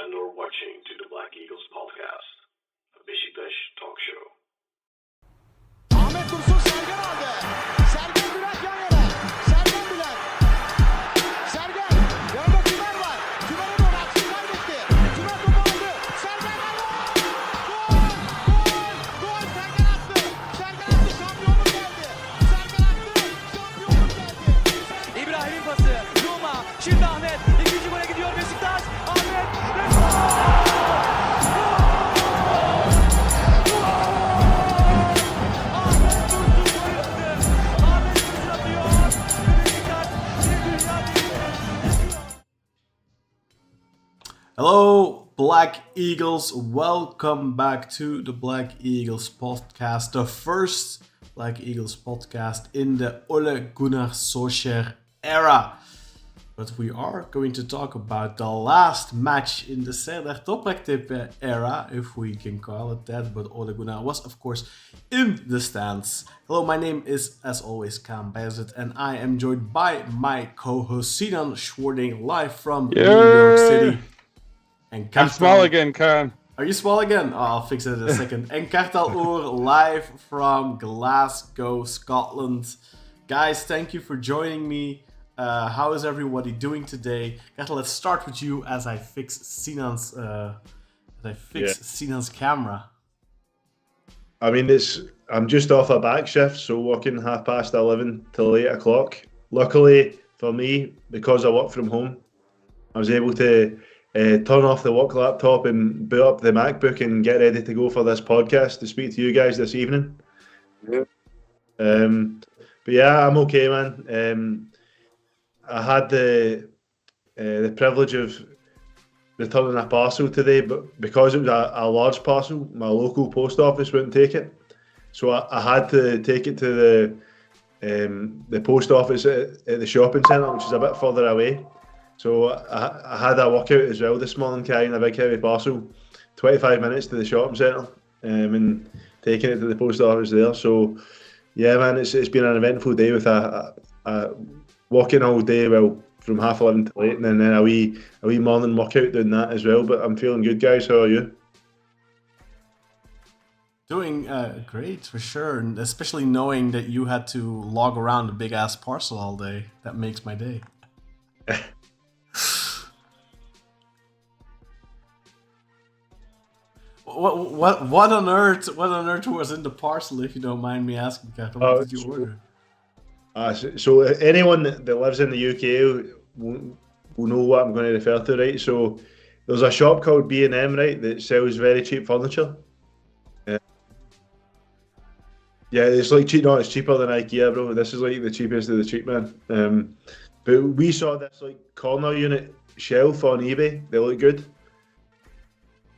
and or watching to the Black Eagles podcast, a Beşiktaş talk show. Ahmet Dursun Sergen aldı. Sergen Bülent yan yana. Sergen Bülent. Sergen. Yanında Tümer var. Tümer'e doğru aksın kaybetti. Tümer topu aldı. Sergen aldı. Gol! Gol! Gol! Sergen attı. Sergen attı. Şampiyonluk geldi. Sergen attı. Şampiyonluk geldi. İbrahim'in pası. Roma. Şimdi Ahmet. İkinci gole gidiyor Beşiktaş. Ahmet. Ve gol! Hello, Black Eagles. Welcome back to the Black Eagles podcast, the first Black Eagles podcast in the Ole Gunnar Solskjaer era. But we are going to talk about the last match in the Serdar Toprak era, if we can call it that. But Ole Gunnar was, of course, in the stands. Hello, my name is, as always, Kaan, and I am joined by my co-host Sinan Schwarding, live from New York City. And I'm small again, Kaan. Are you small again? Oh, I'll fix it in a second. And Kartal live from Glasgow, Scotland. Guys, thank you for joining me. How is everybody doing today? Kartal, let's start with you as I fix Sinan's Sinan's camera. I mean, I'm just off a back shift, so working 11:30 till 8 o'clock. Luckily for me, because I work from home, I was able to turn off the work laptop and boot up the MacBook and get ready to go for this podcast to speak to you guys this evening. Yeah. But yeah, I'm okay, man. I had the privilege of returning a parcel today, but because it was a large parcel, my local post office wouldn't take it. So I had to take it to the post office at the shopping centre, which is a bit further away. So I had a workout as well this morning, carrying a big heavy parcel, 25 minutes to the shopping centre, and taking it to the post office there. So yeah, man, it's been an eventful day with a walking all day, well, from 11:30 till 8, and then a wee morning workout doing that as well. But I'm feeling good, guys. How are you? Doing great, for sure, and especially knowing that you had to log around a big ass parcel all day. That makes my day. What on earth was in the parcel, if you don't mind me asking, Kat? What did you order? So anyone that lives in the UK will know what I'm going to refer to, right? So there's a shop called B&M, right, that sells very cheap furniture. Yeah, it's like cheap. No, it's cheaper than IKEA, bro. This is like the cheapest of the cheap, man. But we saw this like corner unit shelf on eBay. They look good.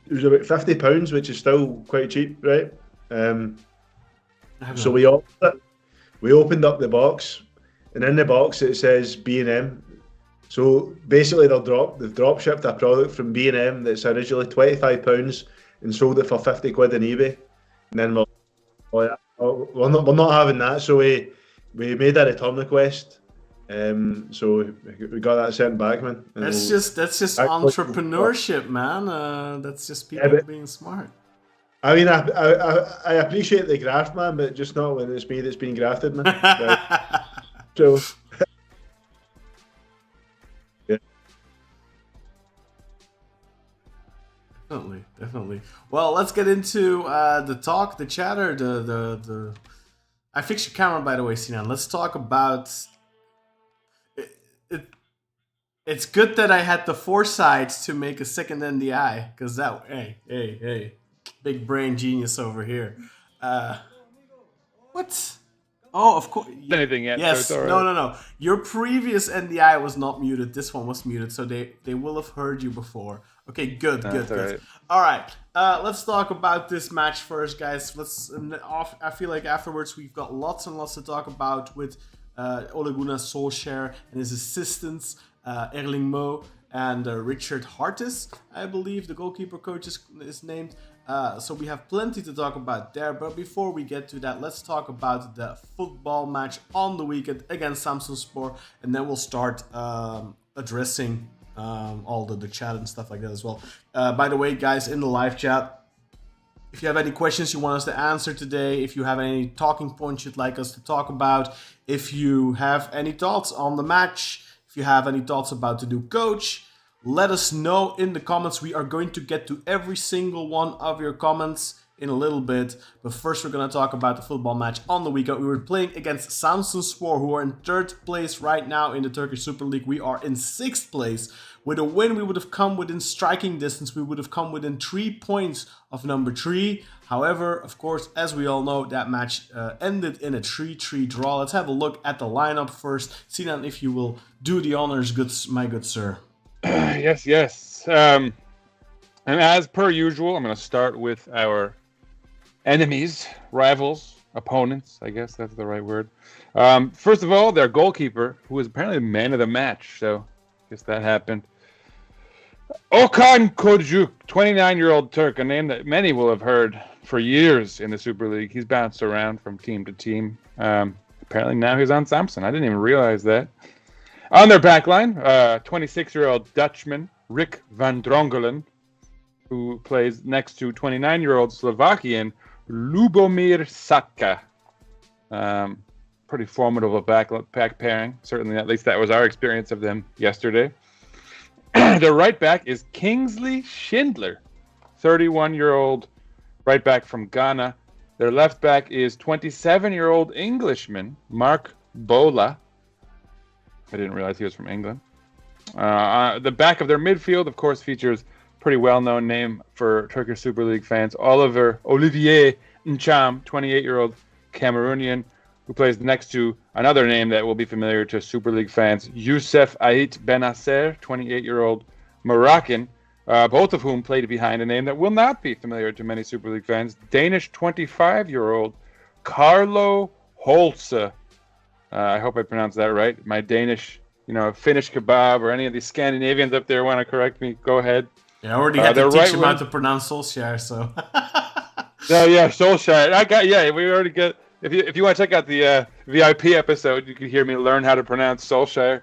It was about £50, which is still quite cheap, right? So we opened it. We opened up the box, and in the box it says B&M. So basically they've drop shipped a product from B&M that's originally £25 and sold it for 50 quid on eBay. And then we're not having that. So we made a return request. So we got that sent back, man. That's just entrepreneurship, man. That's just people being smart. I mean, I appreciate the graft, man, but just not when it's me that's being grafted, man. Right. So, yeah. Definitely. Well, let's get into the talk, the chatter, the. I fixed your camera, by the way, Sinan. Let's talk about. It's good that I had the foresight to make a second NDI, because that, hey, big brain genius over here. What? Oh, of course. Anything yet? Yes. So No. Your previous NDI was not muted. This one was muted, so they will have heard you before. Okay, good. Right. All right. Let's talk about this match first, guys. I feel like afterwards we've got lots and lots to talk about with Ole Gunnar Solskjaer and his assistants, Erling Moe and Richard Hartis, I believe the goalkeeper coach is named. So we have plenty to talk about there. But before we get to that, let's talk about the football match on the weekend against Samsunspor, and then we'll start addressing all the chat and stuff like that as well. By the way, guys, in the live chat, if you have any questions you want us to answer today, if you have any talking points you'd like us to talk about, if you have any thoughts on the match, if you have any thoughts about the new coach, let us know in the comments. We are going to get to every single one of your comments in a little bit. But first, we're going to talk about the football match on the weekend. We were playing against Samsunspor, who are in 3rd place right now in the Turkish Super League. We are in 6th place. With a win, we would have come within striking distance. We would have come within 3 points of number 3. However, of course, as we all know, that match ended in a 3-3 draw. Let's have a look at the lineup first. Sinan, if you will do the honors, my good sir. Yes. And as per usual, I'm going to start with our enemies, rivals, opponents. I guess that's the right word. First of all, their goalkeeper, who was apparently the man of the match. So I guess that happened. Okan Kocuk, 29-year-old Turk, a name that many will have heard for years in the Super League. He's bounced around from team to team. Apparently now he's on Samsun. I didn't even realize that. On their backline, 26-year-old Dutchman Rick van Drongelen, who plays next to 29-year-old Slovakian Lubomir Saka. Pretty formidable back pairing. Certainly, at least that was our experience of them yesterday. Their right back is Kingsley Schindler, 31-year-old right back from Ghana. Their left back is 27-year-old Englishman Mark Bola. I didn't realize he was from England. The back of their midfield, of course, features pretty well-known name for Turkish Super League fans, Olivier Ncham, 28-year-old Cameroonian, who plays next to another name that will be familiar to Super League fans, Youssef Ait Benasser, 28-year-old Moroccan, both of whom played behind a name that will not be familiar to many Super League fans, Danish 25-year-old Carlo Holse. I hope I pronounced that right. My Danish, Finnish kebab or any of these Scandinavians up there want to correct me, go ahead. Yeah, I already had to teach him how to pronounce Solskjaer, so. Oh, yeah, Solskjaer. We already got. If you want to check out the VIP episode, you can hear me learn how to pronounce Solskjaer.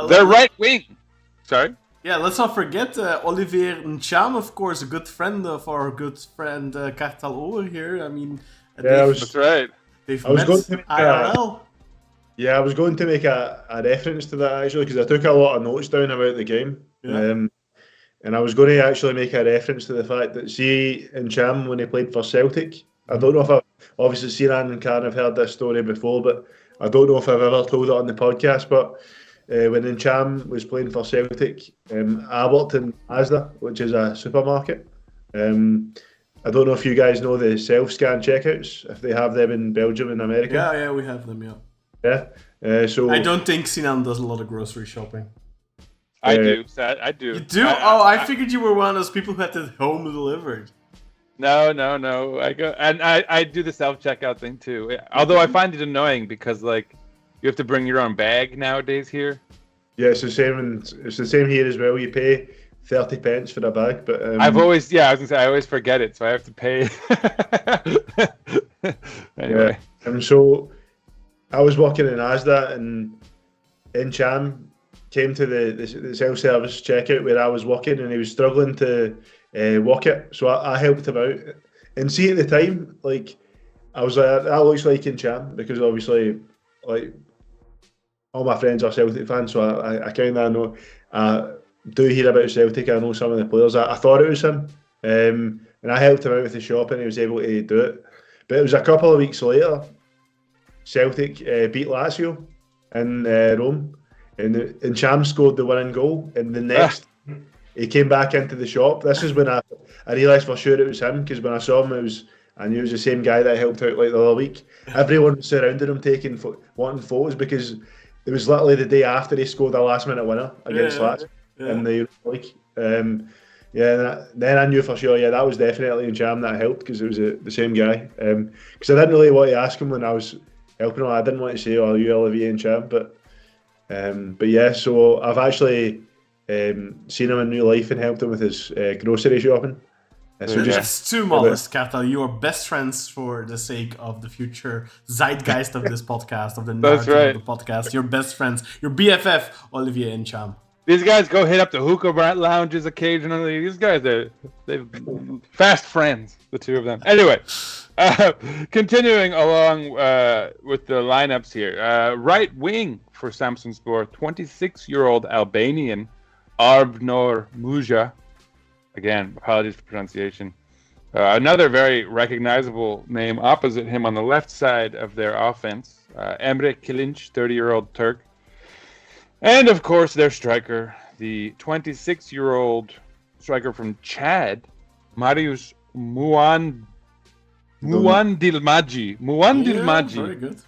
Their right wing. Sorry? Yeah, let's not forget Olivier Ncham, of course, a good friend of our good friend Kartal over here. I mean, that's right. They've I was met going to make IRL. I was going to make a reference to that actually because I took a lot of notes down about the game. Yeah. And I was going to actually make a reference to the fact that Ncham, when he played for Celtic, I don't know if obviously Sinan and Kaan have heard this story before, but I don't know if I've ever told it on the podcast. But when Ncham was playing for Celtic, I worked in Asda, which is a supermarket. I don't know if you guys know the self-scan checkouts, if they have them in Belgium and America. Yeah, we have them, Yeah. So I don't think Sinan does a lot of grocery shopping. I do. I do. You do? I figured you were one of those people who had it home delivered. No. I go and I do the self-checkout thing too. Although I find it annoying because you have to bring your own bag nowadays here. Yeah, it's the same here as well. You pay 30 pence for a bag, but I was gonna say I always forget it, so I have to pay. Anyway, so I was working in Asda, and Ncham came to the self-service checkout where I was working, and he was struggling to work it, so I helped him out. And see, at the time, I was like, that looks like Ncham, because obviously, all my friends are Celtic fans, so I kind of know. I do hear about Celtic. I know some of the players. I thought it was him, and I helped him out with the shop, and he was able to do it. But it was a couple of weeks later, Celtic beat Lazio in Rome, and Ncham scored the winning goal. And the next, he came back into the shop. This is when I realised for sure it was him, because when I saw him, I knew it was the same guy that I helped out the other week. Everyone surrounded him wanting photos, because it was literally the day after he scored a last-minute winner against Lazio in the Europa League. Then I knew for sure, that was definitely Ncham that helped, because it was the same guy. Because I didn't really want to ask him when I was helping him. I didn't want to say, "Oh, you Olivier Ncham," but so I've actually seen him in real life and helped him with his grocery shopping. So just That's too modest, Kartal. You are best friends for the sake of the future zeitgeist of this podcast, of the narrative of the podcast. You're best friends. Your BFF, Olivier and Cham. These guys go hit up the hookah lounges occasionally. These guys they're fast friends, the two of them. Anyway, continuing along with the lineups here. Right wing for Samsunspor, 26-year-old Albanian Arvnor Muja. Again, apologies for pronunciation. Another very recognizable name opposite him on the left side of their offense. Emre Kilinç, 30-year-old Turk. And, of course, their striker, the 26-year-old striker from Chad, Marius Muandilmaji. Muandilmaji. Very good.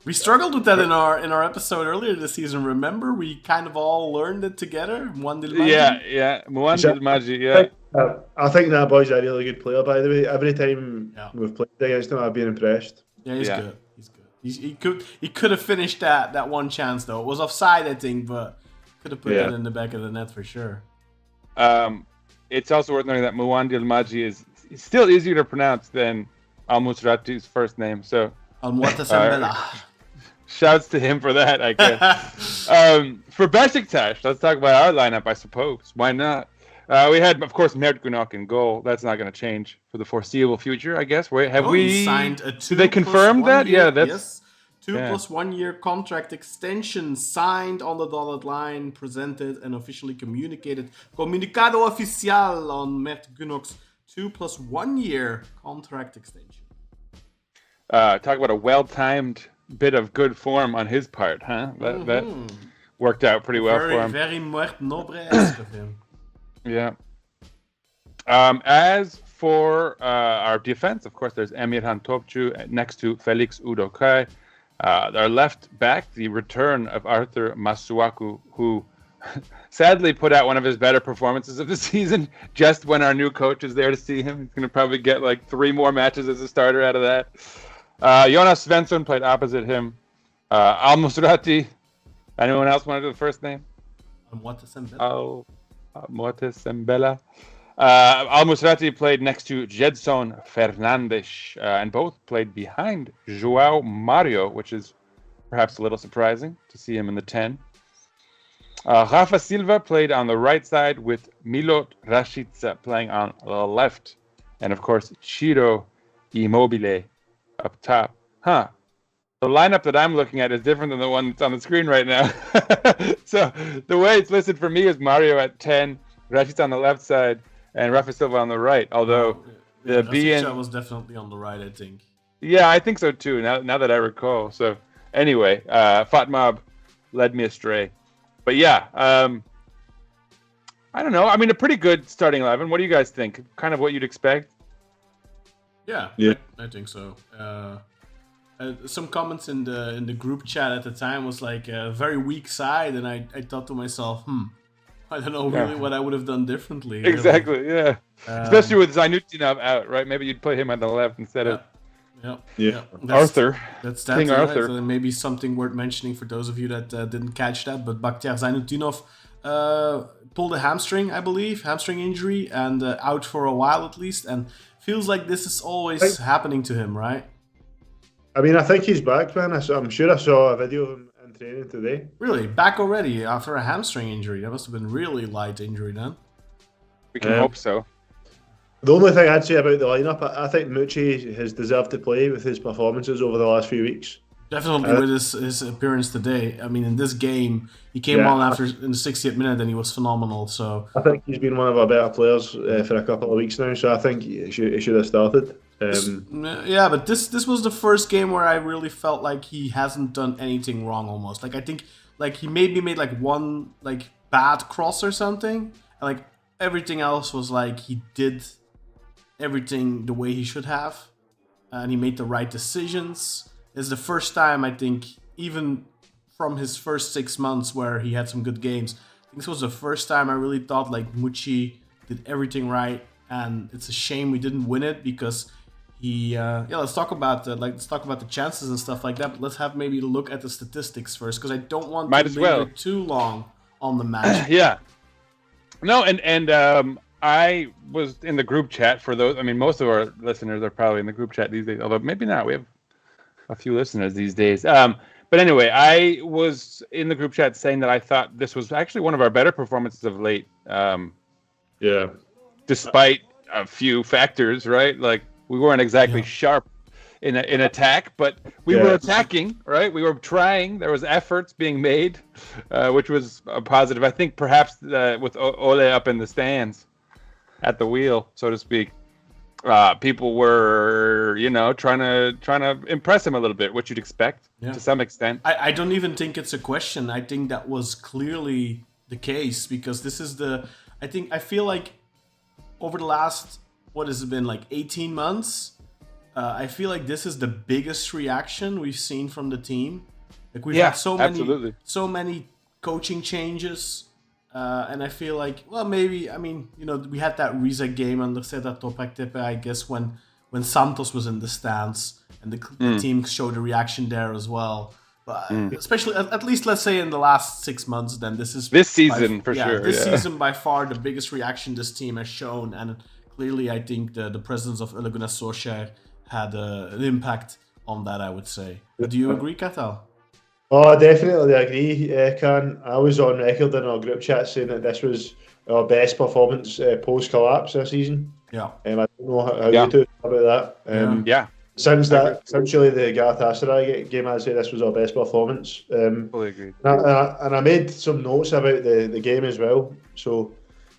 We struggled with that in our episode earlier this season. Remember, we kind of all learned it together. Muandilmaji. Yeah. Muandilmaji, yeah. I think that boy's a really good player, by the way. Every time we've played against him, I've been impressed. Yeah, he's good. He could have finished that one chance though. It was offside, I think, but could have put that in the back of the net for sure. It's also worth noting that Muandilmaji is still easier to pronounce than Al-Musrati's first name. So shouts to him for that, I guess. For Beşiktaş, let's talk about our lineup, I suppose. Why not? We had, of course, Mert Günok in goal. That's not going to change for the foreseeable future, I guess. Have we signed a 2 Did they confirm that? Year, yeah, that's yes. 2 plus 1 year contract extension signed on the dotted line, presented and officially communicated. Comunicado oficial on Mert Günok's 2 plus 1 year contract extension. Talk about a well-timed bit of good form on his part, huh? That worked out pretty well for him. Very Mert Nobre-esque of him. Yeah. As for our defense, of course, there's Emirhan Topçu next to Felix Udokai. Our left back, the return of Arthur Masuaku, who sadly put out one of his better performances of the season just when our new coach is there to see him. He's going to probably get like 3 more matches as a starter out of that. Jonas Svensson played opposite him. Al-Musrati. Anyone else want to do the first name? Motes Sembela. Al-Musrati played next to Jedson Fernandes, and both played behind João Mario, which is perhaps a little surprising to see him in the 10. Rafa Silva played on the right side with Milot Rashica playing on the left. And of course, Ciro Immobile up top. The lineup that I'm looking at is different than the one that's on the screen right now. So the way it's listed for me is Mario at 10, Rashica on the left side, and Rafa Silva on the right. Although Rashica was definitely on the right, I think. Yeah, I think so too. Now that I recall. So anyway, Fatmab led me astray. But yeah, I don't know. I mean, a pretty good starting 11. What do you guys think? Kind of what you'd expect? Yeah. I think so. Some comments in the group chat at the time was like a very weak side, and I thought to myself, I don't know really what I would have done differently. Exactly, really. Yeah. Especially with Zainuddinov out, right? Maybe you'd put him on the left instead of Arthur. That's King Arthur. Right? Maybe something worth mentioning for those of you that didn't catch that. But Bakhtiar Zainuddinov pulled a hamstring, I believe, hamstring injury, and out for a while at least. And feels like this is always happening to him, right? I mean, I think he's back, man. I'm sure I saw a video of him in training today. Really? Back already after a hamstring injury? That must have been really light injury then. We can hope so. The only thing I'd say about the lineup, I think Mucci has deserved to play with his performances over the last few weeks. Definitely with his appearance today. I mean, in this game, he came on after in the 60th minute and he was phenomenal. So I think he's been one of our better players for a couple of weeks now. So I think he should have started. But this was the first game where I really felt like he hasn't done anything wrong almost. Like I think like he maybe made like one like bad cross or something. And like everything else was like he did everything the way he should have. And he made the right decisions. It's the first time I think, even from his first 6 months where he had some good games, I think this was the first time I really thought like Mucci did everything right. And it's a shame we didn't win it because let's talk about the chances and stuff like that. But let's have maybe a look at the statistics first, because I don't want to linger too long on the match. Yeah. No, and I was in the group chat for those. I mean, most of our listeners are probably in the group chat these days, although maybe not. We have a few listeners these days. But anyway, I was in the group chat saying that I thought this was actually one of our better performances of late. Yeah. Despite a few factors, right? Like we weren't exactly sharp in attack, but we were attacking, right? We were trying. There was efforts being made, which was a positive. I think perhaps with Ole up in the stands at the wheel, so to speak, people were, trying to impress him a little bit, which you'd expect to some extent. I don't even think it's a question. I think that was clearly the case because this is I feel like over the last, what has it been, like 18 months? I feel like this is the biggest reaction we've seen from the team. Like we've had so many coaching changes, and I feel like, well, maybe, I mean, we had that Riza game under Seda Toprak-Tepe, I guess, when Santos was in the stands, and the team showed a reaction there as well. But especially, at least, let's say in the last 6 months, then this season for sure. This season by far the biggest reaction this team has shown, and clearly, I think the presence of Ole Gunnar Solskjaer had an impact on that, I would say. Do you agree, Kartal? Oh, I definitely agree, Kaan. I was on record in our group chat saying that this was our best performance post-collapse this season. Yeah. I don't know how you two feel about that. Since really the Galatasaray game, I'd say this was our best performance. Fully agree. And I made some notes about the game as well. So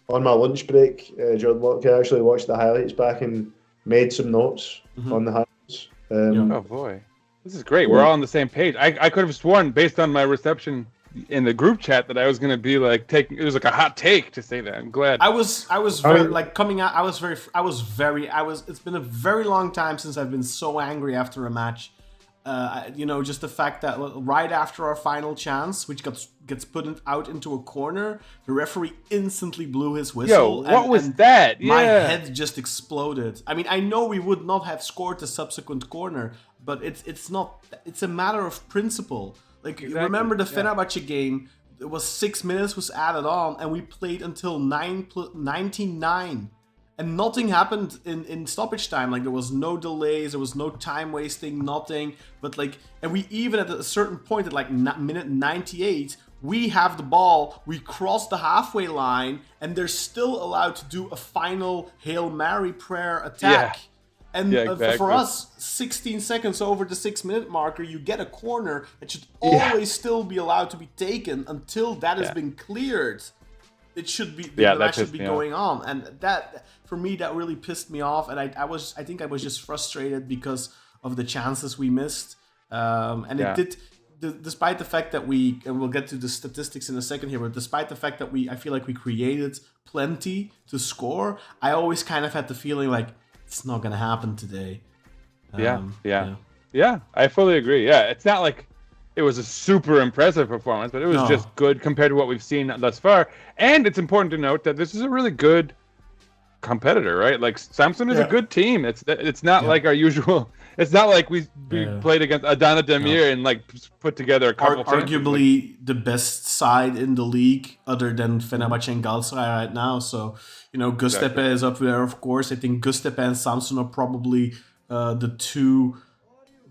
on my lunch break, during work, I actually watched the highlights back and made some notes on the highlights. Oh boy, this is great. We're all on the same page. I could have sworn, based on my reception in the group chat, that I was going to be like it was like a hot take to say that. I'm glad. It's been a very long time since I've been so angry after a match. Just the fact that right after our final chance, which gets put out into a corner, the referee instantly blew his whistle. What was that? My head just exploded. I mean, I know we would not have scored the subsequent corner, but it's not. It's a matter of principle. Like, remember the Fenerbahce game? It was 6 minutes was added on, and we played until 99. And nothing happened in stoppage time. Like, there was no delays, there was no time wasting, nothing. But and we even at a certain point at minute 98, we have the ball, we cross the halfway line, and they're still allowed to do a final Hail Mary prayer attack. For us, 16 seconds over the 6 minute marker, you get a corner that should always still be allowed to be taken until that has been cleared. It should be the match should be going on, and that for me that really pissed me off. And I think I was just frustrated because of the chances we missed. It did, despite the fact that and we'll get to the statistics in a second here, but despite the fact that I feel like we created plenty to score, I always kind of had the feeling like it's not gonna happen today. I fully agree. Yeah, it's not like it was a super impressive performance, but it was just good compared to what we've seen thus far. And it's important to note that this is a really good competitor, right? Like, Samsun is a good team. It's not like our usual. It's not like we played against Adana Demir and put together a couple. Arguably the best side in the league, other than Fenerbahce and Galatasaray right now. So Göztepe is up there, of course. I think Göztepe and Samsun are probably the two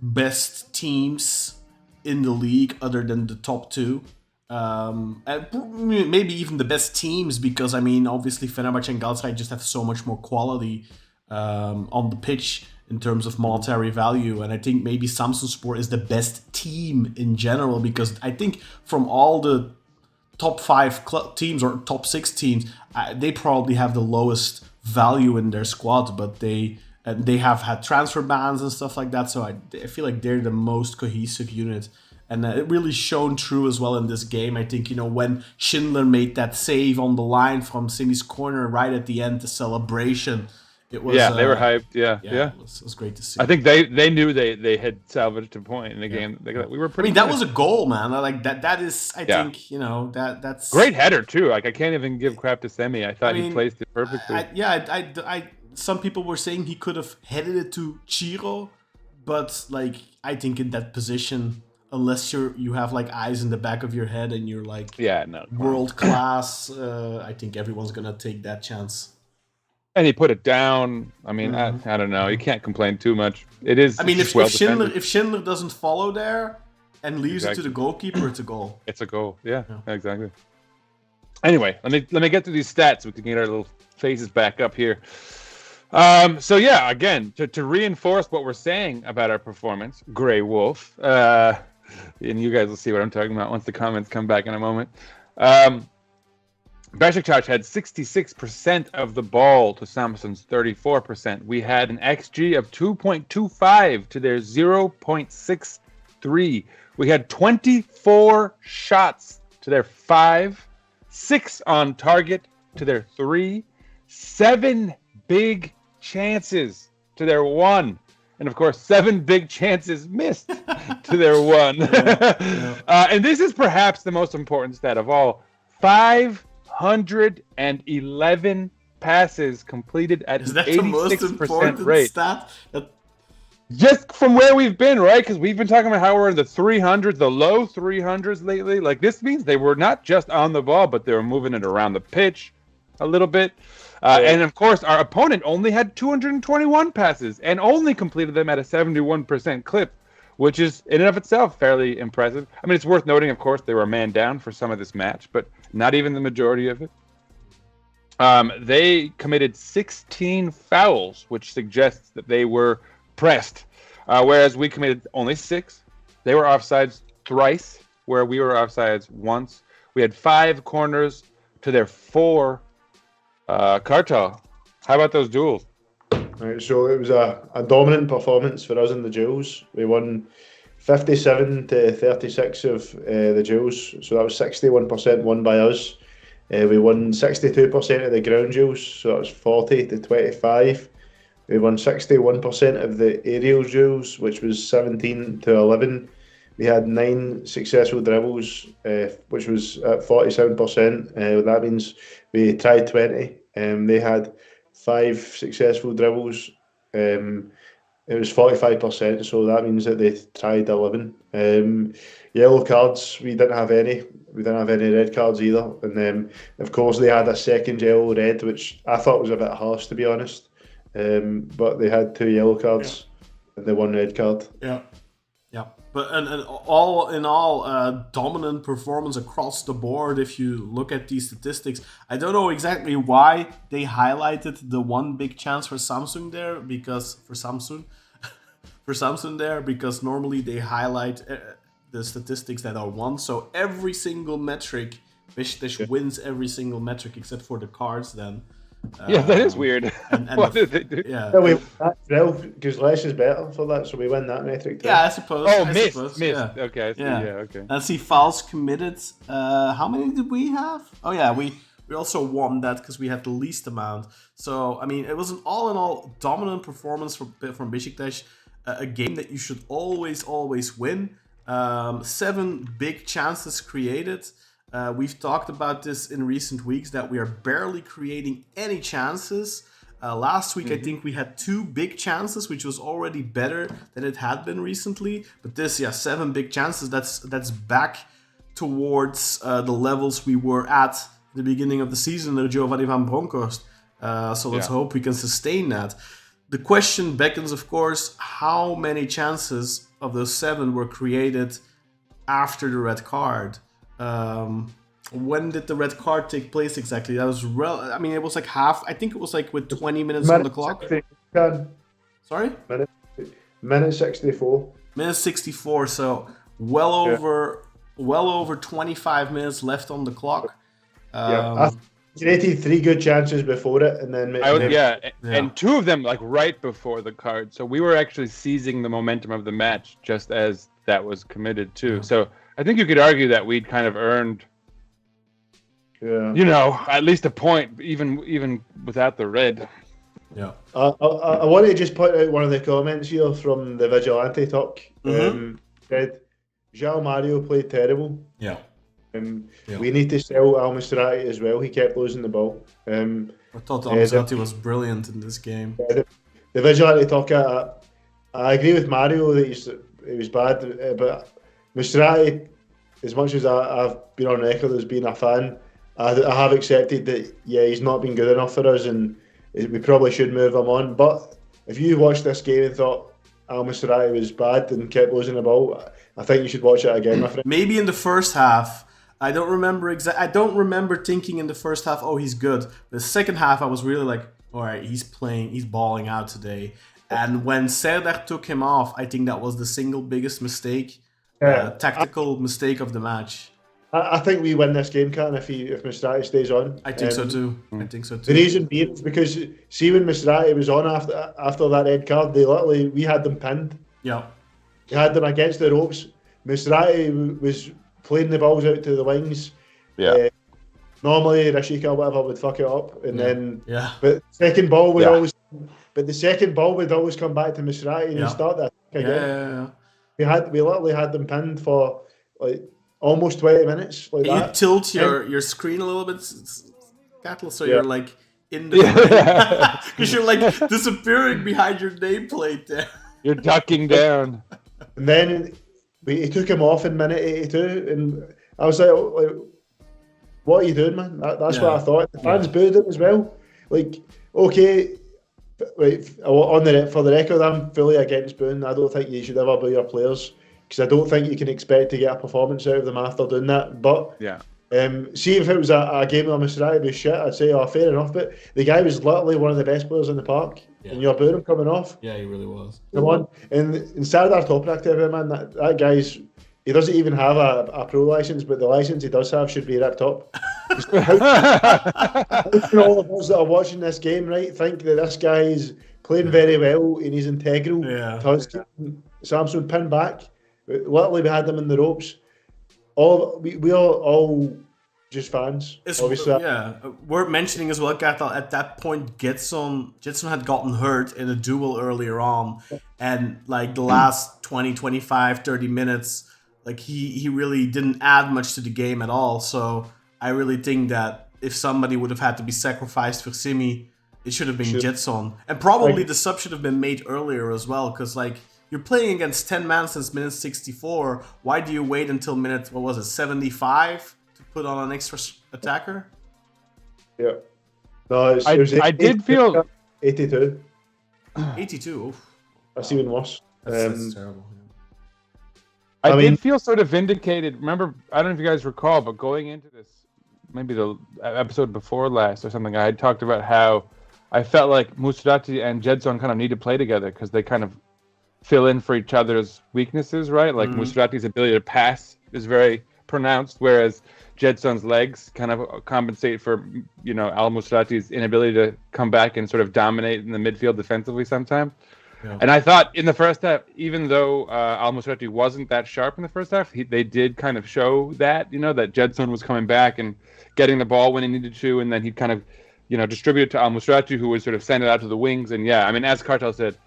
best teams in the league, other than the top two. And maybe even the best teams, because obviously Fenerbahce and Galatasaray just have so much more quality on the pitch in terms of monetary value. And I think maybe Samsunspor is the best team in general, because I think from all the top 5 teams or top 6 teams, they probably have the lowest value in their squad, but they have had transfer bans and stuff like that. So I feel like they're the most cohesive unit. And it really shone true as well in this game. I think, when Schindler made that save on the line from Simi's corner right at the end, the celebration, it was... they were hyped. Yeah. It was great to see. I think they knew they had salvaged a point in the game. We were pretty... that was a goal, man. That is, I think, that's... Great header, too. I can't even give crap to Semi. I thought he placed it perfectly. Some people were saying he could have headed it to Chiro, but, I think in that position... Unless you have eyes in the back of your head and you're world class, I think everyone's gonna take that chance. And he put it down. I mean, I don't know. You can't complain too much. It is. I mean, if well Schindler doesn't follow there and leaves it to the goalkeeper, it's a goal. It's a goal. Yeah, exactly. Anyway, let me get to these stats so we can get our little faces back up here. So yeah, again, to reinforce what we're saying about our performance, Grey Wolf, and you guys will see what I'm talking about once the comments come back in a moment. Beşiktaş had 66% of the ball to Samsun's 34%. We had an XG of 2.25 to their 0.63. We had 24 shots to their 5, 6 on target to their 3, 7 big chances to their 1, and of course 7 big chances missed to their 1. And this is perhaps the most important stat of all: 511 passes completed at an 86% rate. Stat? Just from where we've been, right? Because we've been talking about how we're in the 300s, the low 300s lately. Like, this means they were not just on the ball, but they were moving it around the pitch a little bit. And of course, our opponent only had 221 passes and only completed them at a 71% clip, which is in and of itself fairly impressive. I mean, it's worth noting, of course, they were a man down for some of this match, but not even the majority of it. They committed 16 fouls, which suggests that they were pressed, whereas we committed only 6. They were offsides thrice, where we were offsides once. We had 5 corners to their 4. Kartal, how about those duels? Right, so it was a dominant performance for us in the duels. We won 57 to 36 of the duels, so that was 61% won by us. We won 62% of the ground duels, so that was 40 to 25. We won 61% of the aerial duels, which was 17 to 11. We had 9 successful dribbles, which was at 47%. That means we tried 20. They had 5 successful dribbles. It was 45%, so that means that they tried 11. Yellow cards, we didn't have any. We didn't have any red cards either. And then, of course, they had a second yellow red, which I thought was a bit harsh, to be honest. But they had 2 yellow cards and the 1 red card. Yeah. But and all in all, dominant performance across the board. If you look at these statistics, I don't know exactly why they highlighted the 1 big chance for Samsung there, because because normally they highlight the statistics that are won. So every single metric, Beşiktaş wins every single metric except for the cards. Then. Yeah, that is weird. And what did they do? Yeah, because less is better for that, so we win that metric too. Yeah, I suppose. Missed. Yeah. Okay, I see. Yeah, okay. Let's see, fouls committed. How many did we have? Oh yeah, we also won that because we had the least amount. So I mean, it was an all in all dominant performance from Beşiktaş. A game that you should always win. 7 big chances created. We've talked about this in recent weeks, that we are barely creating any chances. Last week, I think we had 2 big chances, which was already better than it had been recently. But this, 7 big chances, that's back towards the levels we were at the beginning of the season under Giovanni van Bronckhorst. So let's hope we can sustain that. The question beckons, of course, how many chances of those 7 were created after the red card? When did the red card take place exactly? That was it was like half. I think it was like with 20 minutes on the clock. 60, Sorry? Minute 64. Minute 64. So well over 25 minutes left on the clock. I created 3 good chances before it, and then and 2 of them like right before the card. So we were actually seizing the momentum of the match just as that was committed too. So I think you could argue that we'd kind of earned, at least a point, even without the red. Yeah. I want to just point out one of the comments here from the Vigilante talk. Said, João Mario played terrible. Yeah. We need to sell Al Masrati as well. He kept losing the ball. I thought Al Masrati was brilliant in this game. The Vigilante talk, I agree with Mario that he was bad, but Masrati, as much as I've been on record as being a fan, I have accepted that he's not been good enough for us, and we probably should move him on. But if you watched this game and thought Al Musrati was bad and kept losing the ball, I think you should watch it again, my friend. Maybe in the first half. I don't remember thinking in the first half, oh, he's good. The second half, I was really like, all right, he's balling out today. And when Serdar took him off, I think that was the single biggest mistake, tactical mistake of the match. I think we win this game, Kaan, if Musrati stays on. I think so too. The reason being is because, see, when Musrati was on after that red card, we had them pinned. Yeah. We had them against the ropes. Musrati was playing the balls out to the wings. Yeah. Normally, Rashika or whatever would fuck it up, and then. Yeah. But the second ball would always come back to Musrati, and he'd start that again. Yeah. We literally had them pinned for like almost 20 minutes. Like you that. tilt your screen a little bit, Cattle, so you're like in the because you're like disappearing behind your nameplate there. You're ducking down. And then he took him off in minute 82, and I was like, what are you doing, man? That's what I thought. The fans booed him as well. Like, okay, right, for the record, I'm fully against booing. I don't think you should ever boo your players, because I don't think you can expect to get a performance out of them after doing that. But see, if it was a game of Musrati with shit, I'd say, oh, fair enough. But the guy was literally one of the best players in the park, and you're booing him coming off. Yeah, he really was. Come on. And Sardar Toprak, to every man, that guy's, he doesn't even have a pro license, but the license he does have should be ripped up. All of us that are watching this game, right, think that this guy is playing very well and he's integral to us keeping Samsung pinned back. Literally, we had them in the ropes. We are all just fans. Obviously. Yeah, worth mentioning as well, Kartal, at that point, Jetson had gotten hurt in a duel earlier on, and like the last 20, 25, 30 minutes, like he really didn't add much to the game at all. So I really think that if somebody would have had to be sacrificed for Simi, it should have been Jetson. And probably the sub should have been made earlier as well, because like you're playing against 10 man since minute 64. Why do you wait until minute, 75 to put on an extra attacker? Yeah. No, I did feel 82. 82. Oof. That's even worse. That's terrible. I did feel sort of vindicated. Remember, I don't know if you guys recall, but going into this, maybe the episode before last or something, I had talked about how I felt like Musrati and Jedson kind of need to play together because they kind of fill in for each other's weaknesses, right? Like Musrati's ability to pass is very pronounced, whereas Jedson's legs kind of compensate for, Al Musrati's inability to come back and sort of dominate in the midfield defensively sometimes. Yeah. And I thought in the first half, even though Al Musrati wasn't that sharp in the first half, they did kind of show that, that Jedson was coming back and getting the ball when he needed to, and then he'd kind of, distribute it to Al Musrati, who would sort of send it out to the wings. And as Kartal said,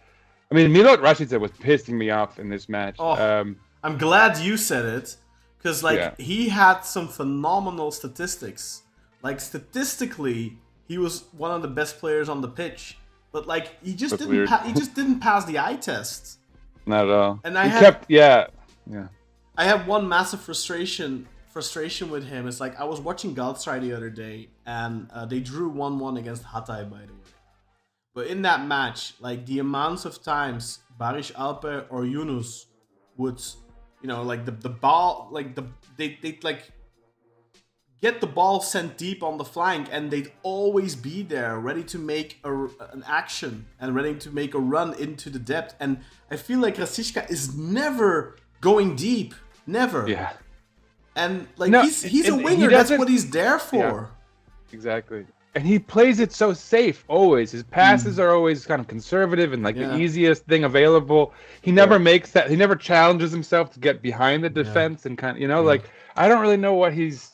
Milot Rashica was pissing me off in this match. I'm glad you said it, because he had some phenomenal statistics. Like statistically, he was one of the best players on the pitch. But like he just didn't pass the eye test. Not at all. And I have one massive frustration with him. It's like I was watching Galatasaray the other day, and they drew 1-1 against Hatay, by the way. But in that match, like the amounts of times Barış Alper or Yunus would, the ball, they get the ball sent deep on the flank, and they'd always be there, ready to make an action and ready to make a run into the depth. And I feel like Rashica is never going deep, never. Yeah. And he's a winger. That's what he's there for. Yeah, exactly. And he plays it so safe always. His passes are always kind of conservative and the easiest thing available. He never makes that. He never challenges himself to get behind the defense and kind of, I don't really know what he's.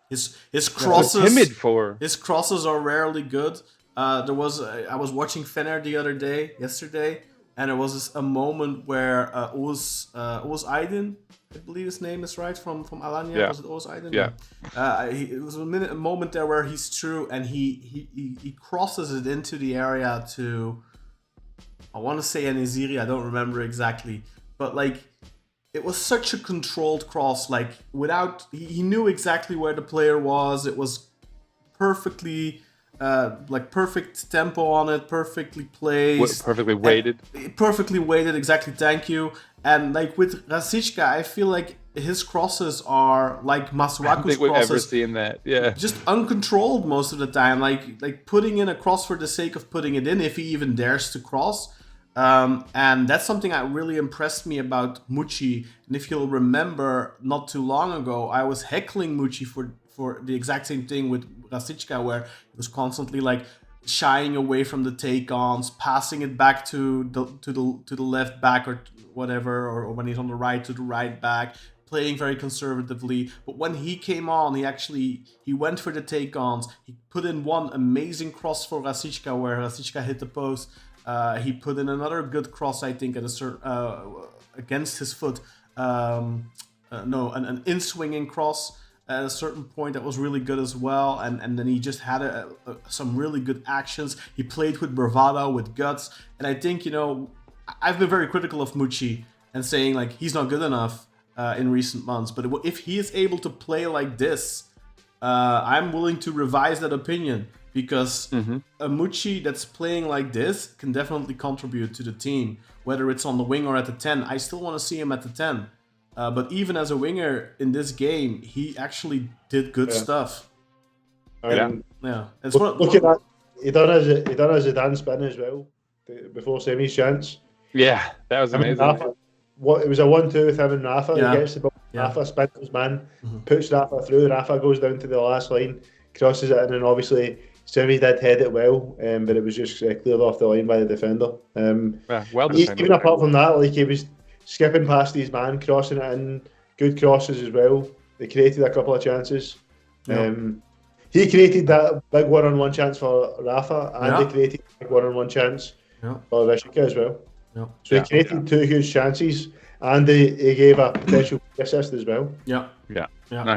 His crosses timid for. His crosses are rarely good. I was watching Fener yesterday, and it was a moment where Oğuz Aydın, I believe his name is right, from Alanya. Yeah. Was it Oğuz Aydın? Yeah. It was a moment there where he's through and he crosses it into the area to, I want to say Enesiri, I don't remember exactly, but it was such a controlled cross, he knew exactly where the player was. It was perfectly like perfect tempo on it, perfectly placed, Perfectly weighted. perfectly weighted. Exactly. Thank you. And like with Rasicka, I feel like his crosses are like I don't Masuaku's think we've ever crosses, seen that. Yeah. just uncontrolled most of the time. Like putting in a cross for the sake of putting it in, if he even dares to cross. And that's something that really impressed me about Mucci. And if you'll remember, not too long ago, I was heckling Mucci for the exact same thing with Rasicka, where he was constantly like shying away from the take-ons, passing it back to the left back or whatever, or when he's on the right, to the right back, playing very conservatively. But when he came on, he went for the take-ons. He put in one amazing cross for Rasicka, where Rasicka hit the post. He put in another good cross, I think, at a certain against his foot. An in-swinging cross at a certain point that was really good as well. And then he just had some really good actions. He played with bravado, with guts. And I think, I've been very critical of Mucci and saying, like, he's not good enough in recent months. But if he is able to play like this, I'm willing to revise that opinion. Because a Mucci that's playing like this can definitely contribute to the team, whether it's on the wing or at the 10. I still want to see him at the 10. But even as a winger in this game, he actually did good stuff. Yeah. It's Look at that. He done a Zidane spin as well before Semi's chance. Yeah, that was amazing. Rafa, it was a 1-2 with him and Rafa. Yeah. He gets the ball. Yeah. Rafa spins his man, puts Rafa through. Rafa goes down to the last line, crosses it in, and obviously Semi did head it well, but it was just cleared off the line by the defender. Well defended. Even apart from that, like, he was skipping past his man, crossing it in, good crosses as well. They created a couple of chances. Yeah. He created that big one-on-one chance for Rafa, and Yeah. he created a big one-on-one chance Yeah. for Beşiktaş as well. Yeah. So he created two huge chances, and he gave a potential assist as well. Yeah. Yeah. Yeah. No,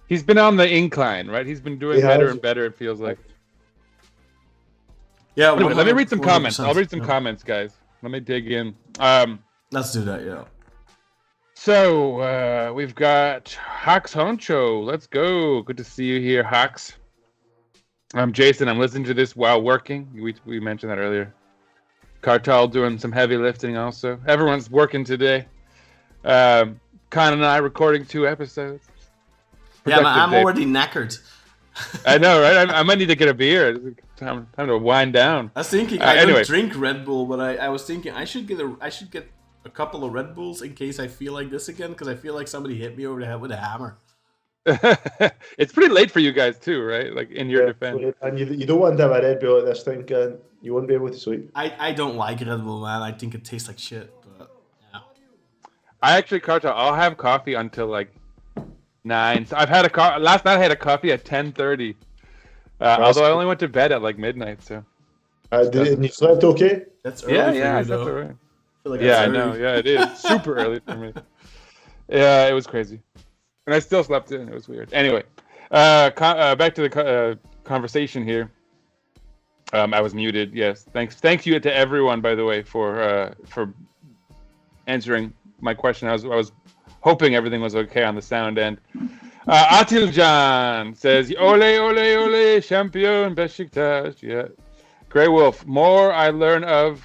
he's been on the incline, right? He's been doing He better has. and better, it feels like. Yeah. Anyway, let me read some 100%. comments. I'll read some Yeah. comments, guys. Let me dig in. Let's do that, yeah. So we've got Hax Honcho. Let's go. Good to see you here, Hax. I'm Jason. I'm listening to this while working. We mentioned that earlier. Kartal doing some heavy lifting also. Everyone's working today. Kaan and I recording 2 episodes. Yeah, man, I'm Productive day. already knackered. I know, right? I might need to get a beer. Time to wind down. I was thinking I anyway. don't drink Red Bull, but I was thinking I should get a couple of Red Bulls in case I feel like this again, because I feel like somebody hit me over the head with a hammer. It's pretty late for you guys too, right? Like in your defense. And you don't want to have a Red Bull at this thing, Kaan. You won't be able to sleep. I don't like Red Bull, man. I think it tastes like shit. But yeah. I actually, Kartal, I'll have coffee until like 9. So I've had last night I had a coffee at 10:30. Although I only went to bed at like midnight, so. And you slept okay? That's early Yeah, for I you, slept though. alright. I feel like Yeah, that's I early. know. Yeah, it is super early for me. Yeah, it was crazy, and I still slept in. It was weird. Anyway, back to the conversation here. I was muted. Yes, thank you to everyone, by the way, for answering my question. I was hoping everything was okay on the sound end. Atiljan says, "Ole, ole, ole, champion Beşiktaş." Yeah, Grey Wolf. More I learn of.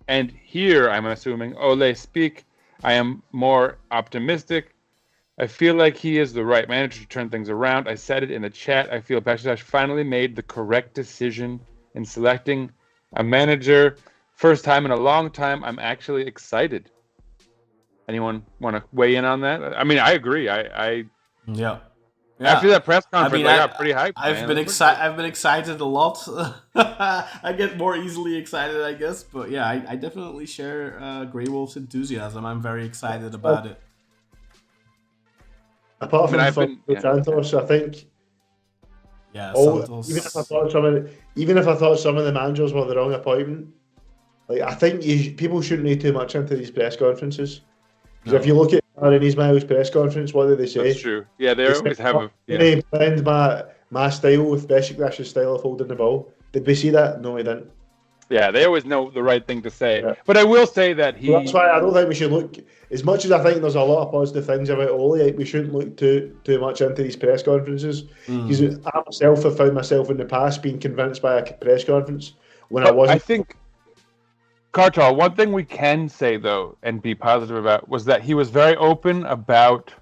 And here, I'm assuming, Ole speak, I am more optimistic. I feel like he is the right manager to turn things around. I said it in the chat. I feel Beşiktaş finally made the correct decision in selecting a manager. First time in a long time. I'm actually excited. Anyone want to weigh in on that? I mean, I agree. Yeah. After that press conference, I got pretty hyped. I've been excited a lot. I get more easily excited, I guess. But yeah, I definitely share Grey Wolf's enthusiasm. I'm very excited about it. Apart from Santos, I think. Yeah, Santos. Even if I thought some of the managers were the wrong appointment, like I think people shouldn't read too much into these press conferences. Because if you look at Aaron Ismail's press conference, what do they say? That's true. Yeah, they always have He blend my style with Beşiktaş's style of holding the ball. Did we see that? No, we didn't. Yeah, they always know the right thing to say. Yeah. But I will say that he. So that's why I don't think we should look. As much as I think there's a lot of positive things about Ole, we shouldn't look too much into these press conferences. Because I myself have found myself in the past being convinced by a press conference when I wasn't. I think, Kartal, one thing we can say though and be positive about was that he was very open about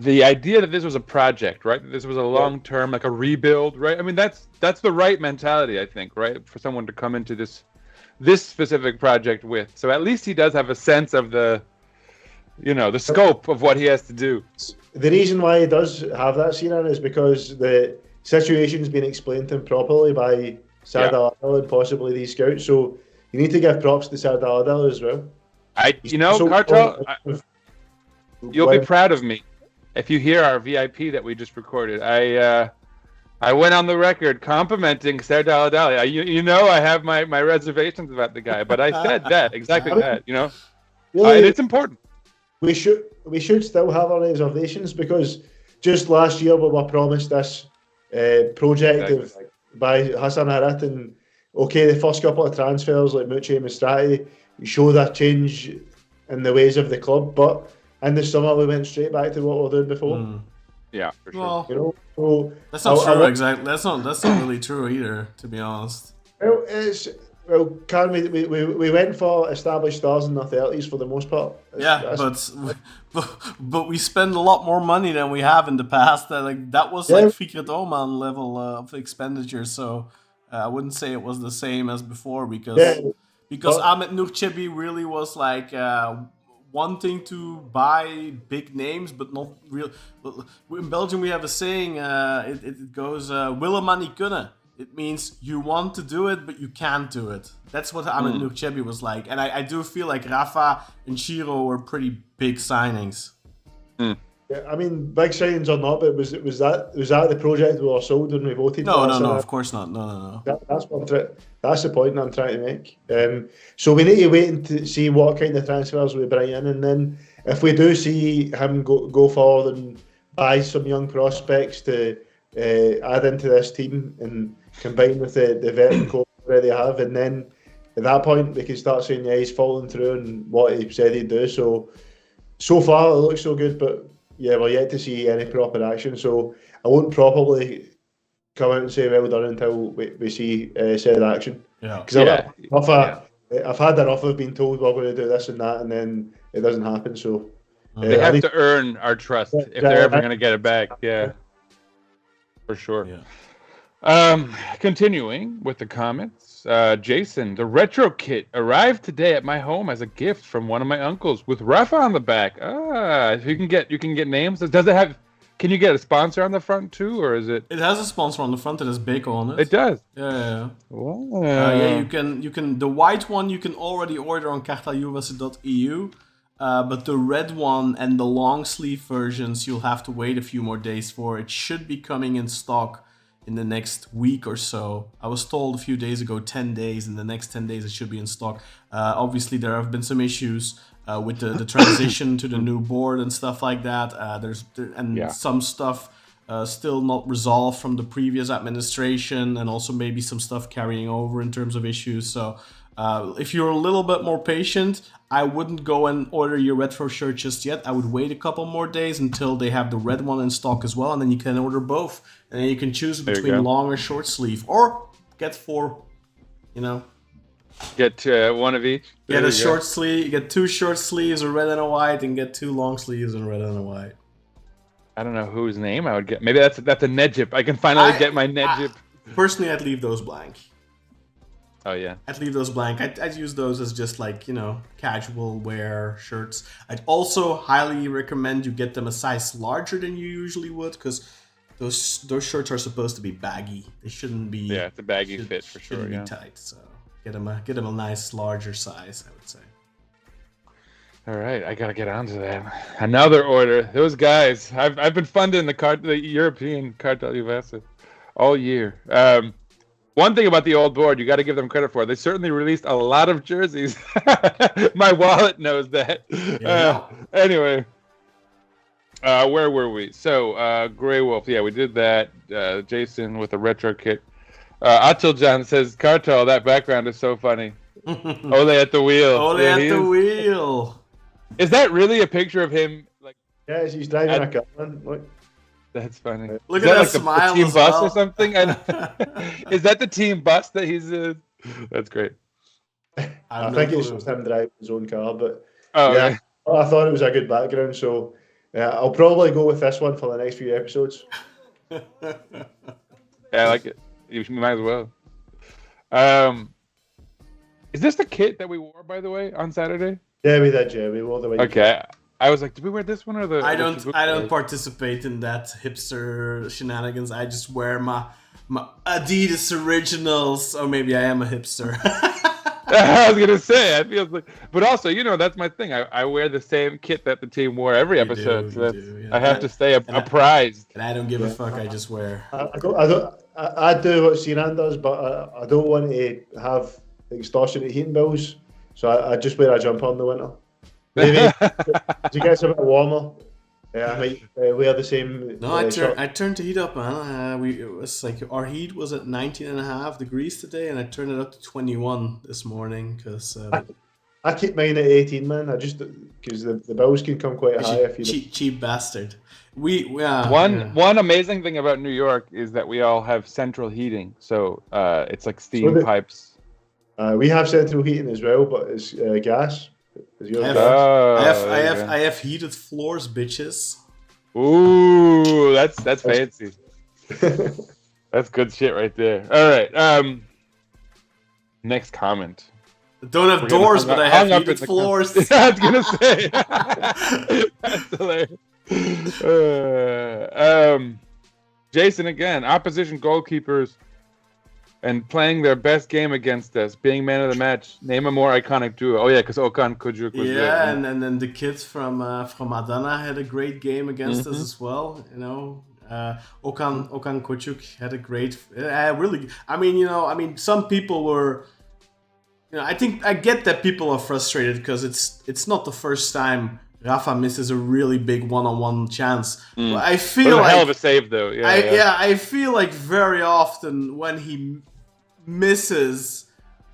the idea that this was a project, right? That this was a long-term, like a rebuild, right? I mean, that's the right mentality, I think, right? For someone to come into this specific project with. So at least he does have a sense of the scope of what he has to do. The reason why he does have that, Sinan, is because the situation's been explained to him properly by Sardar and possibly these scouts. So you need to give props to Sardar as well. Kartal, you'll be proud of me. If you hear our VIP that we just recorded, I went on the record complimenting Serdar Adali. You know I have my reservations about the guy, but I said that, exactly that, Really, and it's important. We should still have our reservations because just last year we were promised this project by Hassan Harit, and the first couple of transfers like Mucci and Mastrati showed a change in the ways of the club, but in the summer we went straight back to what we were doing before. Yeah, for sure. Well, so that's not true. Exactly. That's not really true either, to be honest. Well, Kaan, we went for established stars in the 30s for the most part. But we spend a lot more money than we have in the past. That was like Fikret Oman level of expenditure. So I wouldn't say it was the same as before because Ahmet Nurçebi really was like wanting to buy big names, but not real. In Belgium, we have a saying. It goes "willen maar niet kunnen." It means you want to do it, but you can't do it. That's what Ahmet Nurçebi was like. And I do feel like Rafa and Chiro were pretty big signings. Yeah, I mean, big signings or not, but was that the project we were sold when we voted? No, of course not. No. That's the point I'm trying to make. So we need to wait and to see what kind of transfers we bring in, and then if we do see him go forward and buy some young prospects to add into this team and combine with the veteran core we already have, and then at that point we can start saying he's following through and what he said he'd do. So far it looks so good, but we're yet to see any proper action. So I won't properly come out and say well done until we see said action. Yeah. Because I've had enough of being told we're going to do this and that, and then it doesn't happen. So they have to earn our trust if they're ever going to get it back. Yeah. For sure. Yeah. Continuing with the comments, Jason, the retro kit arrived today at my home as a gift from one of my uncles with Rafa on the back. You can get names. Does it have? Can you get a sponsor on the front too, or is it? It has a sponsor on the front. It has Beko on it. It does. Yeah. Wow. You can. The white one you can already order on kartaljuvasu.eu. But the red one and the long sleeve versions, you'll have to wait a few more days for. It should be coming in stock in the next week or so. I was told a few days ago, 10 days. In the next 10 days, it should be in stock. Obviously, there have been some issues with the transition to the new board and stuff like that. Some stuff still not resolved from the previous administration, and also maybe some stuff carrying over in terms of issues. So if you're a little bit more patient, I wouldn't go and order your retro shirt just yet. I would wait a couple more days until they have the red one in stock as well, and then you can order both. And then you can choose between long or short sleeve, or get 4, Get one of each. Get a short sleeve, you get 2 short sleeves, a red and a white, and get 2 long sleeves in red and a white. I don't know whose name I would get. Maybe that's a Nejip. I can finally get my Nejip. Personally, I'd leave those blank. Oh, yeah. I'd leave those blank. I'd use those as just casual wear shirts. I'd also highly recommend you get them a size larger than you usually would, because those shirts are supposed to be baggy. They shouldn't be. Yeah, it's a baggy fit for sure. Shouldn't be tight. So get them a nice larger size, I would say. All right, I gotta get onto that. Another order. Those guys. I've been funding the European Kartal Juvasu all year. One thing about the old board, you got to give them credit for. They certainly released a lot of jerseys. My wallet knows that. Yeah. Anyway, where were we? So, Grey Wolf. Yeah, we did that. Jason with the retro kit. Atiljan says, Kartal, that background is so funny. Ole at the wheel. Ole Yeah, at he the is. wheel. Is that really a picture of him? Like, Yeah, he's driving a car, man. Look. that's funny. Look Is at that like smile the team as bus well. or something? Is that the team bus that he's? That's great. I think it's just him driving his own car, but Oh yeah, I thought it was a good background. So I'll probably go with this one for the next few episodes. Yeah, I like it. You might as well. Is this the kit that we wore, by the way, on Saturday? Yeah, we did. Yeah, we wore the white. Okay, I was like, did we wear this one or the? I don't participate in that hipster shenanigans. I just wear my Adidas originals, or maybe I am a hipster. I was gonna say, I feel like, but also, that's my thing. I wear the same kit that the team wore every episode. I have to stay apprised. And I don't give a fuck. I just wear. I do what Sinan does, but I don't want to have extortionate heating bills, so I just wear a jumper in the winter. Maybe as it gets a bit warmer, I might wear the same. No, I turned the heat up, man. It was like our heat was at 19.5 degrees today, and I turned it up to 21 this morning because I keep mine at 18, man. I just because the bills can come quite high if you cheap bastard. One amazing thing about New York is that we all have central heating, so it's like steam pipes. We have central heating as well, but it's gas. I have heated floors, bitches. Ooh, that's fancy. That's good shit right there. All right. Next comment. Don't have doors, but I have heated floors. I was gonna say. That's hilarious. Jason again. Opposition goalkeepers and playing their best game against us, being man of the match. Name a more iconic duo. Oh yeah, because Okan Kocuk was there. Yeah, and then the kids from Adana had a great game against us as well. Okan Kocuk had a great. Some people were. I think I get that people are frustrated because it's not the first time Rafa misses a really big one-on-one chance. But I feel like a hell of a save though. I feel like very often when he misses,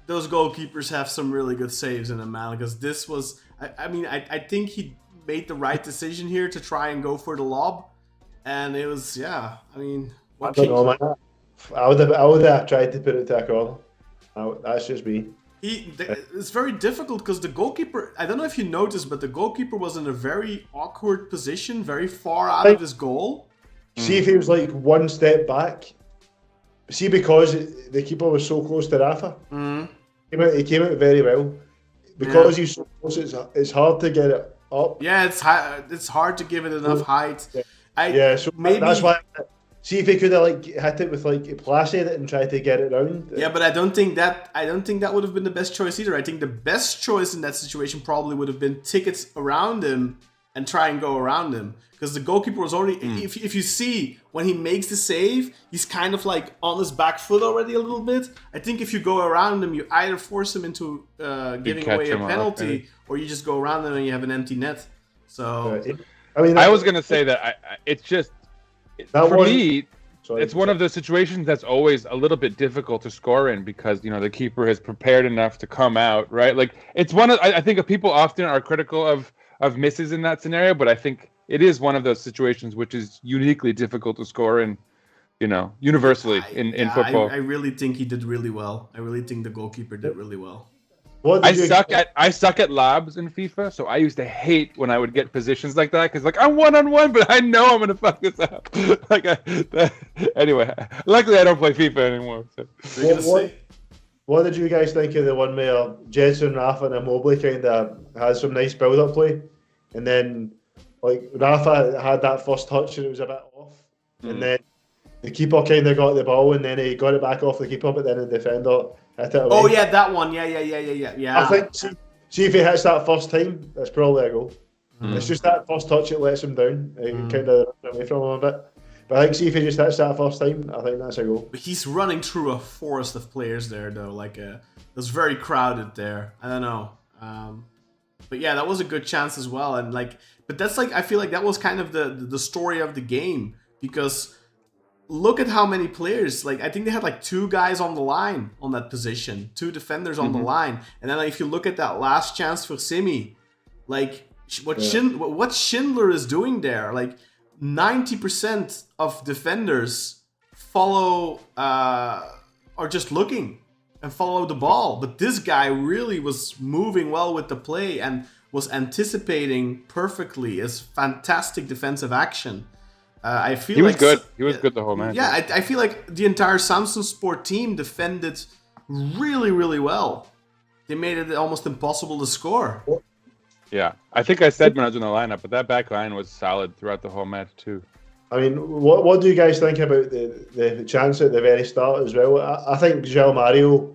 those goalkeepers have some really good saves in them, man. Because this was, I think he made the right decision here to try and go for the lob, and it was, I don't know, man. I would have tried to put it to a corner. That's just me. It's very difficult because the goalkeeper, I don't know if you noticed, but the goalkeeper was in a very awkward position, very far out of his goal. See if he was like one step back. See, because the keeper was so close to Rafa, he came out very well. Because he's so close, it's hard to get it up. Yeah, it's hard to give it enough height. So maybe that's why. See if he could have hit it with placid it and tried to get it round. Yeah, but I don't think that would have been the best choice either. I think the best choice in that situation probably would have been tickets around him and try and go around him. Because the goalkeeper was already, if you see when he makes the save, he's kind of on his back foot already a little bit. I think if you go around him, you either force him into giving away a penalty, or you just go around him and you have an empty net. So, I was gonna say that it's just. For me, it's one of those situations that's always a little bit difficult to score in because the keeper has prepared enough to come out, right? Like it's one of I think people often are critical of misses in that scenario, but I think it is one of those situations which is uniquely difficult to score in, universally in football. I really think he did really well. I really think the goalkeeper did really well. I suck at lobs in FIFA, so I used to hate when I would get positions like that because I'm 1-on-1, but I know I'm gonna fuck this up. Anyway, luckily I don't play FIFA anymore. So. What did you guys think of the one where Jensen, Rafa, and Immobile kind of had some nice build-up play, and then Rafa had that first touch and it was a bit off, and then the keeper kind of got the ball and then he got it back off the keeper, but then the defender hit it away. Oh yeah, that one. Yeah. I think see if he hits that first time, that's probably a goal. It's just that first touch that lets him down. He kind of runs away from him a bit. But I think see if he just hits that first time, I think that's a goal. But he's running through a forest of players there, though. It was very crowded there. I don't know. But yeah, that was a good chance as well. And but that's I feel like that was kind of the story of the game because look at how many players. Like, I think they had like 2 guys on the line on that position, 2 defenders on the line. And then if you look at that last chance for Simi, like what Schindler is doing there, like 90% of defenders follow are just looking and follow the ball. But this guy really was moving well with the play and was anticipating perfectly. It's fantastic defensive action. I feel he was like good. He was good the whole match. Yeah, I feel like the entire Samsunspor team defended really, really well. They made it almost impossible to score. Yeah, I think I said when I was in the lineup, but that back line was solid throughout the whole match too. I mean, what do you guys think about the chance at the very start as well? I think João Mario,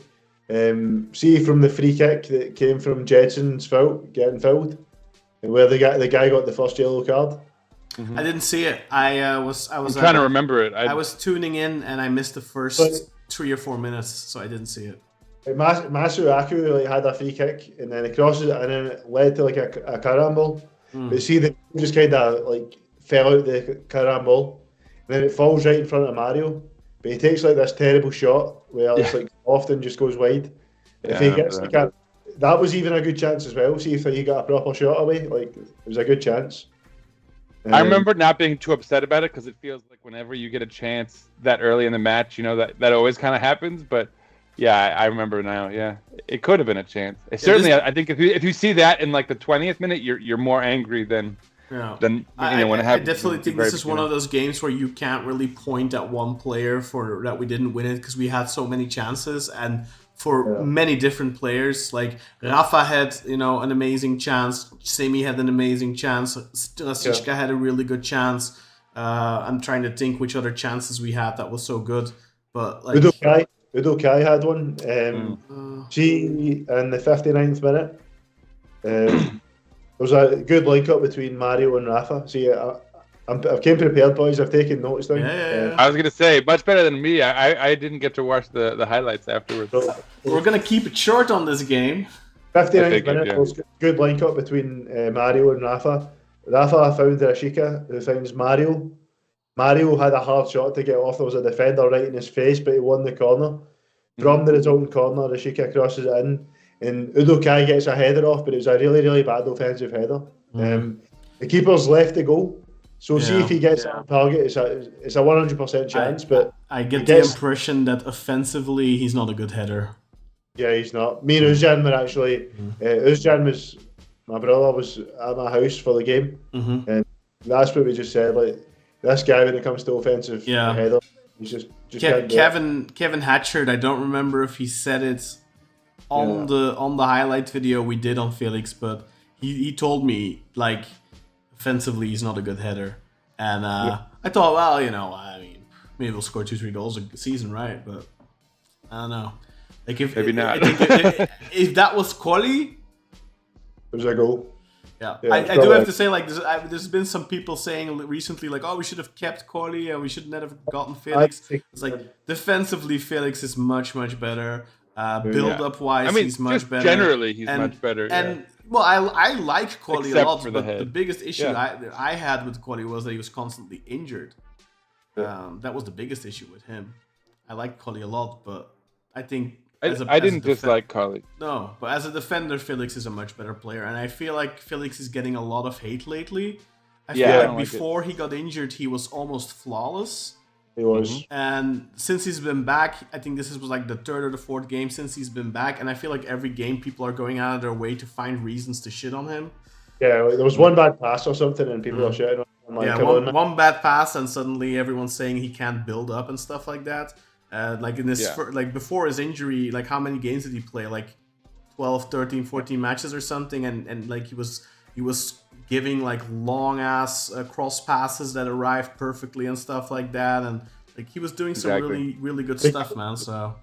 see from the free kick that came from Jedson's foul, getting fouled, and where the guy got the first yellow card. Mm-hmm. I didn't see it. I was trying to remember it. I was tuning in and I missed the first 3 or 4 minutes, so I didn't see it. Masu Aku had a free kick and then he crosses it and then it led to like a carambol. But see, the just kind of like fell out the carambol and then it falls right in front of Mario. But he takes like this terrible shot where it's like often just goes wide. If he gets that was even a good chance as well. See if he got a proper shot away, like it was a good chance. I remember not being too upset about it because it feels like whenever you get a chance that early in the match, you know, that always kind of happens. But yeah, I remember now. Yeah, it could have been a chance. Certainly, I think if you see that in like the 20th minute, you're more angry than when it happens. I definitely think this is one of those games where you can't really point at one player for that we didn't win it because we had so many chances and for many different players. Like Rafa had, an amazing chance. Semi had an amazing chance. Strasička had a really good chance. I'm trying to think which other chances we had that was so good. But like Udo Kai had one. See, in the 59th minute, there was a good link-up between Mario and Rafa. See, I've came prepared, boys. I've taken notice down. I was going to say, much better than me. I didn't get to watch the highlights afterwards. So, we're going to keep it short on this game. 59th minute, there was good link-up between Mario and Rafa. Rafa found Rashika, who finds Mario. Mario had a hard shot to get off. There was a defender right in his face, but he won the corner. From the resulting corner, Rashika crosses it in, and Udo Kai gets a header off, but it was a really, really bad offensive header. The keeper's left the goal, so see if he gets that target. It's a 100% chance, but I get the impression that offensively he's not a good header. Yeah, he's not. Me and Özcan were actually. Özcan was my brother was at my house for the game, and that's what we just said. Like this guy, when it comes to offensive header, he's just Kevin Hatchard. I don't remember if he said it on the highlight video we did on Felix, but he told me like offensively he's not a good header, and I thought, well, I mean, maybe we'll score 2-3 goals a season, right? But I don't know. Like maybe not. If that was Colli, it was a goal. Yeah, I do have to say, like, there's been some people saying recently, like, oh, we should have kept Colli and we should not have gotten Felix. It's like, defensively, Felix is much, much better. Build-up wise, he's much better. Generally, he's much better. And, well, I like Colli a lot, but the biggest issue I had with Colli was that he was constantly injured. That was the biggest issue with him. I like Colli a lot, but I think... I didn't dislike Colli. No, but as a defender, Felix is a much better player. And I feel like Felix is getting a lot of hate lately. I feel like before he got injured, he was almost flawless. He was. And since he's been back, I think this was like the 3rd or the 4th game since he's been back. And I feel like every game people are going out of their way to find reasons to shit on him. Yeah, there was one bad pass or something and people are shitting on him. Like, one bad pass and suddenly everyone's saying he can't build up and stuff like that. Like in this, like before his injury, like how many games did he play? Like 12, 13, 14 matches or something, and like he was giving like long ass cross passes that arrived perfectly and stuff like that, and like he was doing some really, really good stuff, man. So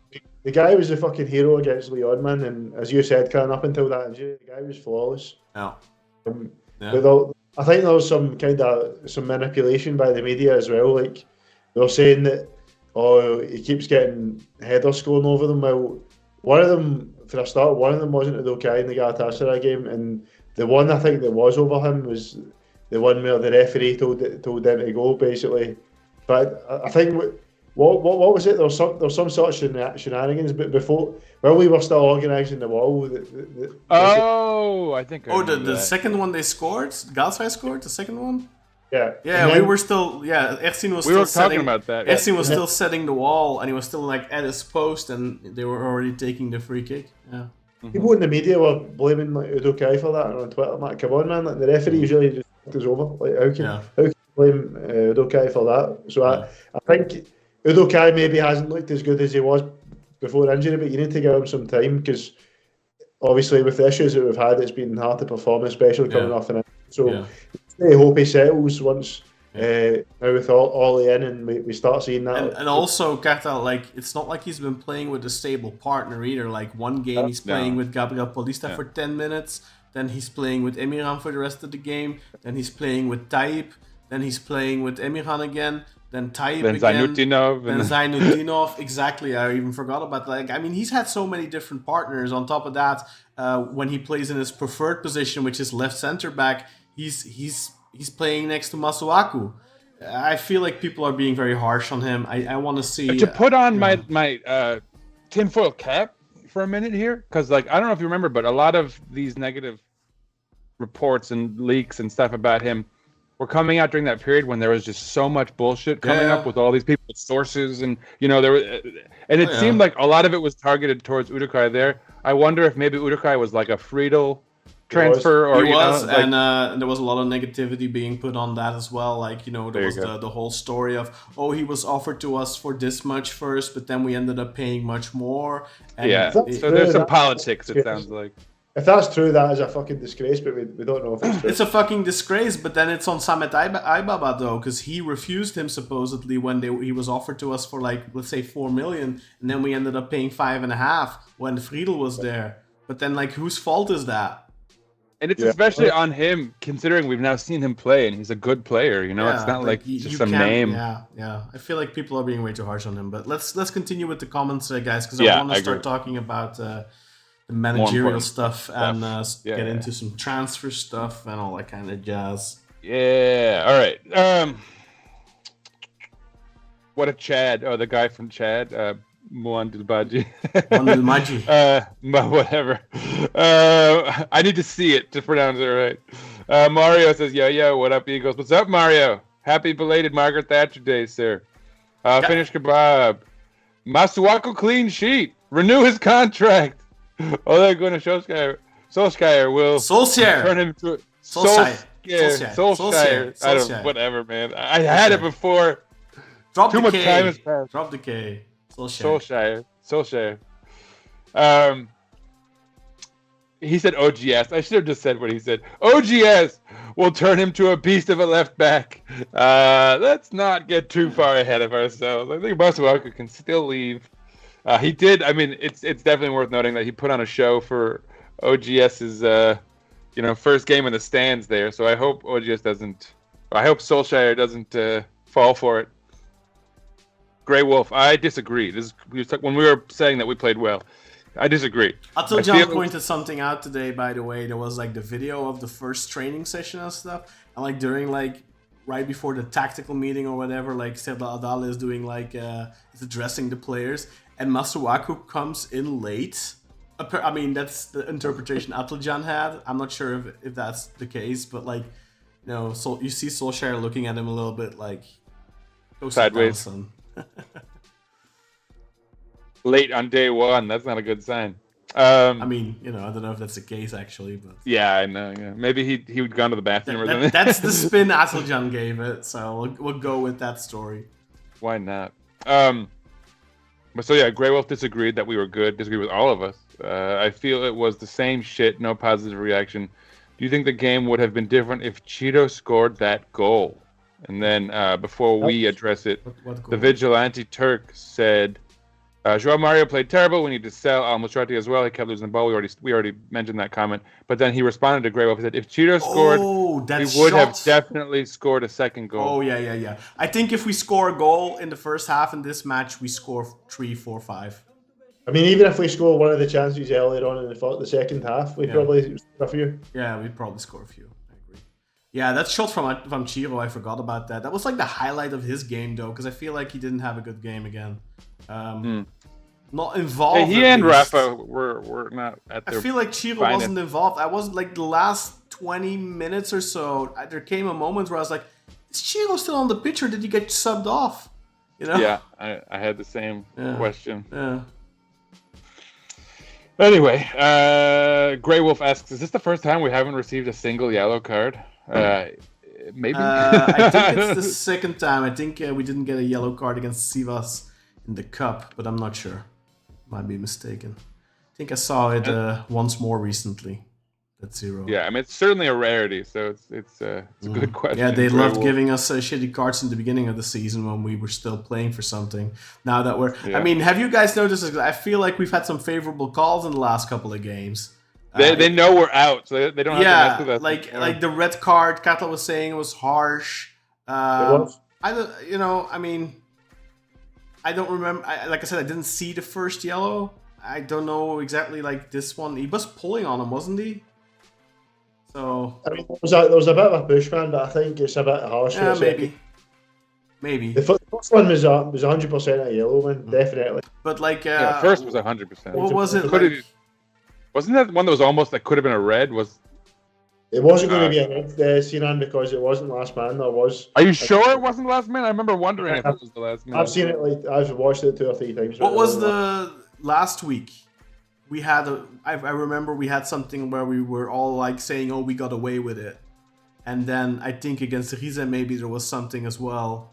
the guy was a fucking hero against Leon, man, and as you said, Kaan, up until that injury, the guy was flawless. Yeah. But I think there was some manipulation by the media as well. Like they were saying that. Oh, he keeps getting headers scoring over them. Well, one of them, for a start, wasn't okay in the Galatasaray game, and the one I think that was over him was the one where the referee told them to go. Basically, But I think what was it? There was some sort of shenanigans, but before while we were still organising the wall. I think. The second one they scored. Galsai scored the second one. Yeah. Yeah, we were still. Yeah, Ersin was. We still were setting, talking about that. Ersin was still setting the wall, and he was still like at his post, and they were already taking the free kick. Yeah. People in the media were blaming like Udo Kai for that on Twitter. I'm like, come on, man! Like the referee usually just fucked us over. Like, how can you blame Udo Kai for that? So I think Udo Kai maybe hasn't looked as good as he was before injury, but you need to give him some time because obviously with the issues that we've had, it's been hard to perform, especially coming off an injury. So I hope he settles once. Now with Ole in and we start seeing that. And also, Kartal, like, it's not like he's been playing with a stable partner either. Like, one game he's playing with Gabriel Paulista for 10 minutes, then he's playing with Emirhan for the rest of the game, then he's playing with Tayyip, then he's playing with Emirhan again, then Tayyip again, then Zaynutdinov. Exactly, I even forgot about that. Like, I mean, he's had so many different partners. On top of that, when he plays in his preferred position, which is left center back, he's playing next to Masuaku. I feel like people are being very harsh on him. I want to see... To put on my tinfoil cap for a minute here, because like I don't know if you remember, but a lot of these negative reports and leaks and stuff about him were coming out during that period when there was just so much bullshit coming up with all these people with sources, and there was, and it seemed like a lot of it was targeted towards Urukai there. I wonder if maybe Urukai was like a Friedel transfer, or and there was a lot of negativity being put on that as well. Like there was the whole story of he was offered to us for this much first, but then we ended up paying much more. And so there's some politics. It sounds like. If that's true, that is a fucking disgrace, but we don't know if it's true. It's a fucking disgrace, but then it's on Samet Aybaba though, because he refused him supposedly when he was offered to us for like, let's say 4 million, and then we ended up paying 5.5 when Friedel was there. But then like, whose fault is that? And it's especially on him, considering we've now seen him play, and he's a good player. It's not like just some name. Yeah. I feel like people are being way too harsh on him. But let's continue with the comments, guys, because I want to start talking about the managerial stuff and get into some transfer stuff and all that kind of jazz. Yeah. All right. What a Chad! Oh, the guy from Chad. Mwandilbaji. Whatever. I need to see it to pronounce it right. Mario says, yo, what up, Eagles? What's up, Mario? Happy belated Margaret Thatcher Day, sir. Finish kebab. Masuaku clean sheet. Renew his contract. Ole Gunnar Solskjaer will turn him to Solskjaer. I don't know, whatever, man. I had it before. Too much time has passed. Drop the K. Solskjaer. He said OGS. I should have just said what he said. OGS will turn him to a beast of a left back. Let's not get too far ahead of ourselves. I think Masuaku can still leave. He did. I mean, it's definitely worth noting that he put on a show for OGS's first game in the stands there. So I hope I hope Solskjaer doesn't fall for it. Grey Wolf, I disagree. When we were saying that we played well, I disagree. John pointed something out today, by the way. There was like the video of the first training session and stuff, and like during like right before the tactical meeting or whatever, like Serdar Adal is doing like is addressing the players, and Masuaku comes in late. I mean, that's the interpretation Atlejan had. I'm not sure if that's the case, but like so you see Solskjaer looking at him a little bit like sideways. Late on day one, that's not a good sign. I mean, I don't know if that's the case actually, but yeah, I know. Yeah, maybe he would gone to the bathroom or something. That's the spin Asseljan gave it, so we'll go with that story. Why not? But so yeah, Grey Wolf disagreed that we were good. Disagreed with all of us. I feel it was the same shit. No positive reaction. Do you think the game would have been different if Cheeto scored that goal? And then before we address it, the Vigilante Turk said, Joao Mario played terrible. We need to sell Al Musrati as well. He kept losing the ball. We already mentioned that comment. But then he responded to Grey Wolf. He said, if Cheeto scored, we would have definitely scored a second goal. Oh, yeah. I think if we score a goal in the first half in this match, we score 3, 4, 5. I mean, even if we score one of the chances earlier on in the second half, we probably score a few. Yeah, we'd probably score a few. I agree. Yeah, that shot from Chiro, I forgot about that. That was like the highlight of his game, though, because I feel like he didn't have a good game again. Not involved. Hey, he at and least. Rafa were not at their I feel like Chiro finest. wasn't involved. I wasn't like the last 20 minutes or so. There came a moment where I was like, is Chiro still on the pitch or did he get subbed off? You know? Yeah, I had the same question. Yeah. Anyway, Grey Wolf asks, is this the first time we haven't received a single yellow card? Maybe. I think it's the second time. I think we didn't get a yellow card against Sivas in the cup, but I'm not sure. Might be mistaken. I think I saw it once more recently. That's 0. Yeah, I mean, it's certainly a rarity, so it's a good question. Yeah, they Grey loved Wolf. giving us shitty cards in the beginning of the season when we were still playing for something. Now that we're... I mean, have you guys noticed? I feel like we've had some favorable calls in the last couple of games. They know we're out, so they don't have to mess with us. like the red card Kartal was saying was harsh. I don't, I mean, I don't remember. Like I said, I didn't see the first yellow. I don't know exactly like this one. He was pulling on him, wasn't he? So I mean, there was a bit of a push, man, but I think it's a bit harsh. yeah, maybe. The first one was 100% a yellow one, definitely. But like, the first was 100%. what was it? Wasn't that one that was almost that could have been a red? It wasn't going to be a red, Sinan, because it wasn't last man. There was. Are you sure it wasn't the last man? I remember wondering if it was the last man. I've seen it I've watched it 2 or 3 times. What was the last week? We had I remember we had something where we were all like saying, "Oh, we got away with it," and then I think against Rize maybe there was something as well.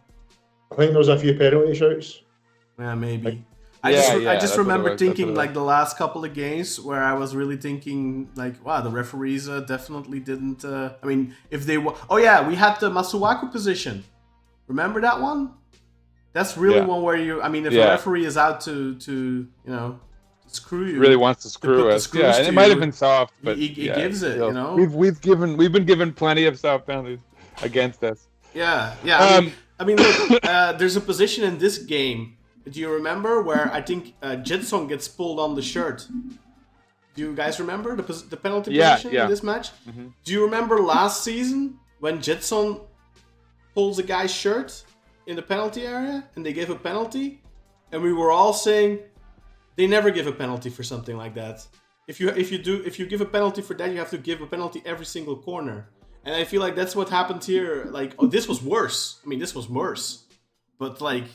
I think there was a few penalty shouts. Yeah, maybe. I just remember thinking like the last couple of games where I was really thinking like, wow, the referees definitely didn't. I mean, if they were, we had the Masuaku position. Remember that one? That's really one where you. I mean, if a referee is out to screw you, really wants to screw us. Yeah, and it might have been soft, but he gives it. We've been given plenty of soft penalties against us. Yeah. I mean, look, there's a position in this game. Do you remember where I think Jetson gets pulled on the shirt? Do you guys remember the penalty position in this match? Mm-hmm. Do you remember last season when Jetson pulls a guy's shirt in the penalty area and they gave a penalty? And we were all saying they never give a penalty for something like that. If you give a penalty for that, you have to give a penalty every single corner. And I feel like that's what happened here. Like, this was worse. I mean, this was worse. But like,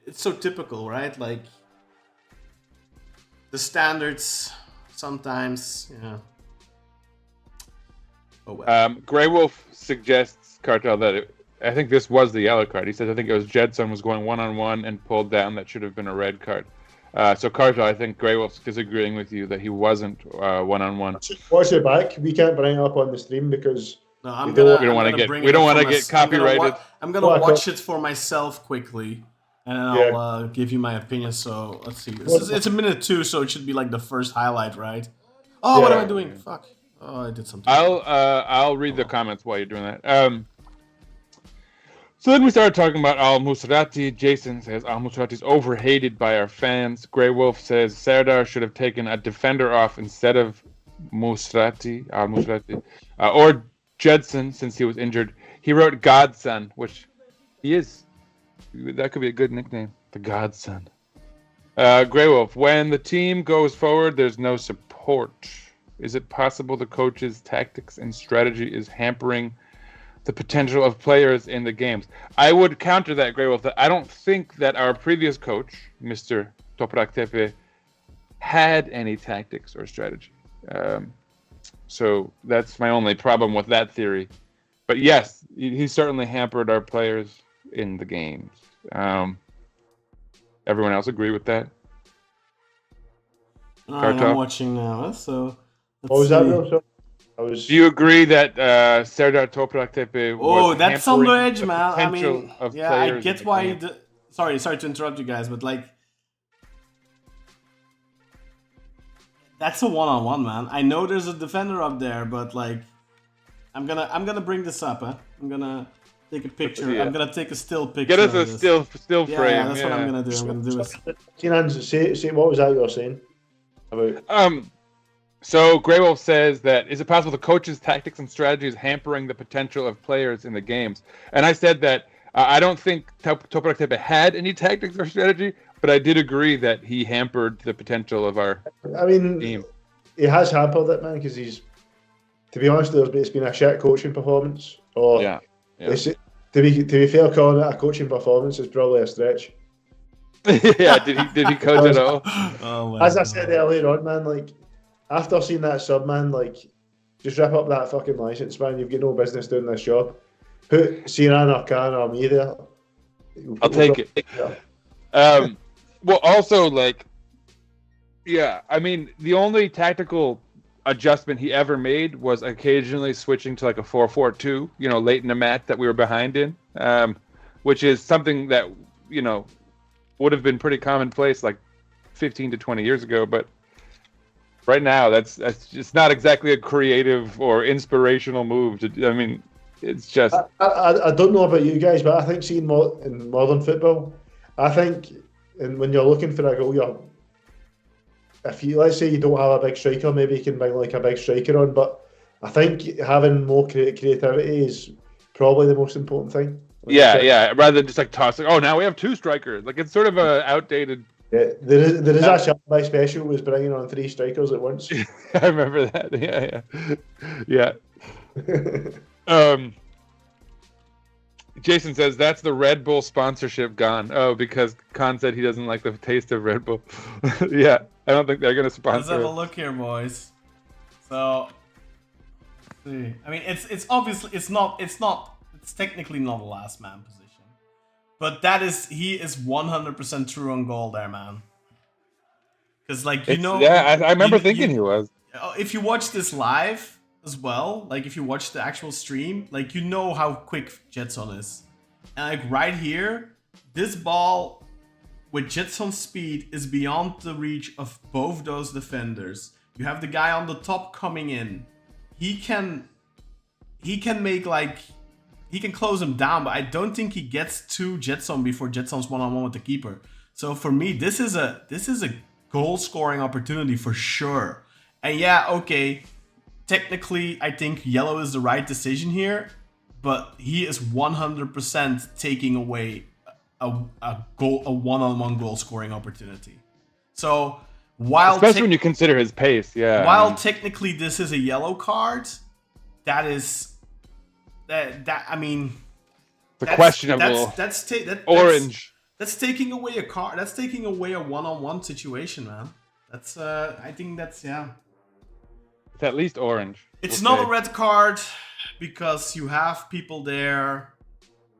it's so typical, right? Like, the standards sometimes, Oh well. Grey Wolf suggests, Kartal, that I think this was the yellow card. He says I think it was Jedson was going 1-on-1 and pulled down. That should have been a red card. So Kartal, I think Grey Wolf's disagreeing with you that he wasn't 1-on-1. Watch it back. We can't bring it up on the stream because we don't want to get copyrighted. I'm gonna watch it for myself quickly, and I'll give you my opinion. So let's see. It's a minute 2, so it should be like the first highlight, right? Oh, what am I doing? Fuck. Oh, I did something. I'll read the comments while you're doing that. So then we started talking about Al Musrati. Jason says Al Musrati's overhated by our fans. Grey Wolf says Serdar should have taken a defender off instead of Musrati, Al Musrati, or Judson since he was injured. He wrote Godson, which he is. That could be a good nickname, the Godson. Grey Wolf, when the team goes forward, there's no support. Is it possible the coach's tactics and strategy is hampering the potential of players in the games? I would counter that, Grey Wolf, that I don't think that our previous coach, Mr. Toprak Tepe, had any tactics or strategy. So that's my only problem with that theory. But yes, he certainly hampered our players in the games. Everyone else agree with that? I'm watching now, so... What was that, real? Do you agree that Serdar Toprak Tepe was that's on the edge, man. I mean, I get why you did... Sorry to interrupt you guys, but like... That's a 1-on-1, man. I know there's a defender up there, but like... I'm gonna bring this up, huh? I'm gonna take a picture. Yeah. I'm gonna take a still picture. Get us a still frame. Yeah, that's what I'm gonna do. I'm gonna do it. Sinan, say what was that you were saying about? So Grey Wolf says that, is it possible the coach's tactics and strategies hampering the potential of players in the games? And I said that I don't think Toprak Tepe had any tactics or strategy, but I did agree that he hampered the potential of our team. He has hampered it, man, because to be honest, it's been a shit coaching performance. Or Yeah. to be fair, calling it a coaching performance is probably a stretch. Yeah, did he coach at all? As I said earlier on, man, like, after seeing that sub, man, like, just rip up that fucking license, man. You've got no business doing this job. Put Sinan or Kaan or me there. I'll take it. Yeah. Well, also, like, yeah, I mean, the only tactical adjustment he ever made was occasionally switching to like a 4-4-2, late in a match that we were behind in, which is something that, would have been pretty commonplace like 15 to 20 years ago. But right now, that's just not exactly a creative or inspirational move. It's just... I don't know about you guys, but I think seeing in modern football, I think when you're looking for a goal, if you, let's say you don't have a big striker, maybe you can bring like a big striker on, but I think having more creativity is probably the most important thing. Yeah, rather than just like tossing, now we have 2 strikers. Like, it's sort of a outdated... Yeah, there is a my special was bringing on 3 strikers at once. I remember that. Yeah. Jason says that's the Red Bull sponsorship gone. Oh, because Kaan said he doesn't like the taste of Red Bull. Yeah, I don't think they're going to sponsor. Let's have a look here, boys. So, let's see. I mean, it's obviously it's technically not a last man position, but he is 100% true on goal there, man. Because I remember thinking he was. If you watch this live as well, like if you watch the actual stream, like how quick Jetson is, and like right here, this ball with Jetson's speed is beyond the reach of both those defenders. You have the guy on the top coming in. He can close him down, but I don't think he gets to Jetson before Jetson's one-on-one with the keeper. So for me, this is a goal scoring opportunity for sure. And yeah, okay, technically I think yellow is the right decision here, but he is 100% taking away a one-on-one goal scoring opportunity. So especially when you consider his pace, yeah. While technically this is a yellow card, that's questionable. That's orange. That's taking away a card. That's taking away a one-on-one situation, man. That's I think that's It's at least orange. It's not a red card because you have people there,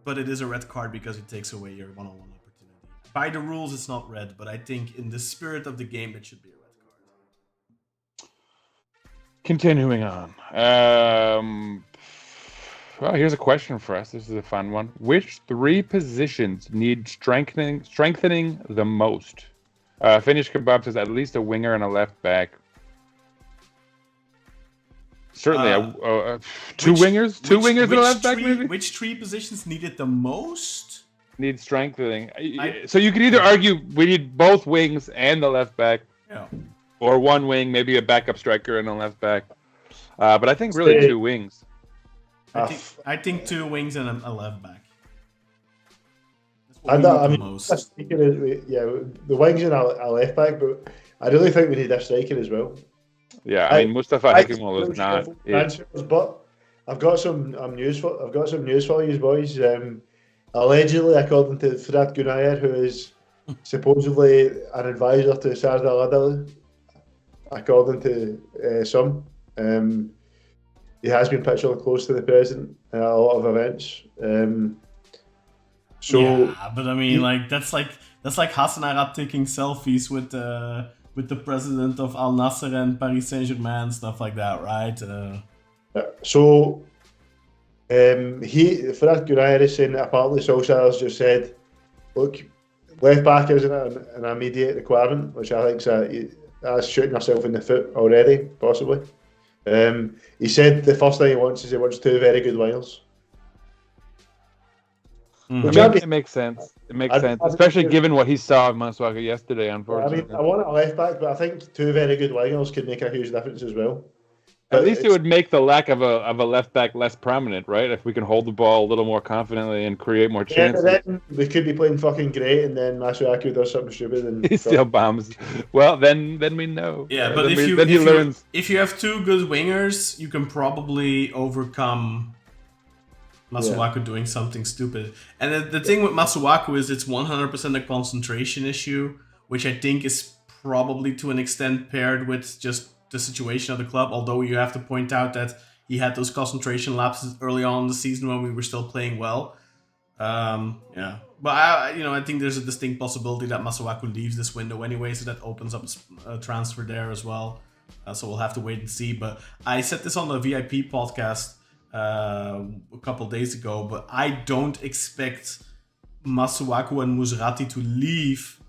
but it is a red card because it takes away your one-on-one opportunity. By the rules, it's not red, but I think in the spirit of the game, it should be a red card. Continuing on. Well, here's a question for us. This is a fun one. Which 3 positions need strengthening the most? Finnish Kebab says at least a winger and a left back. Certainly, 2 wingers? 2 wingers and a left back, maybe? Which 3 positions need it the most? Need strengthening. So you could either argue we need both wings and the left back. Yeah. Or 1 wing, maybe a backup striker and a left back. But I think really 2 wings. I think 2 wings and a left back. The wings and a left back, but I really think we need a striker as well. Yeah, I mean Mustafa Hekimol is not. But I've got some news for you, boys. Allegedly, according to Ole Gunnar, who is supposedly an advisor to Sardar Adali, according to some, he has been pictured close to the president at a lot of events. Yeah, but I mean, that's like Hassan Arab taking selfies with the president of Al Nassr and Paris Saint-Germain and stuff like that, right? Ole Gunnar is saying that apparently Solskjaer has just said, look, left back isn't an immediate requirement, which I think that's shooting yourself in the foot already, possibly. He said the first thing he wants is 2 very good wingers. It makes sense. It makes sense, especially given what he saw of Masuaku yesterday, unfortunately. I want a left back, but I think two very good wingers could make a huge difference as well. At least it would make the lack of a left back less prominent, right? If we can hold the ball a little more confidently and create more chances. Yeah, then we could be playing fucking great, and then Masuaku does something stupid, and he still bombs. Well, then we know. Yeah, but if you have two good wingers, you can probably overcome Masuaku doing something stupid. And the thing with Masuaku is it's 100% a concentration issue, which I think is probably to an extent paired with just the situation of the club, although you have to point out that he had those concentration lapses early on in the season when we were still playing well. But I think there's a distinct possibility that Masuaku leaves this window anyway, so that opens up a transfer there as well. So we'll have to wait and see. But I said this on the VIP podcast a couple days ago, but I don't expect Masuaku and Musrati to leave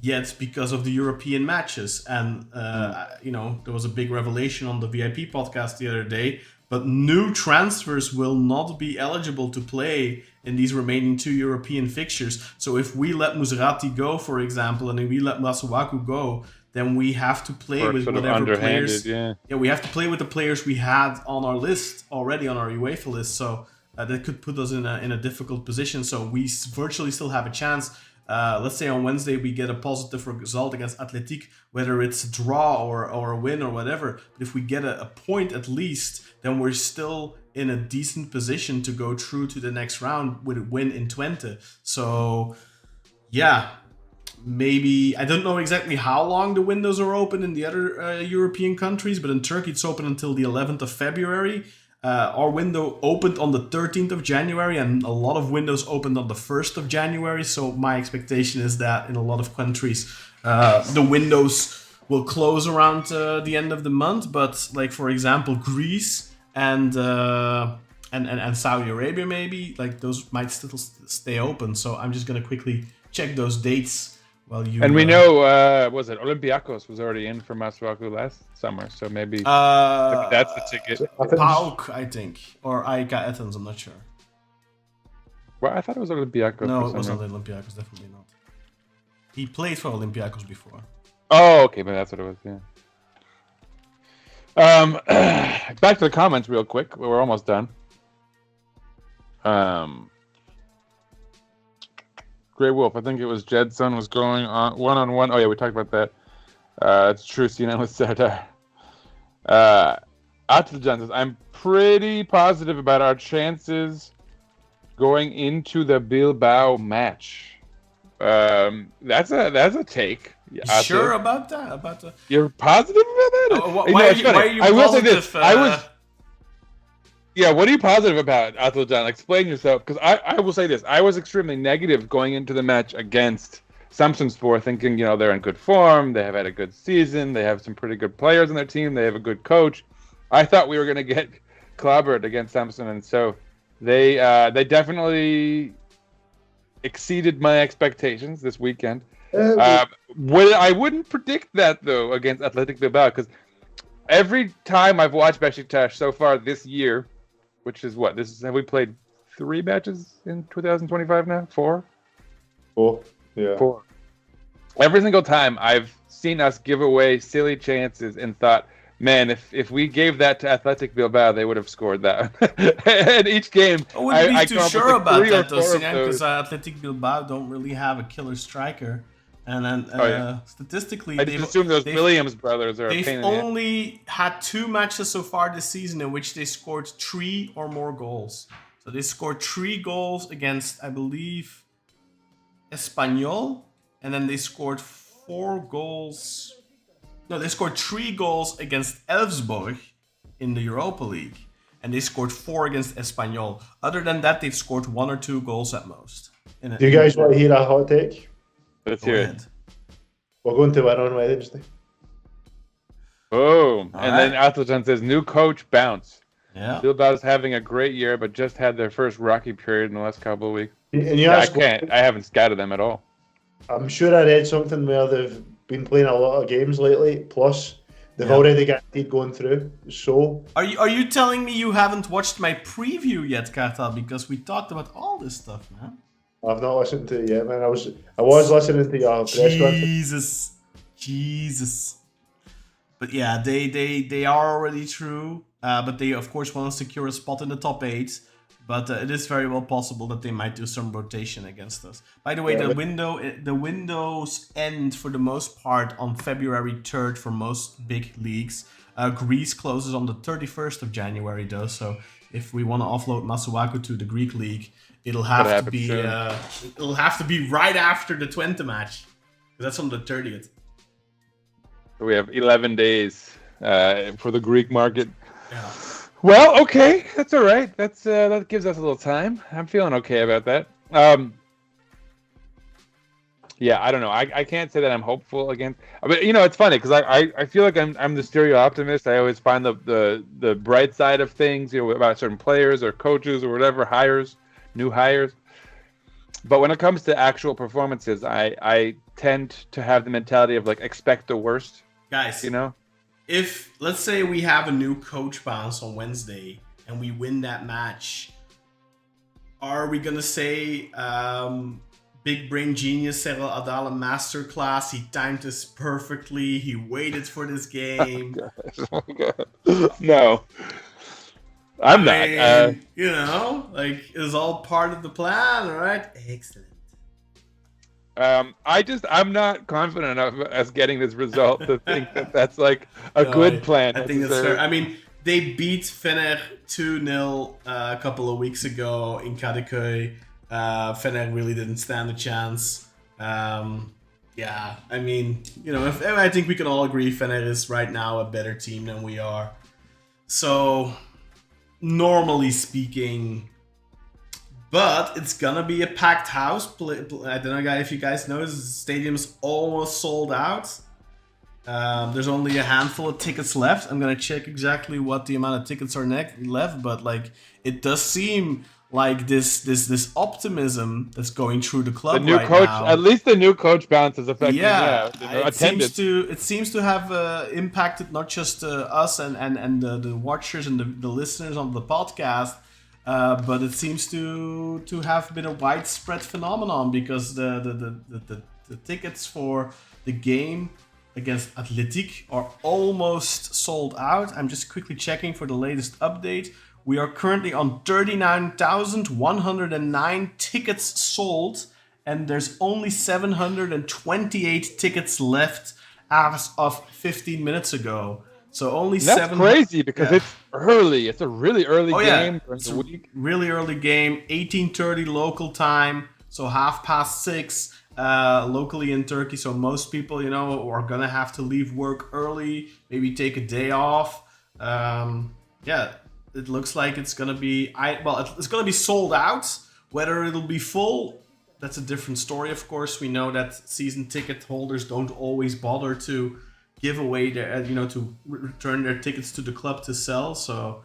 yet because of the European matches. And there was a big revelation on the VIP podcast the other day, but new transfers will not be eligible to play in these remaining 2 European fixtures. So if we let Musrati go, for example, and if we let Masuaku go, then we have to play with whatever players. Yeah, we have to play with the players we had on our list already, on our UEFA list. So that could put us in a difficult position. So we virtually still have a chance. Let's say on Wednesday we get a positive result against Athletic, whether it's a draw or a win or whatever. But if we get a point at least, then we're still in a decent position to go through to the next round with a win in Twente. So, yeah. Maybe, I don't know exactly how long the windows are open in the other European countries, but in Turkey it's open until the 11th of February. Our window opened on the 13th of January, and a lot of windows opened on the 1st of January. So my expectation is that in a lot of countries, the windows will close around the end of the month. But like, for example, Greece and Saudi Arabia, maybe, like those might still stay open. So I'm just going to quickly check those dates. And we know, was it Olympiacos was already in for Masuaku last summer, so maybe that's the ticket. PAOK, I think, or AEK Athens, I'm not sure. Well, I thought it was Olympiacos. No, it wasn't Olympiacos, definitely not. He played for Olympiacos before. Oh, okay, but that's what it was, yeah. Back to the comments real quick. We're almost done. Grey Wolf, I think it was Jedson was going on one-on-one. Oh, yeah, we talked about that. It's true, Sinan with Serdar. Atılcan says, I'm pretty positive about our chances going into the Bilbao match. That's a take. Sure about that? You're positive about that? Why are you I will positive? Say this. Yeah, what are you positive about, Atılcan? Explain yourself, because I will say this. I was extremely negative going into the match against Samsunspor, thinking, they're in good form, they have had a good season, they have some pretty good players on their team, they have a good coach. I thought we were going to get clobbered against Samsun, and so they definitely exceeded my expectations this weekend. I wouldn't predict that, though, against Athletic Bilbao, because every time I've watched Beşiktaş so far this year, which is what? Have we played 3 matches in 2025 now? 4? 4, yeah. 4. Every single time I've seen us give away silly chances and thought, man, if we gave that to Athletic Bilbao, they would have scored that. And each game, I wouldn't be too sure about that, though, Sinan, because Athletic Bilbao don't really have a killer striker. And then statistically, I just assume those Williams brothers are a pain in the ass. They've only had 2 matches so far this season in which they scored 3 or more goals. So they scored 3 goals against, I believe, Espanyol, and then they scored 4 goals. No, they scored 3 goals against Elfsborg in the Europa League, and they scored 4 against Espanyol. Other than that, they've scored 1 or 2 goals at most. Do you guys want to hear a hot take? Let's hear it. We're going to win on Wednesday. Boom. And then Atılcan says, new coach bounce. Yeah. Bilbao's having a great year, but just had their first rocky period in the last couple of weeks. And I haven't scouted them at all. I'm sure I read something where they've been playing a lot of games lately, plus They've already guaranteed going through. So Are you telling me you haven't watched my preview yet, Kartal? Because we talked about all this stuff, man. I've not listened to it yet, man. I was listening to your press conference. Jesus. But yeah, they are already through. But they of course want to secure a spot in the top 8. But it is very well possible that they might do some rotation against us. By the way, the windows end for the most part on February 3rd for most big leagues. Greece closes on the 31st of January though. So if we want to offload Masuaku to the Greek league, it'll have to be right after the Twente match. That's on the 30th. We have 11 days for the Greek market. Yeah. Well, okay, that's all right. That gives us a little time. I'm feeling okay about that. Yeah, I don't know. I can't say that I'm hopeful against. But it's funny because I feel like I'm the stereo optimist. I always find the bright side of things, about certain players or coaches or whatever, new hires. But when it comes to actual performances, I tend to have the mentality of like expect the worst. Guys, if let's say we have a new coach bounce on Wednesday and we win that match, are we gonna say big brain genius Cyril Adala masterclass? He timed this perfectly. He waited for this game. Oh my God. No, I'm not. It's all part of the plan. All right, excellent. I'm not confident enough us getting this result to think that that's like a good plan. I think that's fair. I mean, they beat Fener 2-0 a couple of weeks ago in Kadıköy. Fener really didn't stand a chance. Yeah, I mean, I think we can all agree Fener is right now a better team than we are. So, normally speaking. But it's gonna be a packed house. I don't know, guys, if you guys know, the stadium's almost sold out. There's only a handful of tickets left. I'm gonna check exactly what the amount of tickets are left, but like it does seem like this optimism that's going through the club. The new coach, now. At least the new coach bounce is affecting. It seems to have impacted not just us and the watchers and the listeners on the podcast. But it seems to have been a widespread phenomenon because the tickets for the game against Athletic are almost sold out. I'm just quickly checking for the latest update. We are currently on 39,109 tickets sold, and there's only 728 tickets left as of 15 minutes ago. So only That's crazy because it's early. It's a really early game during the week. Really early game, 18:30 local time, so 6:30 locally in Turkey. So most people, are gonna have to leave work early, maybe take a day off. It looks like it's gonna be it's gonna be sold out. Whether it'll be full, that's a different story. Of course, we know that season ticket holders don't always bother to give away their, to return their tickets to the club to sell. So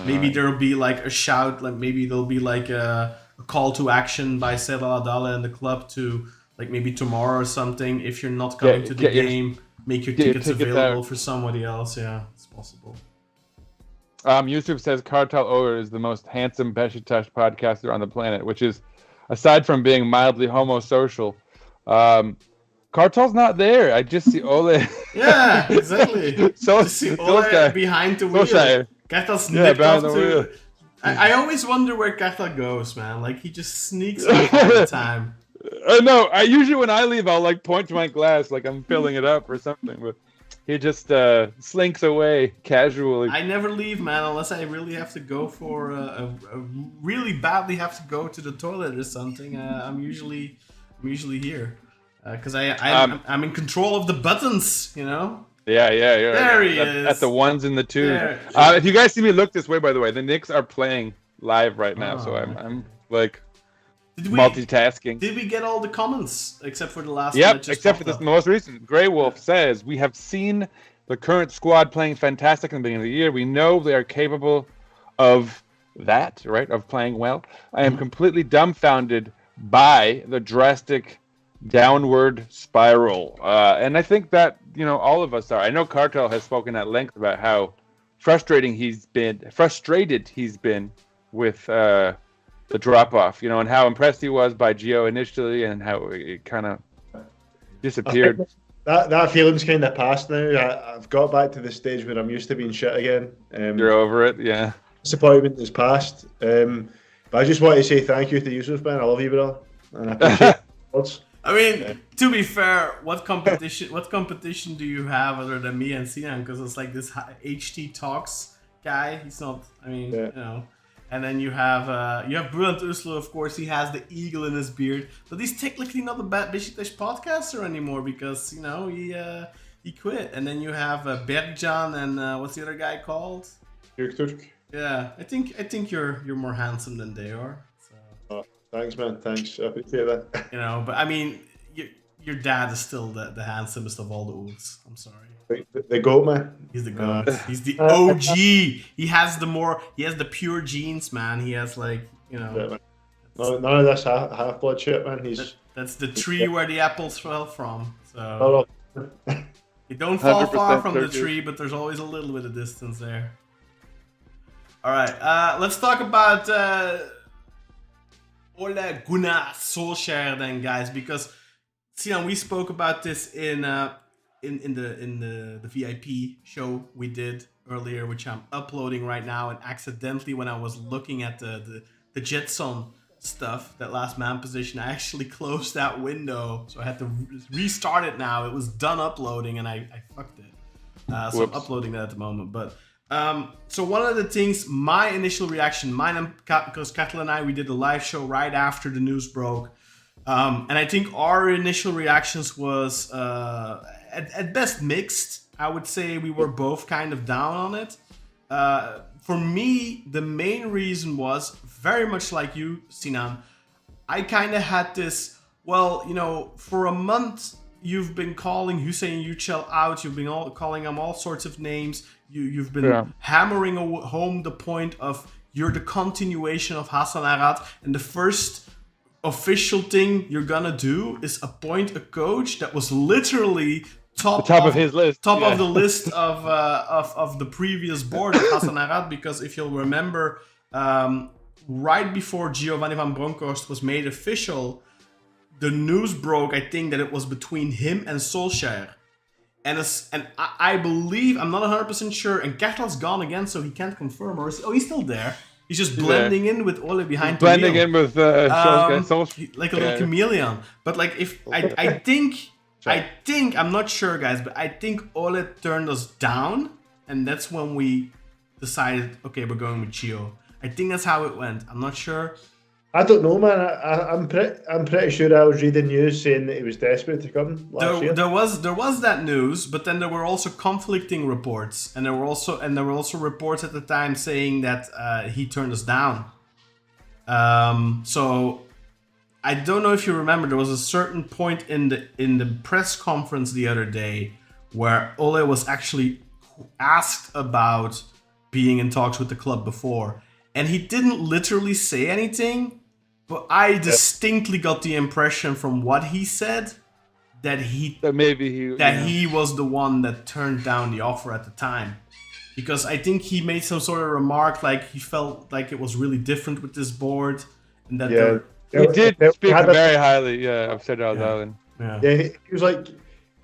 maybe there'll be like a shout, like maybe there'll be like a call to action by Cyril Adala and the club to like maybe tomorrow or something. If you're not coming to the game, make your tickets available for somebody else. Yeah, it's possible. Yusuf says Kartal Oğur is the most handsome Beşiktaş podcaster on the planet, which is, aside from being mildly homosocial, Kartal's not there. I just see Ole. Yeah, exactly. Just see Ole behind the wheel. Kartal snipped off to. I always wonder where Kartal goes, man. Like he just sneaks up all the time. No, usually when I leave, I'll like point to my glass, like I'm filling it up or something. But he just slinks away casually. I never leave, man, unless I really have to go for really badly have to go to the toilet or something. I'm usually here. Because I'm in control of the buttons, Yeah. There he is. At the ones and the twos. If you guys see me look this way, by the way, the Knicks are playing live right now, so I'm like multitasking. Did we get all the comments except for the last one? Yep, except for this most recent. Grey Wolf says, we have seen the current squad playing fantastic in the beginning of the year. We know they are capable of that, right, of playing well. I am completely dumbfounded by the drastic downward spiral. And I think that, all of us are. I know Kartal has spoken at length about how frustrated he's been with the drop-off, and how impressed he was by Gio initially and how it kind of disappeared. That feeling's kind of past now. I've got back to the stage where I'm used to being shit again. You're over it, yeah. Disappointment is past. But I just want to say thank you to Yusuf, man. I love you, brother. And I appreciate the words. I mean, to be fair, what competition do you have other than me and Sinan? Because it's like this HT Talks guy. He's not. I mean, And then you have Bülent Uslu, of course. He has the eagle in his beard, but he's technically not a bad Beşiktaş podcaster anymore because he quit. And then you have Berkcan and what's the other guy called? Turk. Yeah, I think you're more handsome than they are. So. Thanks, man. Thanks. I appreciate that. But I mean, your dad is still the handsomest of all the Ools. I'm sorry. The goat, man. He's the goat. He's the OG. He has the pure genes, man. He has like, Yeah, none of this half blood shit, man. That's the tree where the apples fell from. So you don't fall far from the tree, but there's always a little bit of distance there. All right, let's talk about Ole Gunnar Solskjaer then, guys, because we spoke about this in the VIP show we did earlier, which I'm uploading right now, and accidentally when I was looking at the Jetson stuff, that last man position, I actually closed that window, so I had to restart it now. It was done uploading and I fucked it. So I'm uploading that at the moment, but so one of the things, my initial reaction, because Kartal and I, we did a live show right after the news broke, and I think our initial reactions was at best mixed. I would say we were both kind of down on it. For me, the main reason was very much like you, Sinan. I kind of had this, for a month, you've been calling Hüseyin Yücel out. You've been calling him all sorts of names. You've been hammering home the point of you're the continuation of Hasan Arat. And the first official thing you're going to do is appoint a coach that was literally top of his list. Top of the list of the previous board of Hasan Arat. Because if you'll remember, right before Giovanni van Bronckhorst was made official, the news broke, I think, that it was between him and Solskjaer. And I believe, I'm not 100% sure, and Kartal's gone again, so he can't confirm. He's still there. He's just blending in with Ole behind the wheel. Blending in with Solskjaer. Like a little chameleon. But like, if I think, I'm not sure, guys, but I think Ole turned us down, and that's when we decided, okay, we're going with Gio. I think that's how it went. I'm not sure. I don't know, man. I'm pretty sure I was reading news saying that he was desperate to come last year. There was that news, but then there were also conflicting reports, and there were also reports at the time saying that he turned us down. So I don't know if you remember, there was a certain point in the press conference the other day where Ole was actually asked about being in talks with the club before, and he didn't literally say anything. But I distinctly got the impression from what he said that he was the one that turned down the offer at the time. Because I think he made some sort of remark like he felt like it was really different with this board. And that he did speak very highly of Serdar Adalin. Yeah, he was like,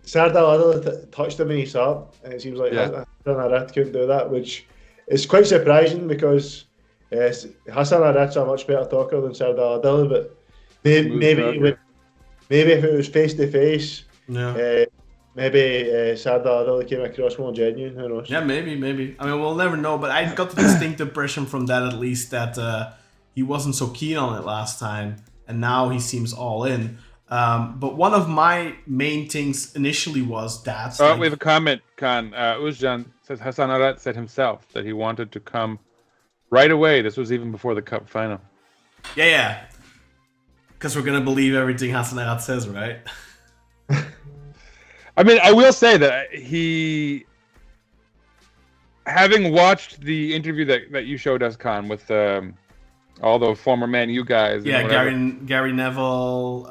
Serdar Adalin touched him in his heart. And it seems like Hasan Arat couldn't do that, which is quite surprising because Hasan Arat's a much better talker than Serdar Adalin, but maybe if it was face to face, maybe Serdar Adalin came across more genuine. Who knows? Yeah, maybe. I mean, we'll never know. But I got the distinct impression from that, at least, that he wasn't so keen on it last time, and now he seems all in. But one of my main things initially was that. We have a comment, Kaan. Uzcan says Hasan Arat said himself that he wanted to come right away. This was even before the cup final. Yeah. Because we're going to believe everything Hasan Arat says, right? I mean, I will say that he, having watched the interview that you showed us, Kaan, with all the former Man U guys. Yeah, and whatever. Gary Neville,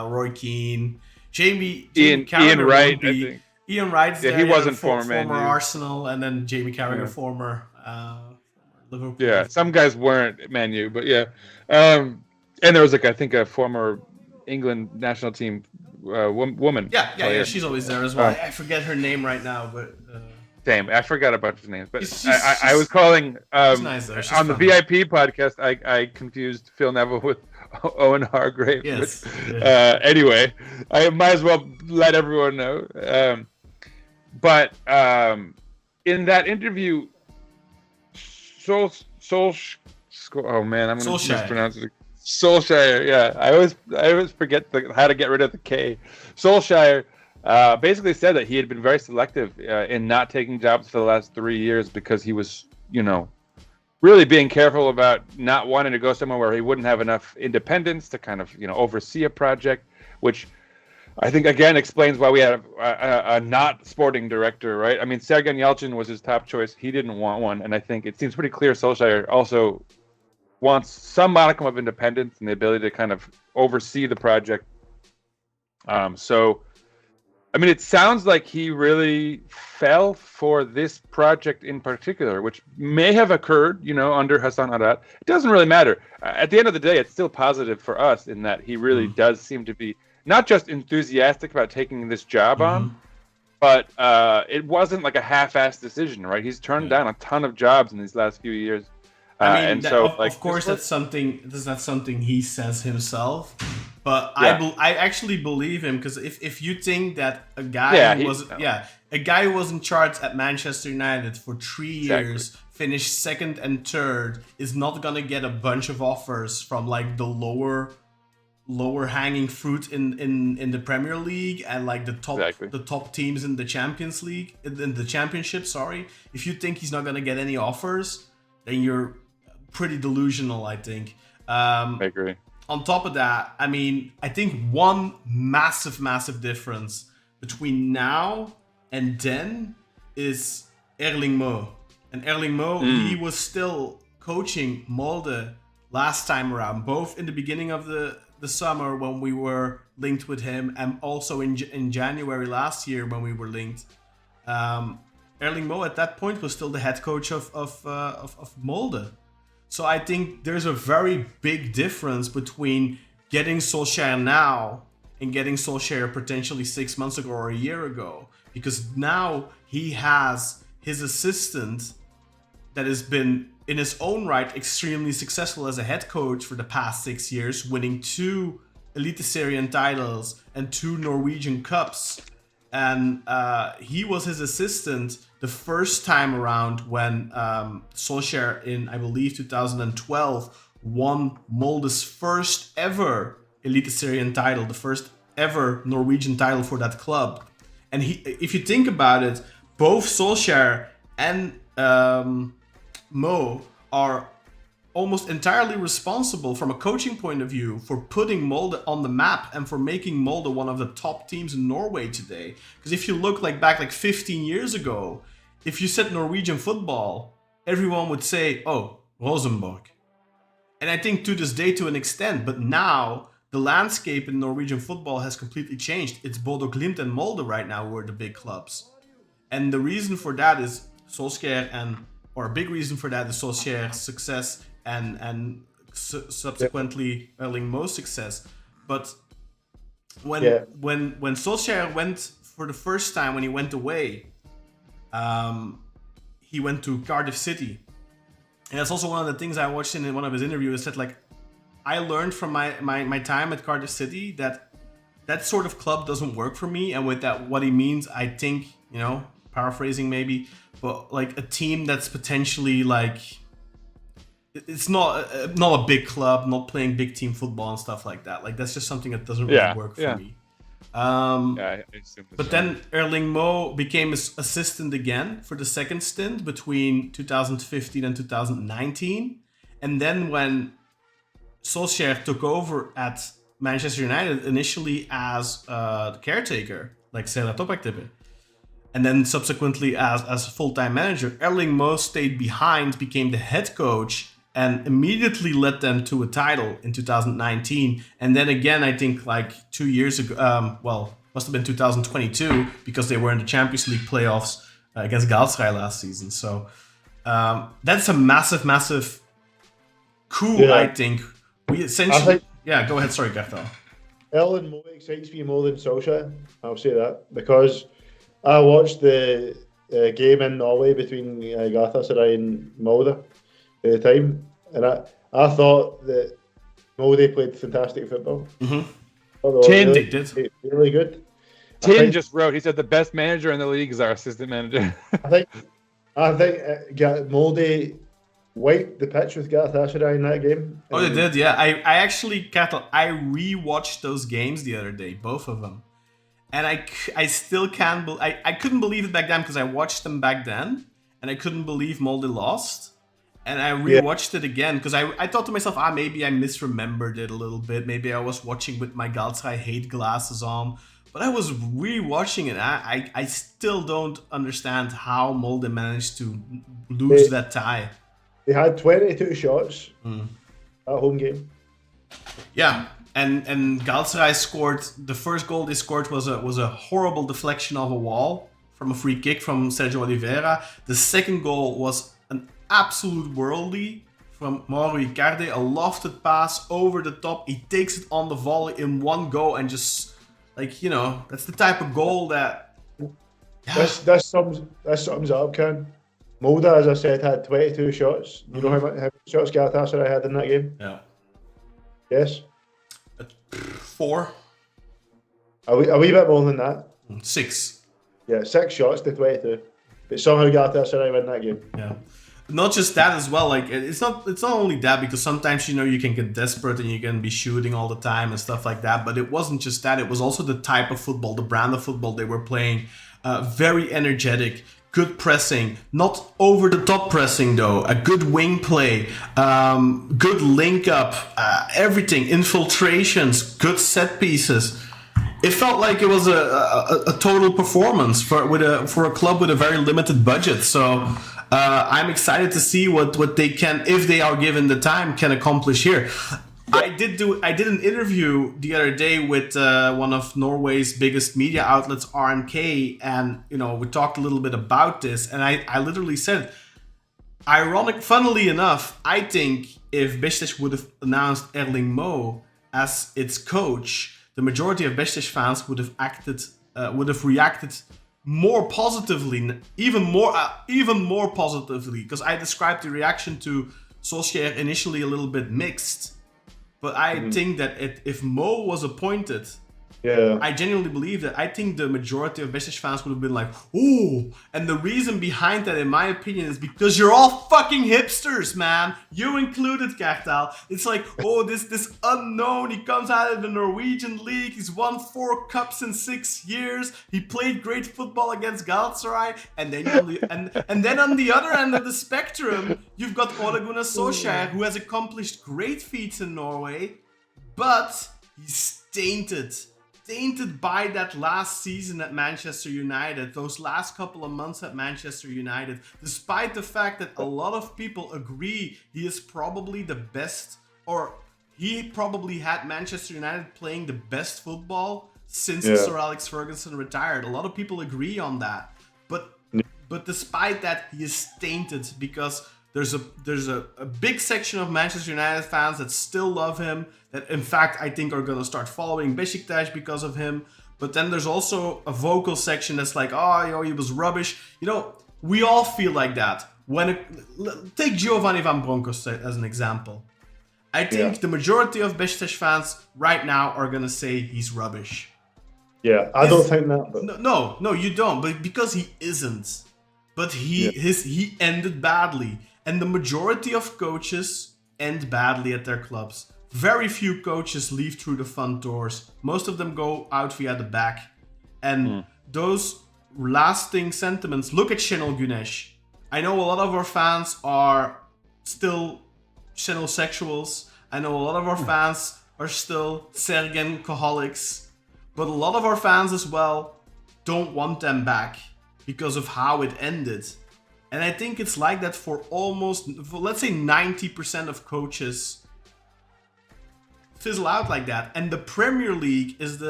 Roy Keane, Jamie Ian Carragher Wright, won't be. I think. Ian Wright's Yeah, there, he wasn't former Man former U. Arsenal, and then Jamie Carragher, Yeah. former Liverpool. Yeah, some guys weren't Man U, but yeah. And there was I think a former England national team woman. Yeah, she's always there as well. I forget her name right now, but Same. I forgot a bunch of names, but She's- I was calling she's nice though. She's on the fun. VIP podcast. I confused Phil Neville with Owen Hargrave. Yes. But, anyway, I might as well let everyone know. But in that interview, oh man, I'm going to Solskjaer. mispronounce it. Solskjaer, yeah. I always forget how to get rid of the K. Solskjaer basically said that he had been very selective in not taking jobs for the last 3 years because he was, really being careful about not wanting to go somewhere where he wouldn't have enough independence to kind of, oversee a project, which I think, again, explains why we had a not sporting director, right? I mean, Sergen Yalchin was his top choice. He didn't want one. And I think it seems pretty clear Solskjaer also wants some modicum of independence and the ability to kind of oversee the project. So, I mean, it sounds like he really fell for this project in particular, which may have occurred, under Hassan Haddad. It doesn't really matter. At the end of the day, it's still positive for us in that he really does seem to be not just enthusiastic about taking this job on, but it wasn't like a half-assed decision, right? He's turned down a ton of jobs in these last few years. And of course, that's something he says himself. But Yeah. I actually believe him, because if you think that a guy who was in charge at Manchester United for 3 years, finished second and third, is not gonna get a bunch of offers from like the lower hanging fruit in the Premier League and like the top teams in the Champions League, in the Championship. Sorry, if you think he's not gonna get any offers, then you're pretty delusional, I think. I agree. On top of that, I mean, I think one massive difference between now and then is Erling Moe. And Erling Moe, he was still coaching Molde last time around, both in the beginning of the summer when we were linked with him, and also in January last year when we were linked. Erling Moe at that point was still the head coach of Molde. So I think there's a very big difference between getting Solskjaer now and getting Solskjaer potentially 6 months ago or a year ago. Because now he has his assistant that has been, in his own right, extremely successful as a head coach for the past 6 years, winning 2 Eliteserien titles and 2 Norwegian Cups. And he was his assistant the first time around when Solskjaer in, I believe, 2012 won Molde's first ever Eliteserien title, the first ever Norwegian title for that club. And if you think about it, both Solskjaer and Moe are almost entirely responsible from a coaching point of view for putting Molde on the map and for making Molde one of the top teams in Norway today. Because if you look back 15 years ago, if you said Norwegian football, everyone would say, oh, Rosenborg. And I think to this day to an extent, but now the landscape in Norwegian football has completely changed. It's Bodo Glimt and Molde right now who are the big clubs. And the reason for that is Solskjaer or a big reason for that is Solskjaer's success and subsequently Erling Moe's success. But when Solskjaer went for the first time, when he went away, he went to Cardiff City. And that's also one of the things I watched in one of his interviews, that I learned from my time at Cardiff City that sort of club doesn't work for me. And with that, what he means, I think, paraphrasing maybe, but a team that's potentially it's not a big club, not playing big team football and stuff like that. That's just something that doesn't really work for me. I assume but then Erling Moe became his assistant again for the second stint between 2015 and 2019. And then when Solskjaer took over at Manchester United, initially as the caretaker, like Sera Topaktepe, and then subsequently as full-time manager, Erling Moe stayed behind, became the head coach, and immediately led them to a title in 2019. And then again, I think like 2 years ago, must have been 2022, because they were in the Champions League playoffs against Galatasaray last season. So that's a massive coup, I think. We essentially... go ahead. Sorry, Kartal. Ellen Moe excites me more than Solskjaer. I'll say that, because I watched the game in Norway between Galatasaray and Molde at the time, and I thought that Molde played fantastic football. Tin did really good. Tin just wrote. He said the best manager in the league is our assistant manager. I think Molde wiped the pitch with Galatasaray in that game. Oh, they did, yeah. I actually, Kartal, I rewatched those games the other day, both of them. And I still can't I couldn't believe it back then, because I watched them back then, and I couldn't believe Molde lost. And I rewatched it again, because I thought to myself, maybe I misremembered it a little bit. Maybe I was watching with my Galatasaray hate glasses on. But I was rewatching it. I still don't understand how Molde managed to lose that tie. They had 22 shots at home game. Yeah, and Galatasaray scored. The first goal they scored was a horrible deflection of a wall from a free kick from Sergio Oliveira. The second goal was an absolute worldie from Mauro Icardi, a lofted pass over the top. He takes it on the volley in one go, and just that's the type of goal that. Yeah. This sums up, Kaan. Molde, as I said, had 22 shots. You know how many shots Galatasaray had in that game? Yeah. Yes. 4. A wee bit more than that. 6. Yeah, 6 shots to 22. But somehow Galatasaray win that game. Yeah. Not just that as well. Like it's not only that, because sometimes you can get desperate and you can be shooting all the time and stuff like that. But it wasn't just that. It was also the type of football, the brand of football they were playing. Very energetic. Good pressing, not over the top pressing though. A good wing play, good link up, everything, infiltrations, good set pieces. It felt like it was a total performance for a club with a very limited budget. So I'm excited to see what they can, if they are given the time, can accomplish here. I did an interview the other day with one of Norway's biggest media outlets, RMK, and we talked a little bit about this, and I literally said, funnily enough, I think if Beşiktaş would have announced Erling Moe as its coach, the majority of Beşiktaş fans would have reacted more positively, even more positively, because I described the reaction to Solskjaer initially a little bit mixed. But I think that if Mo was appointed, I genuinely believe that I think the majority of Beşiktaş fans would have been like, ooh. And the reason behind that, in my opinion, is because you're all fucking hipsters, man. You included, Kartal. It's like, this unknown. He comes out of the Norwegian league. He's won 4 cups in 6 years. He played great football against Galatasaray. And then and then on the other end of the spectrum, you've got Ole Gunnar Solskjaer, who has accomplished great feats in Norway, but he's tainted by that last season at Manchester United, those last couple of months at Manchester United, despite the fact that a lot of people agree he is probably the best, or he probably had Manchester United playing the best football since Sir Alex Ferguson retired. A lot of people agree on that. But despite that, he is tainted, because there's a big section of Manchester United fans that still love him, that in fact I think are going to start following Beşiktaş because of him. But then there's also a vocal section that's like, he was rubbish. We all feel like that. Take Giovanni Van Bronckhorst as an example. I think the majority of Beşiktaş fans right now are going to say he's rubbish. Yeah, I don't think that. But... No, you don't. But because he isn't. But he ended badly. And the majority of coaches end badly at their clubs. Very few coaches leave through the front doors. Most of them go out via the back. And those lasting sentiments, look at Şenol Güneş. I know a lot of our fans are still Şenol-sexuals. I know a lot of our fans are still Sergen-coholics. But a lot of our fans as well don't want them back because of how it ended. And I think it's like that for let's say 90% of coaches fizzle out like that. And the Premier League is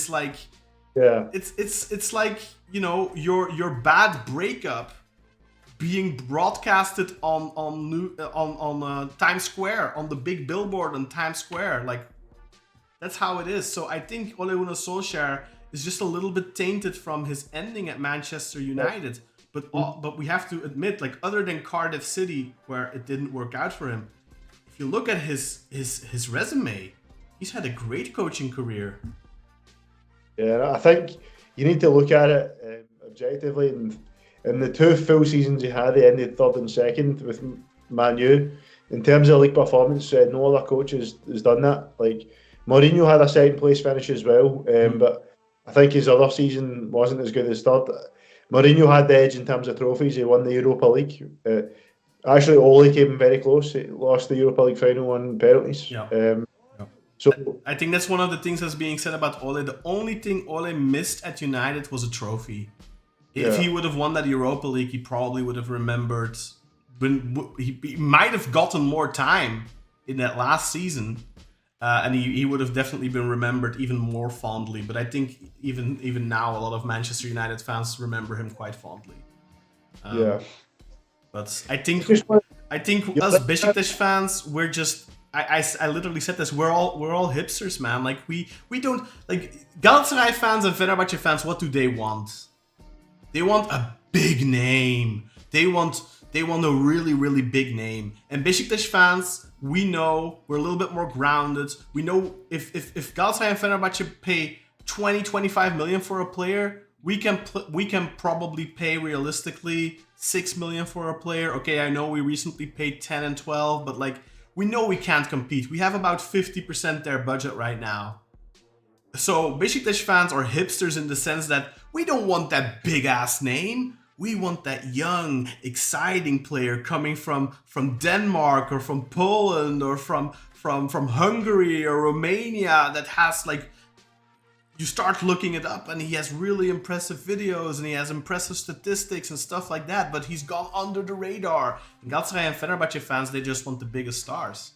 like, it's like, you know, your bad breakup being broadcasted on Times Square, on the big billboard on Times Square. Like, that's how it is. So I think Ole Gunnar Solskjaer is just a little bit tainted from his ending at Manchester United. But we have to admit, like, other than Cardiff City, where it didn't work out for him, if you look at his resume, he's had a great coaching career. Yeah, I think you need to look at it objectively. And in the 2 full seasons he had, he ended 3rd and 2nd with Man U. In terms of league performance, no other coach has done that. Like, Mourinho had a 2nd place finish as well, but I think his other season wasn't as good as 3rd. Mourinho had the edge in terms of trophies. He won the Europa League. Actually, Ole came very close. He lost the Europa League final on penalties. Yeah. So I think that's one of the things that's being said about Ole. The only thing Ole missed at United was a trophy. If he would have won that Europa League, he probably would have remembered. He might have gotten more time in that last season. And he would have definitely been remembered even more fondly. But I think even now, a lot of Manchester United fans remember him quite fondly. But I think us Beşiktaş fans, we're just. I literally said this. We're all hipsters, man. Like we don't like Galatasaray fans and Fenerbahce fans. What do they want? They want a big name. They want a really, really big name. And Beşiktaş fans, we know we're a little bit more grounded. We know if Galatasaray and Fenerbahce pay 20-25 million for a player, we can probably pay realistically 6 million for a player. Okay, I know we recently paid 10 and 12, but like we know we can't compete. We have about 50% their budget right now. So Beşiktaş fans are hipsters in the sense that we don't want that big ass name. We want that young, exciting player coming from Denmark or from Poland or from Hungary or Romania that has like, you start looking it up and he has really impressive videos and he has impressive statistics and stuff like that, but he's gone under the radar. And Galatasaray and Fenerbahce fans, they just want the biggest stars.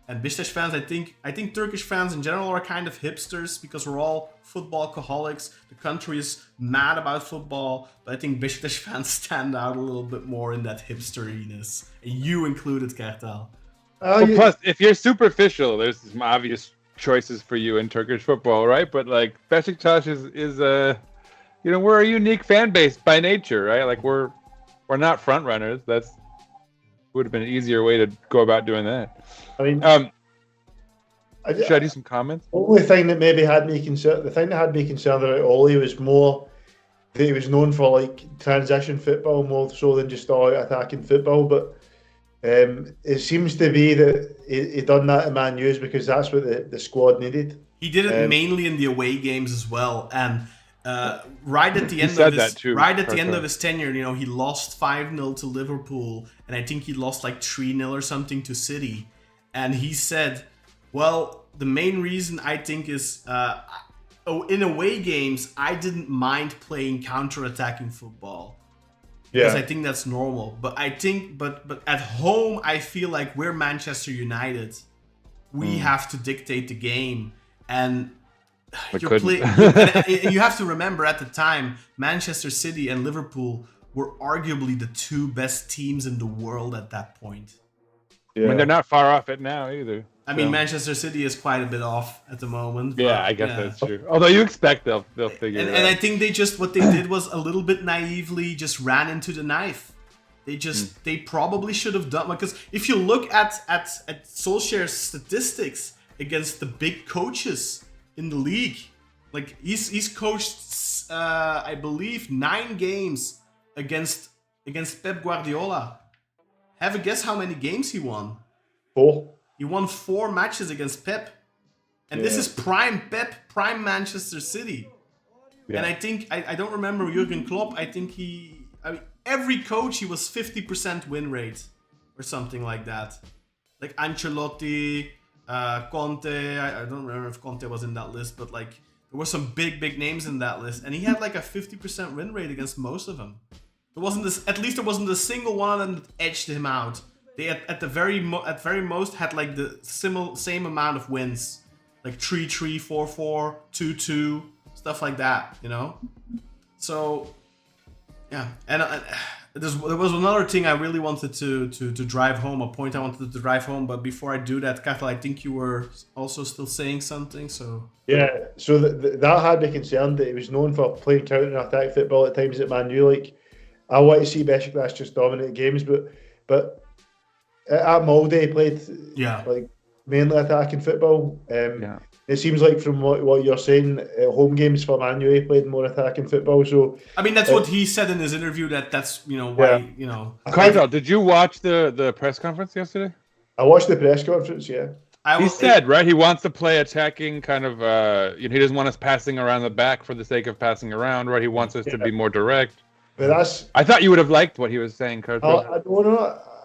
And Beşiktaş fans, I think Turkish fans in general are kind of hipsters because we're all football alcoholics. The country is mad about football, but I think Beşiktaş fans stand out a little bit more in that hipsteriness. And you included, Kartal. Plus, if you're superficial, there's some obvious choices for you in Turkish football, right? But like Beşiktaş is you know, we're a unique fan base by nature, right? Like we're not front runners. That's would have been an easier way to go about doing that. I mean, should I do some comments? The only thing that maybe had me concerned, the thing that had me concerned about Ole was more that he was known for like transition football more so than just all attacking football. But it seems to be that he done that in Man U's because that's what the squad needed. He did it mainly in the away games as well, and right at the end of his tenure, you know, he lost 5-0 to Liverpool, and I think he lost like 3-0 or something to City. And he said, well, the main reason I think is in away games, I didn't mind playing counter-attacking football. Because I think that's normal. But I think, but at home, I feel like we're Manchester United. We have to dictate the game. And you have to remember at the time, Manchester City and Liverpool were arguably the 2 best teams in the world at that point. Yeah. When they're not far off it now either. I mean, Manchester City is quite a bit off at the moment. Yeah, I guess that's true. Although you expect they'll figure it out. And I think what they did was a little bit naively just ran into the knife. They probably should have done, because if you look at Solskjaer's statistics against the big coaches in the league, like he's coached I believe 9 games against Pep Guardiola. Have a guess how many games he won? 4. He won 4 matches against Pep. And this is prime Pep, prime Manchester City. Yeah. And I think, I don't remember Jurgen Klopp, I think every coach, he was 50% win rate or something like that. Like Ancelotti, Conte, I don't remember if Conte was in that list, but like there were some big names in that list. And he had like a 50% win rate against most of them. At least there wasn't a single one of them that edged him out. They at very most had like the same amount of wins, like 3-3, 4-4, 2-2, stuff like that. So yeah, and there was another thing I really wanted to drive home, a point I wanted to drive home. But before I do that, Kartal, I think you were also still saying something. So yeah, so that had me concerned that he was known for playing counter-attack football at times at Man U. Like, I want to see Beşiktaş just dominate games, but at Molde he played like mainly attacking football. It seems like from what you're saying, home games for Man U he played more attacking football. So I mean, that's what he said in his interview. That's why Kartal, did you watch the press conference yesterday? I watched the press conference. Yeah, he said right. He wants to play attacking, kind of. He doesn't want us passing around the back for the sake of passing around. Right? He wants us to be more direct. But I thought you would have liked what he was saying, Kartal.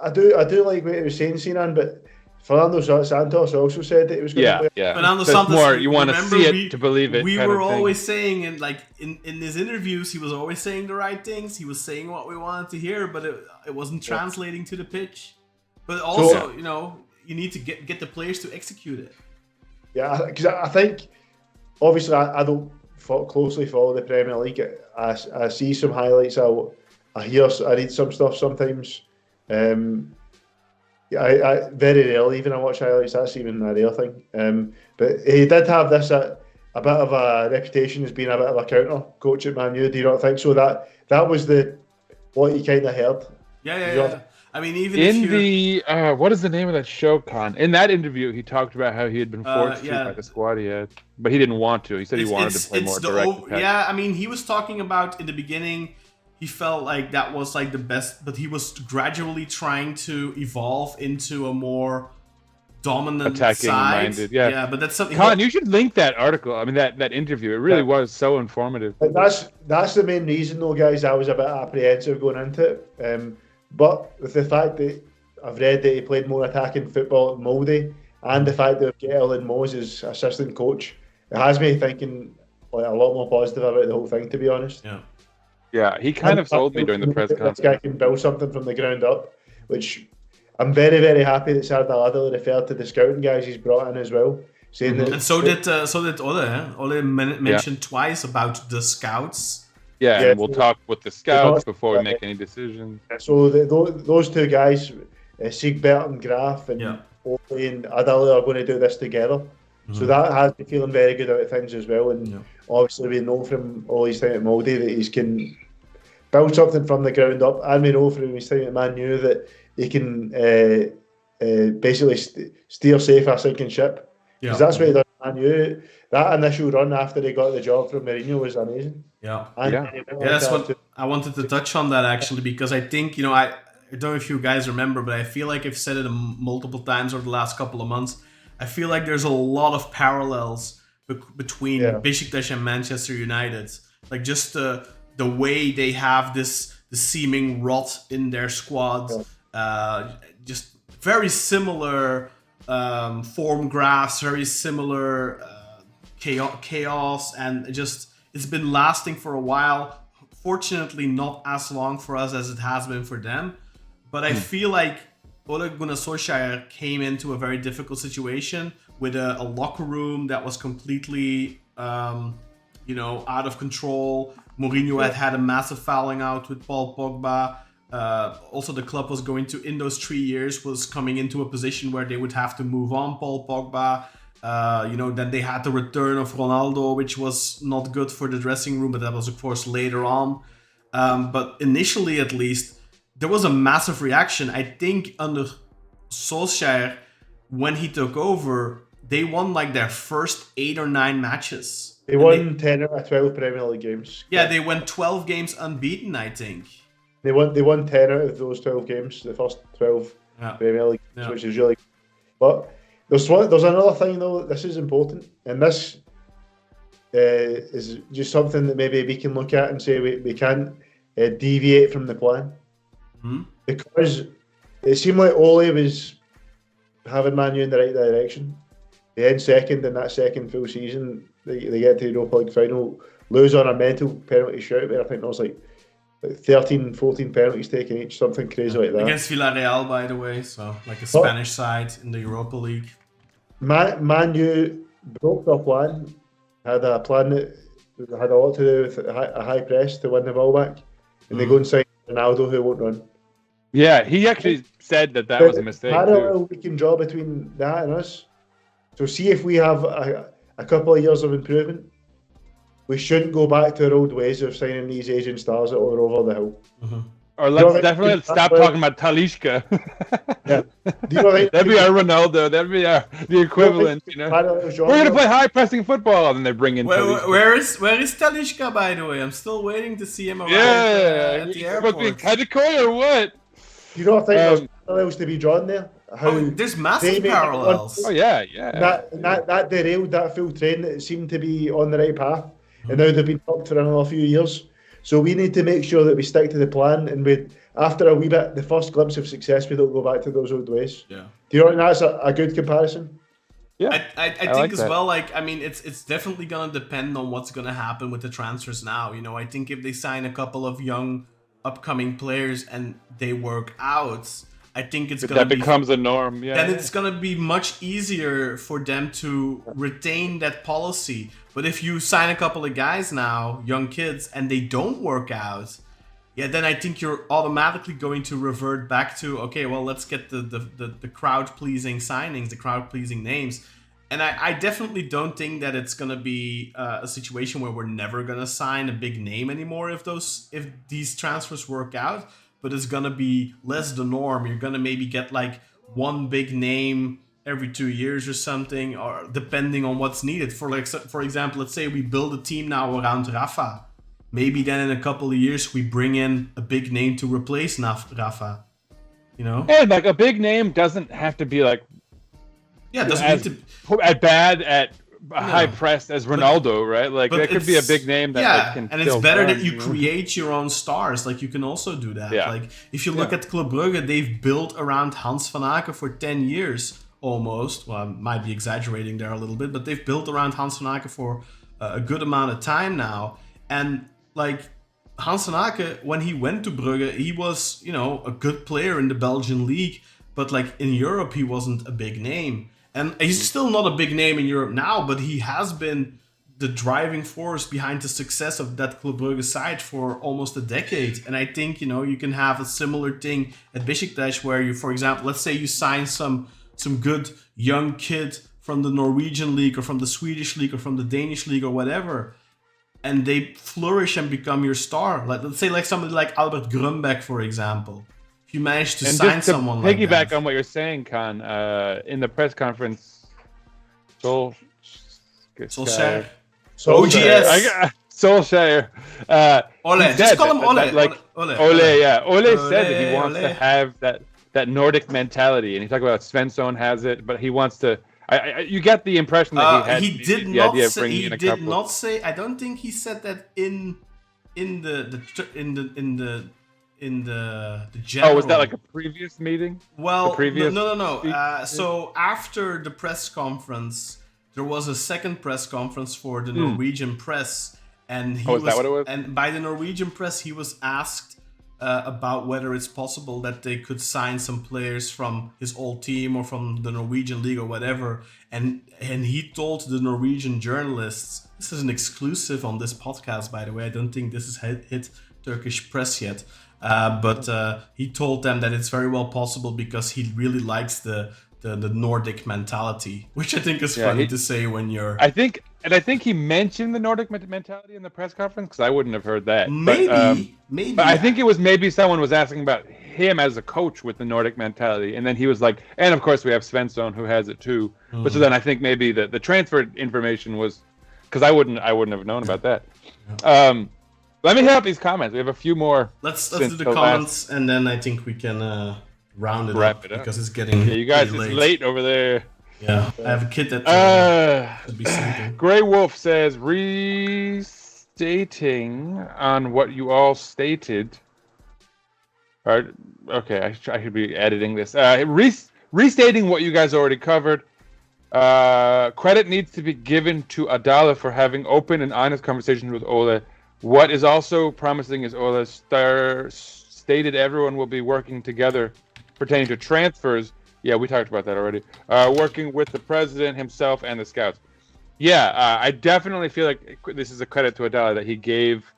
I do like what he was saying, Sinan, but Fernando Santos also said that he was going to play. Yeah. Fernando so Santos, more, you want to see it to believe it. We were always saying, and like in his interviews, he was always saying the right things. He was saying what we wanted to hear, but it wasn't translating to the pitch. But also, you need to get the players to execute it. Yeah, because I think, obviously, I don't closely follow the Premier League. I see some highlights. I read some stuff sometimes. I very rarely even I watch highlights. That's even a rare thing. But he did have this a bit of a reputation as being a bit of a counter coach at Man U. Do you not think so? That was what you kind of heard. Yeah. I mean, even what is the name of that show, Kaan? In that interview, he talked about how he had been forced to by the squad he had, but he didn't want to. He said he wanted to play more direct. I mean, he was talking about in the beginning. He felt like that was like the best, but he was gradually trying to evolve into a more dominant attacking side. Minded. Yeah, but that's something. Kaan, you should link that article. I mean, that interview. It really was so informative. That's the main reason, though, guys. I was a bit apprehensive going into it. But with the fact that I've read that he played more attacking football at Molde, and the fact that we've got Ellen Moes as assistant coach, it has me thinking like a lot more positive about the whole thing, to be honest. Yeah, he kind of sold me during the press conference. This guy can build something from the ground up, which I'm very, very happy that Sardar Adil referred to the scouting guys he's brought in as well, saying that. And so did Ole. Ole mentioned twice about the scouts. Yeah, and we'll talk with the scouts before we make any decisions. So those two guys, Siegbert and Graf and Ole and Adil are going to do this together. So that has me feeling very good about things as well. And obviously we know from all his time at Molde that he can build something from the ground up. And we know from his time at Man U that he can basically steer safe a sinking ship. Because that's what he done at Man U. That initial run after he got the job from Mourinho was amazing. That's what I wanted to touch on that actually, because I think, I don't know if you guys remember, but I feel like I've said it multiple times over the last couple of months. I feel like there's a lot of parallels between Beşiktaş and Manchester United. Like just the way they have the seeming rot in their squad. Just very similar form graphs, very similar chaos, and just it's been lasting for a while. Fortunately, not as long for us as it has been for them. But I feel like Ole Gunnar Solskjaer came into a very difficult situation with a locker room that was completely, out of control. Mourinho had a massive falling out with Paul Pogba. Also, the club was in those 3 years, was coming into a position where they would have to move on Paul Pogba. Then they had the return of Ronaldo, which was not good for the dressing room, but that was, of course, later on. But initially, at least, there was a massive reaction. I think under Solskjaer, when he took over, they won like their first 8 or 9 matches. They won 10 out of 12 Premier League games. Yeah, they went 12 games unbeaten, I think. They won 10 out of those 12 games, the first 12 Premier League games, which is really good. But there's another thing, though, this is important, and this is just something that maybe we can look at and say we can't deviate from the plan. Because it seemed like Ole was having Man U in the right direction. They end second in that second full season. They get to the Europa League final, lose on a mental penalty shootout where I think there was like like 13, 14 penalties taken each, something crazy like that. Against Villarreal, by the way, so like a Spanish side in the Europa League. Man U broke their plan, had a plan that had a lot to do with a high press to win the ball back, and they go and sign Ronaldo who won't run. Yeah, he actually said that was a mistake. Parallel we can draw between that and us. So see if we have a couple of years of improvement. We shouldn't go back to our old ways of signing these Asian stars that are over the hill. Or let's definitely stop talking about Talisca. Yeah. Do you know That'd be our Ronaldo. That'd be the equivalent, you know. We're going to play high pressing football, and they bring in Talisca. Where is Talisca, by the way? I'm still waiting to see him around at the airport. Kadikoy or what? Do you not think there's parallels to be drawn there? There's massive parallels. Oh yeah. That derailed that full train that seemed to be on the right path, and now they've been fucked for another few years. So we need to make sure that we stick to the plan, and after a wee bit, the first glimpse of success, we don't go back to those old ways. Yeah. Do you think that's a good comparison? Yeah, I think like as well. Like, I mean, it's definitely gonna depend on what's gonna happen with the transfers now. You know, I think if they sign a couple of young upcoming players and they work out, I think that becomes a norm. Yeah, then it's gonna be much easier for them to retain that policy. But if you sign a couple of guys now, young kids, and they don't work out, then I think you're automatically going to revert back to, okay, well, let's get the crowd-pleasing signings, the crowd-pleasing names. And I definitely don't think that it's going to be a situation where we're never going to sign a big name anymore if these transfers work out. But it's going to be less the norm. You're going to maybe get like one big name every 2 years or something, or depending on what's needed. For example, let's say we build a team now around Rafa. Maybe then in a couple of years we bring in a big name to replace Rafa. You know? And like a big name doesn't have to be like bad at high press as Ronaldo, right? Like there could be a big name that can. And it's better that you create your own stars. Like you can also do that. Yeah. Like if you look at Club Brugge, they've built around Hans van Aken for 10 years almost. Well, I might be exaggerating there a little bit, but they've built around Hans van Aken for a good amount of time now. And like Hans van Aken, when he went to Brugge, he was, you know, a good player in the Belgian league, but like in Europe, he wasn't a big name. And he's still not a big name in Europe now, but he has been the driving force behind the success of that Club Brugge side for almost a decade. And I think, you know, you can have a similar thing at Beşiktaş where you, for example, let's say you sign some good young kid from the Norwegian league or from the Swedish league or from the Danish league or whatever, and they flourish and become your star. Like, let's say like somebody like Albert Grunbeck, for example. If you manage to sign someone like that. Piggyback on what you're saying, Kaan, in the press conference, Solskjaer. Solskjaer. Ole. Just call him Ole. Ole said that he wants to have that Nordic mentality, and he talked about Svensson has it, but he wants to. You get the impression that he did not say. I don't think he said that in the general. Oh, was that like a previous meeting? Well, no. So after the press conference, there was a second press conference for the Norwegian press, and is that what it was? And by the Norwegian press, he was asked about whether it's possible that they could sign some players from his old team or from the Norwegian league or whatever, and he told the Norwegian journalists, this is an exclusive on this podcast, by the way, I don't think this has hit Turkish press yet, but he told them that it's very well possible because he really likes the Nordic mentality, which I think is funny to say when you're... I think he mentioned the Nordic mentality in the press conference, because I wouldn't have heard that. Maybe. But I think it was maybe someone was asking about him as a coach with the Nordic mentality, and then he was like, and of course we have Svensson who has it too. But so then I think maybe the transfer information was, because I wouldn't have known about that. Let me hit up these comments. We have a few more. Let's do the comments, and then I think we can wrap it up because it's getting you guys, it's late over there. Yeah, I have a kid that should be sleeping. Grey Wolf says, restating on what you all stated. Okay, I should be editing this. Restating what you guys already covered. Credit needs to be given to Adala for having open and honest conversations with Ole What is also promising is Ole stated everyone will be working together pertaining to transfers. Yeah, we talked about that already. Working with the president himself and the scouts. Yeah, I definitely feel like this is a credit to Adala that he gave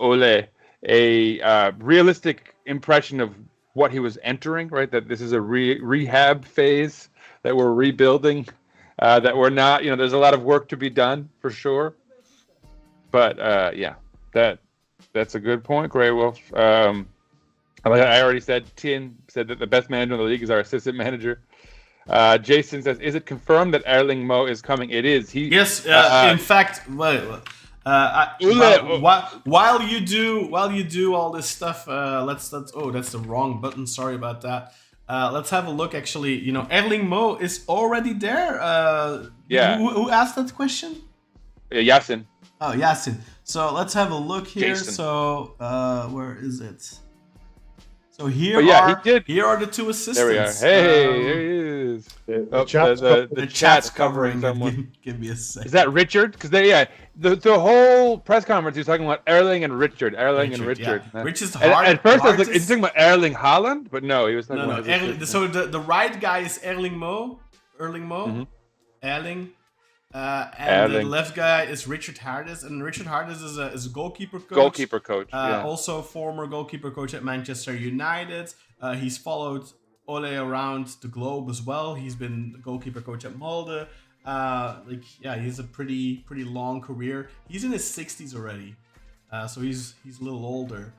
Ole a realistic impression of what he was entering, right? That this is a rehab phase, that we're rebuilding, that we're not, there's a lot of work to be done for sure. But yeah, that's a good point, Grey Wolf. Like I already said, Tien said that the best manager in the league is our assistant manager. Jason says, "Is it confirmed that Erling Mo is coming?" It is. Yes. In fact, while you do all this stuff, let's. Oh, that's the wrong button. Sorry about that. Let's have a look. Actually, Erling Mo is already there. Yeah. Who asked that question? Yasin. Oh, Yasin. So let's have a look here. Jason. So where is it? So here here are the two assistants. There we are. Hey, there he is. The chat's covering. someone. Give me a second. Is that Richard? Because the whole press conference he was talking about Erling and Richard. Yeah. Which is hard. At first I was like, is he talking about Erling Haaland? But no, he was talking about so the right guy is Erling Mo. Mm-hmm. Erling. And the left guy is Richard Hardes, and Richard Hardes is a goalkeeper coach. Also former goalkeeper coach at Manchester United. He's followed Ole around the globe as well. He's been goalkeeper coach at Molde. He has a pretty long career. He's in his 60s already, so he's a little older.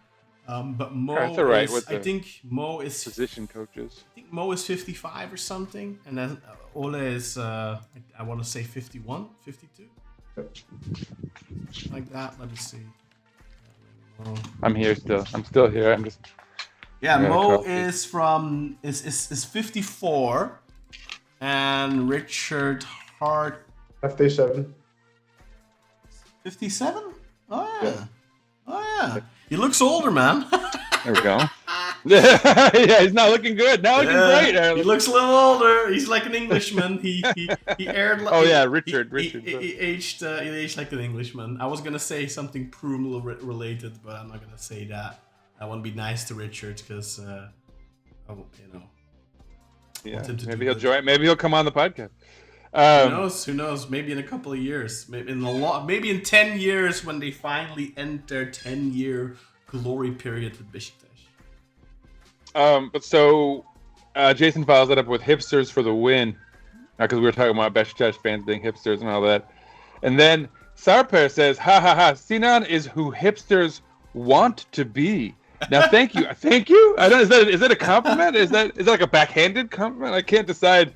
But Mo, I think Mo is position coaches. I think Mo is 55 or something, and then Ole is I want to say 51, 52, like that. Let me see. I'm here still. I'm still here. I'm just. Yeah, Mo is 54, and Richard Hart 57. 57. Oh yeah. He looks older, man. There we go. Yeah, he's not looking good. Not looking great. He looks a little older. He's like an Englishman. He aired. Richard. He aged like an Englishman. I was gonna say something Prüm related, but I'm not gonna say that. I want to be nice to Richard because, Yeah, maybe he'll join. Maybe he'll come on the podcast. Who knows? Maybe in a couple of years. Maybe in 10 years when they finally end their 10-year glory period with Beşiktaş. Jason follows that up with hipsters for the win, because we were talking about Beşiktaş fans being hipsters and all that. And then Sarper says, "Ha ha ha! Sinan is who hipsters want to be." Now, thank you. I don't. Is that a compliment? Is that like a backhanded compliment? I can't decide.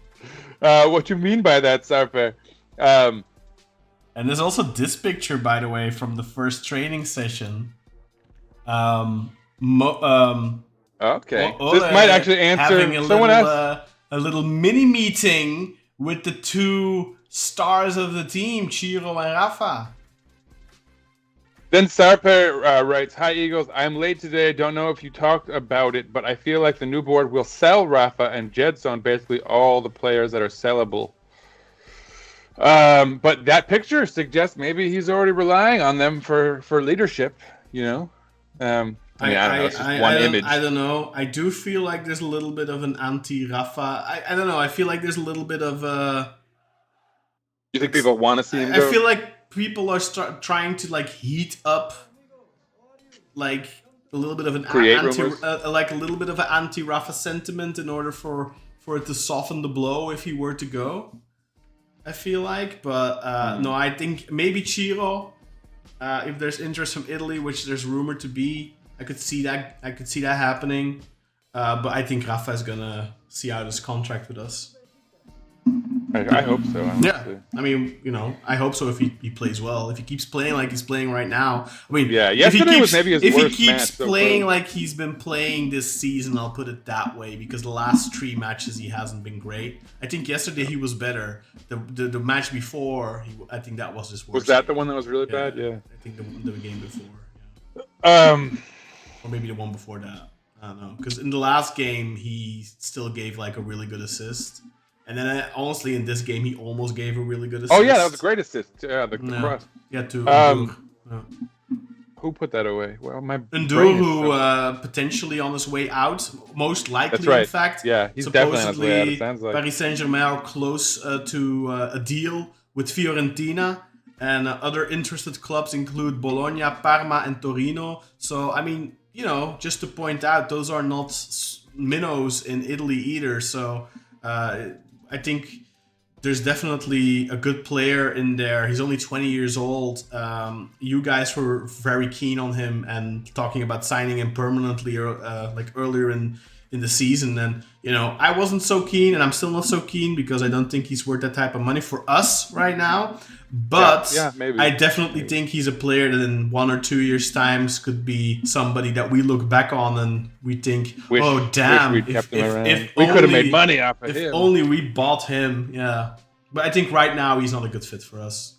What you mean by that, Sarpe? And there's also this picture, by the way, from the first training session. Okay, this might actually answer someone else. A little mini meeting with the two stars of the team, Ciro and Rafa. Then Sarpe writes, "Hi Eagles, I'm late today. Don't know if you talked about it, but I feel like the new board will sell Rafa and Jedson, basically all the players that are sellable. But that picture suggests maybe he's already relying on them for leadership. I don't know. It's just one image. I don't know. I do feel like there's a little bit of an anti-Rafa. I don't know. I feel like there's a little bit of a... You think people want to see him go? I feel like people are trying to heat up a little bit of an anti-Rafa sentiment in order for it to soften the blow if he were to go. I feel like, but no, I think maybe Ciro, if there's interest from Italy, which there's rumored to be, I could see that happening. But I think Rafa is gonna see out his contract with us. I hope so. Honestly. Yeah, I mean, I hope so if he plays well. If he keeps playing like he's playing right now. I mean, yeah, yesterday was maybe his worst match. If he keeps playing like he's been playing this season, I'll put it that way, because the last 3 matches he hasn't been great. I think yesterday he was better. The match before, I think that was his worst. Was that the one that was really bad? Yeah. I think the game before. Yeah. Or maybe the one before that. I don't know. Because in the last game, he still gave a really good assist. And then, honestly, in this game, he almost gave a really good assist. Oh, yeah, that was a great assist. Yeah, the cross. Yeah, too. Who put that away? Well, my Nduru potentially on his way out, most likely. That's right. In fact, yeah, he's definitely on his way out. It sounds like. Paris Saint-Germain are close to a deal with Fiorentina, and other interested clubs include Bologna, Parma, and Torino. So, I mean, just to point out, those are not minnows in Italy either. So, I think there's definitely a good player in there. He's only 20 years old. You guys were very keen on him and talking about signing him permanently, earlier in the season. And I wasn't so keen, and I'm still not so keen because I don't think he's worth that type of money for us right now. But maybe. I definitely think he's a player that in 1 or 2 years' times could be somebody that we look back on and we think, wish we'd kept him around. We could have made money off of him. If only we bought him, yeah. But I think right now he's not a good fit for us.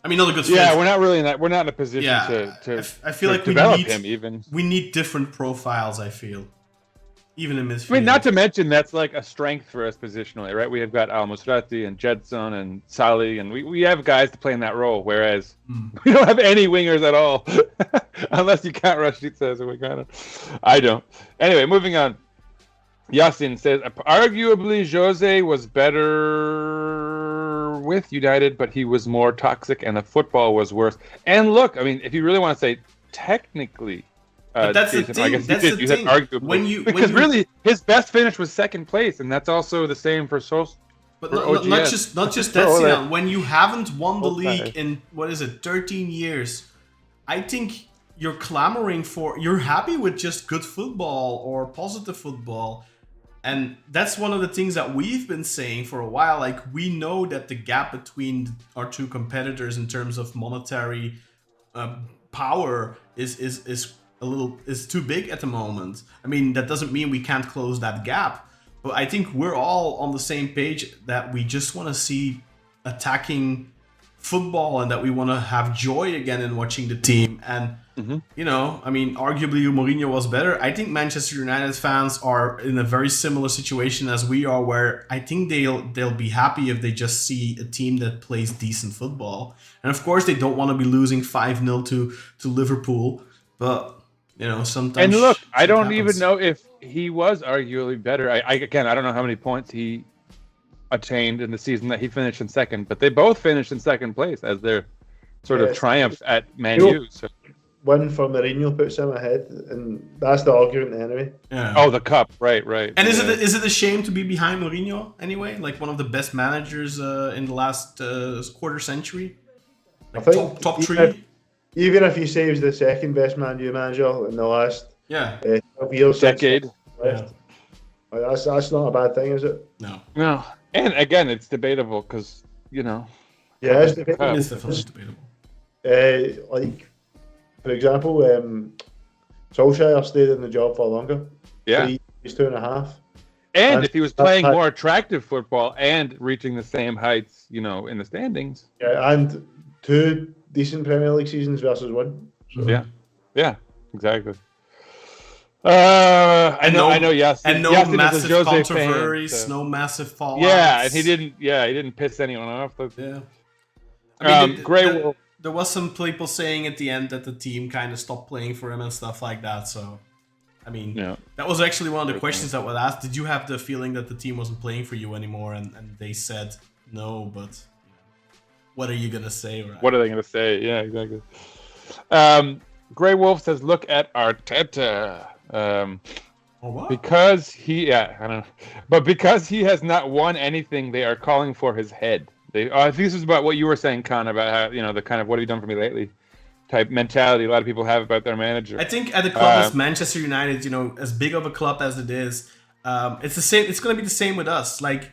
I mean, not a good fit. Yeah, we're not really we're not in a position to I feel like develop him even. We need different profiles, I feel. Even in midfield. I mean, not to mention that's like a strength for us positionally, right? We have got Al Musrati and Jedson and Sali, and we have guys to play in that role, whereas we don't have any wingers at all. Unless you count Rashica as a winger. I don't. Anyway, moving on. Yasin says, arguably Jose was better with United, but he was more toxic and the football was worse. And look, I mean, if you really want to say technically, but that's the thing. I guess that's the thing. Arguably. Because really, his best finish was second place, and that's also the same for Solskjaer. But not just that, Sinan. When you haven't won the league in 13 years, I think you're you're happy with just good football or positive football. And that's one of the things that we've been saying for a while. Like, we know that the gap between our two competitors in terms of monetary power is too big at the moment. I mean, that doesn't mean we can't close that gap. But I think we're all on the same page that we just want to see attacking football and that we want to have joy again in watching the team. And, I mean, arguably Mourinho was better. I think Manchester United fans are in a very similar situation as we are, where I think they'll be happy if they just see a team that plays decent football. And of course, they don't want to be losing 5-0 to Liverpool. But, sometimes... And look, I don't even know if he was arguably better. I don't know how many points he attained in the season that he finished in second, but they both finished in second place as their sort of triumph at Man U. So. Win for Mourinho puts him ahead, and that's the argument anyway. Yeah. Oh, the cup, right. And is it a shame to be behind Mourinho anyway? Like one of the best managers in the last quarter century? Like I think top three? Even if he saves the second best Man U manager in the last 12 years, decade. That's not a bad thing, is it? No. And again, it's debatable because, Yeah, it's debatable. It's definitely debatable. For example, Solskjaer stayed in the job for longer. Yeah. 3 years, 2.5. And if he was playing more attractive football and reaching the same heights, in the standings. Yeah, and 2 decent Premier League seasons versus 1. So. Yeah, exactly. I know. Yes, and no Yasin massive Jose controversies, fan, so. No massive fallouts. Yeah, and he didn't piss anyone off. Yeah. I mean, Wolf. There was some people saying at the end that the team kind of stopped playing for him and stuff like that. So, I mean, that was actually one of the questions that was asked. Did you have the feeling that the team wasn't playing for you anymore? And they said no, but what are you gonna say? Right? What are they gonna say? Yeah, exactly. Grey Wolf says, "Look at Arteta." Because I don't know, but because he has not won anything, they are calling for his head. I think this is about what you were saying, Kaan, about how the kind of what have you done for me lately type mentality a lot of people have about their manager. I think at a club as Manchester United, as big of a club as it is, it's the same. It's going to be the same with us. Like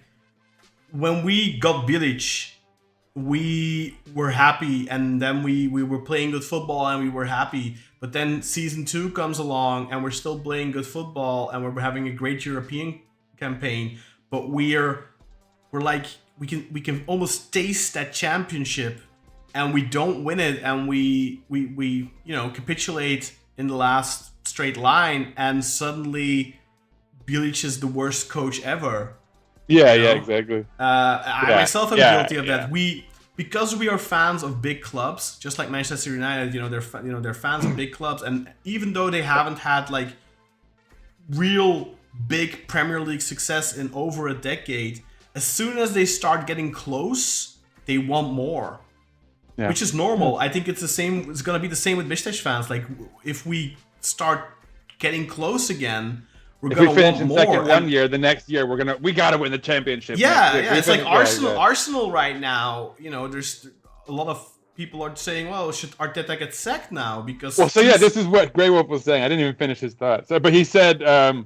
when we got Bilic, we were happy, and then we were playing good football, and we were happy. But then season 2 comes along, and we're still playing good football, and we're having a great European campaign. But we're like we can almost taste that championship, and we don't win it, and we capitulate in the last straight line, and suddenly Bilic is the worst coach ever. Yeah, exactly. I myself am guilty of that. because we are fans of big clubs, just like Manchester United, they're fans of big clubs, and even though they haven't had like real big Premier League success in over a decade, as soon as they start getting close, they want more. Yeah. Which is normal. I think it's the same. It's gonna be the same with Beşiktaş fans. Like if we start getting close again, we're gonna want more. If we finish in second one year, the next year we gotta win the championship. Yeah. It's like Arsenal. Arsenal right now. There's a lot of people are saying, "Well, should Arteta get sacked now?" Because this is what Grey Wolf was saying. I didn't even finish his thoughts, but he said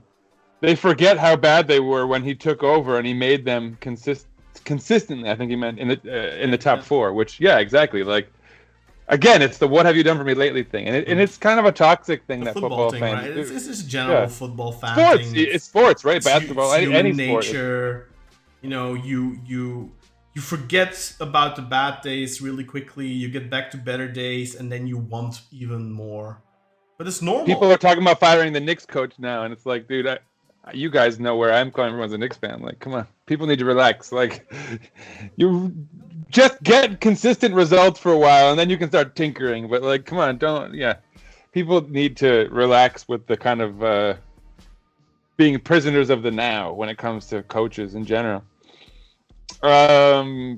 they forget how bad they were when he took over and he made them consistently. I think he meant in the top four. Which exactly. Like again, it's the "what have you done for me lately" thing, and it's kind of a toxic thing that football thing, fans right? do. It's just general football fan sports. thing. It's sports, right? Basketball, any nature. Sport. You forget about the bad days really quickly. You get back to better days, and then you want even more. But it's normal. People are talking about firing the Knicks coach now, and it's like, dude, you guys know where I'm coming from as a Knicks fan. Like, come on, people need to relax. Like, you just get consistent results for a while, and then you can start tinkering. But like, come on, people need to relax with the kind of being prisoners of the now when it comes to coaches in general. Where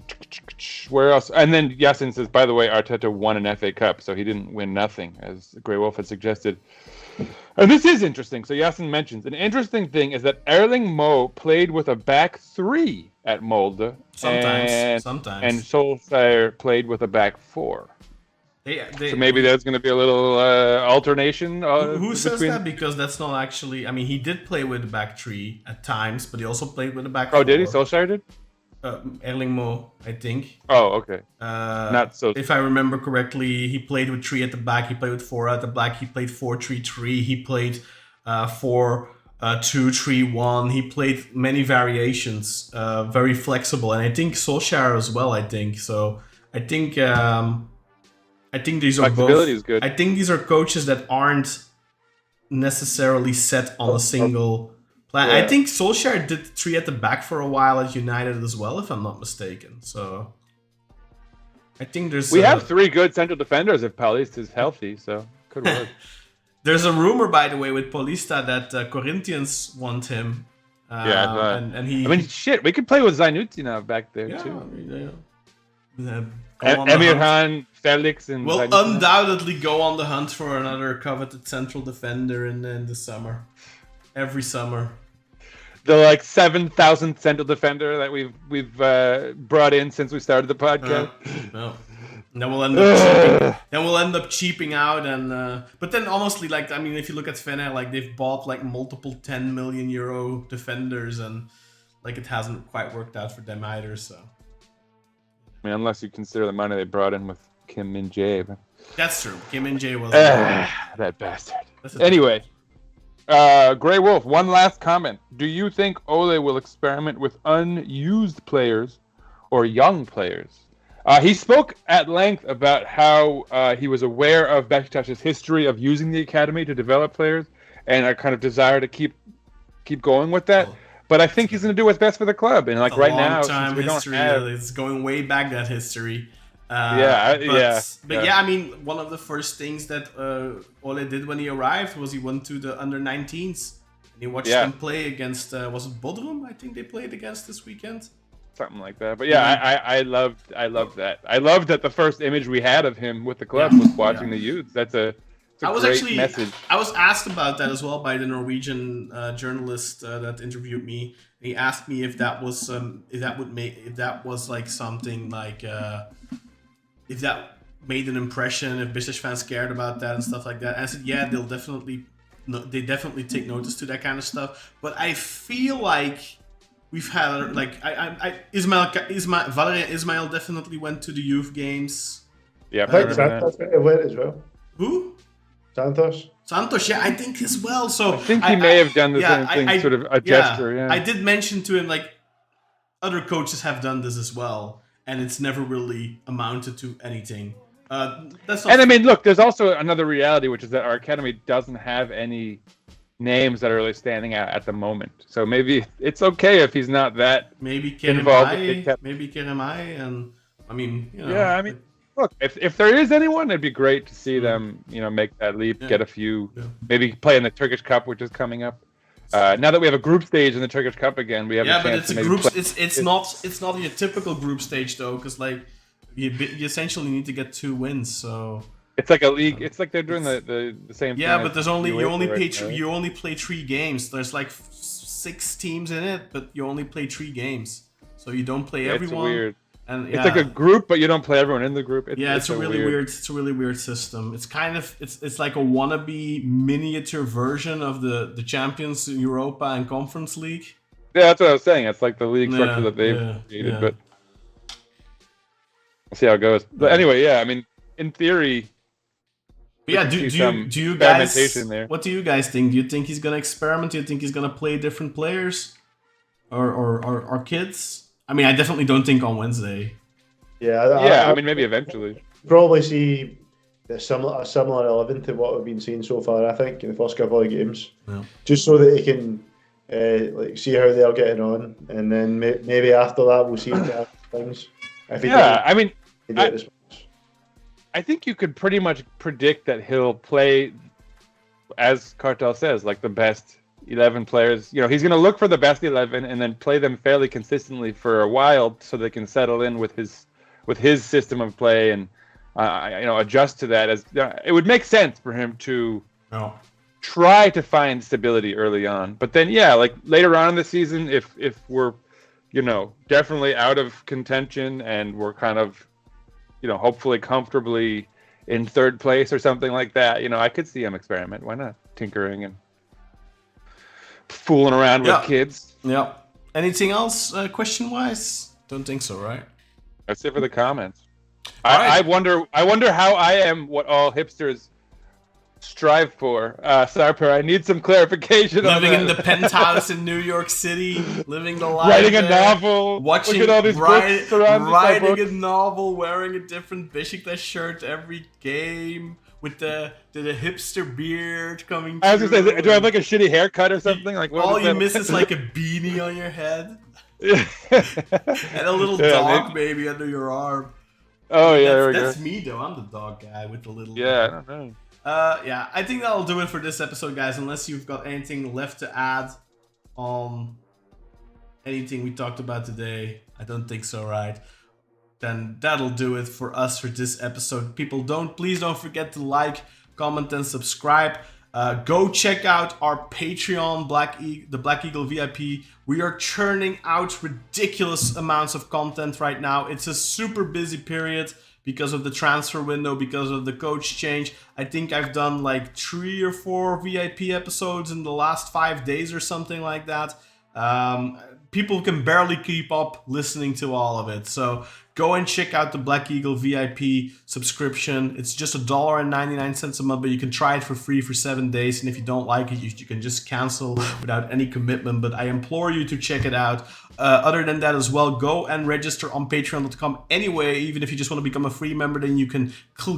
else? And then Yasin says, by the way, Arteta won an FA Cup, so he didn't win nothing, as Grey Wolf had suggested. And this is interesting. So Yasin mentions an interesting thing is that Erling Moe played with a back three at Molde. Sometimes. And Solskjaer played with a back four. So maybe there's going to be a little alternation. Who says that? Because that's not actually. I mean, he did play with the back three at times, but he also played with the back four. Oh, did he? Solskjaer did? Erling Moe, I think. Oh, okay. Not so. If I remember correctly, he played with three at the back. He played with four at the back. He played 4-3-3. He played 4-2-3-1. He played many variations. Very flexible, and I think Solskjaer as well. I think so. I think these are both. Is good. I think these are coaches that aren't necessarily set on a single plan. I think Solskjaer did three at the back for a while at United as well, if I'm not mistaken. So I think we have three good central defenders if Paulista is healthy, so could work. There's a rumor, by the way, with Paulista that Corinthians want him. And he. I mean, shit, we could play with Zaynutzi now back there too. Emirhan, Felix, and will undoubtedly go on the hunt for another coveted central defender in the summer. Every summer. The 7,000th central defender that we've brought in since we started the podcast. Then we'll end up cheaping out, and but then honestly, if you look at Fener, they've bought multiple 10 million euro defenders, and it hasn't quite worked out for them either. So. I mean, unless you consider the money they brought in with Kim Min-jae. But... That's true. Kim Min-jae was that bastard. Anyway, Grey Wolf, one last comment. Do you think Ole will experiment with unused players or young players? He spoke at length about how he was aware of Beşiktaş's history of using the academy to develop players and a kind of desire to keep going with that. But I think he's going to do what's best for the club. And right now, since we don't have... It's going way back, that history. I mean, one of the first things that Ole did when he arrived was he went to the under-19s. And he watched them play against, was it Bodrum? I think they played against this weekend. Something like that. But I loved that. I loved that the first image we had of him with the club was watching the youth. That's a great message. I was asked about that as well by the Norwegian journalist that interviewed me. He asked me if that was something if that made an impression, if Beşiktaş fans cared about that and stuff like that. And I said, yeah, they definitely take notice to that kind of stuff. But I feel like we've had Valerian Ismail definitely went to the youth games. Yeah, Santos went as well. Who? Santos, yeah, I think as well. So I think he may have done the same thing, sort of a gesture. Yeah, I did mention to him other coaches have done this as well, and it's never really amounted to anything. Look, there's also another reality, which is that our academy doesn't have any names that are really standing out at the moment. So maybe it's okay if he's not that involved. Maybe Keremai and I mean, Yeah, I mean, look, if there is anyone, it'd be great to see them, make that leap, get a few, maybe play in the Turkish Cup, which is coming up. Now that we have a group stage in the Turkish Cup again, we have a chance but it's to a maybe group. play. It's not your typical group stage though, because like you essentially need to get 2 wins. So It's like a league. It's like they're doing the same thing. yeah, but there's only you only UEFA only play 3 games. There's like 6 teams in it, but you only play 3 games, so you don't play everyone. It's weird. And It's like a group, but you don't play everyone in the group. It's a really weird. It's a really weird system. It's kind of it's like a wannabe miniature version of the Champions Europa and Conference League. Yeah, that's what I was saying. It's like the league structure that they've created, but we'll see how it goes. But anyway, yeah, I mean, in theory. But yeah, do you guys? What do you guys think? Do you think he's gonna experiment? Do you think he's gonna play different players, or kids? I mean, I definitely don't think on Wednesday. Yeah, I mean, maybe eventually. Probably see a similar 11 to what we've been seeing so far. I think in the first couple of games, just so that he can see how they're getting on, and then maybe after that we'll see things. I think you could pretty much predict that he'll play, as Kartal says, like the best 11 players. He's going to look for the best 11 and then play them fairly consistently for a while so they can settle in with his system of play and adjust to that. As it would make sense for him to try to find stability early on. But then, like later on in the season, if we're definitely out of contention and we're kind of hopefully comfortably in 3rd place or something like that, I could see him experiment. Why not? Tinkering and fooling around with kids. Yeah. Anything else question-wise? Don't think so, right? That's it for the comments. Right. I wonder how I am what all hipsters strive for. Sarper, I need some clarification on that. Living in the penthouse in New York City, living the life. Writing a novel, watching look at all these books surrounded by books. Writing a novel, wearing a different Beşiktaş shirt every game, with the hipster beard coming through. I was going to say, do I have like a shitty haircut or something? Like all you miss is like a beanie on your head. And a little dog baby under your arm. Oh, yeah, that's me though. I'm the dog guy with the little... Yeah, I don't know. I think that'll do it for this episode, guys. Unless you've got anything left to add on anything we talked about today. I don't think so, right? Then that'll do it for us for this episode. People, please don't forget to like, comment, and subscribe. Go check out our Patreon, the Black Eagle VIP. We are churning out ridiculous amounts of content right now. It's a super busy period because of the transfer window, because of the coach change. I think I've done like 3 or 4 VIP episodes in the last 5 days or something like that. People can barely keep up listening to all of it. So go and check out the Black Eagle VIP subscription. It's just $1.99 a month, but you can try it for free for 7 days. And if you don't like it, you can just cancel without any commitment. But I implore you to check it out. Other than that as well, go and register on patreon.com anyway. Even if you just want to become a free member, then you can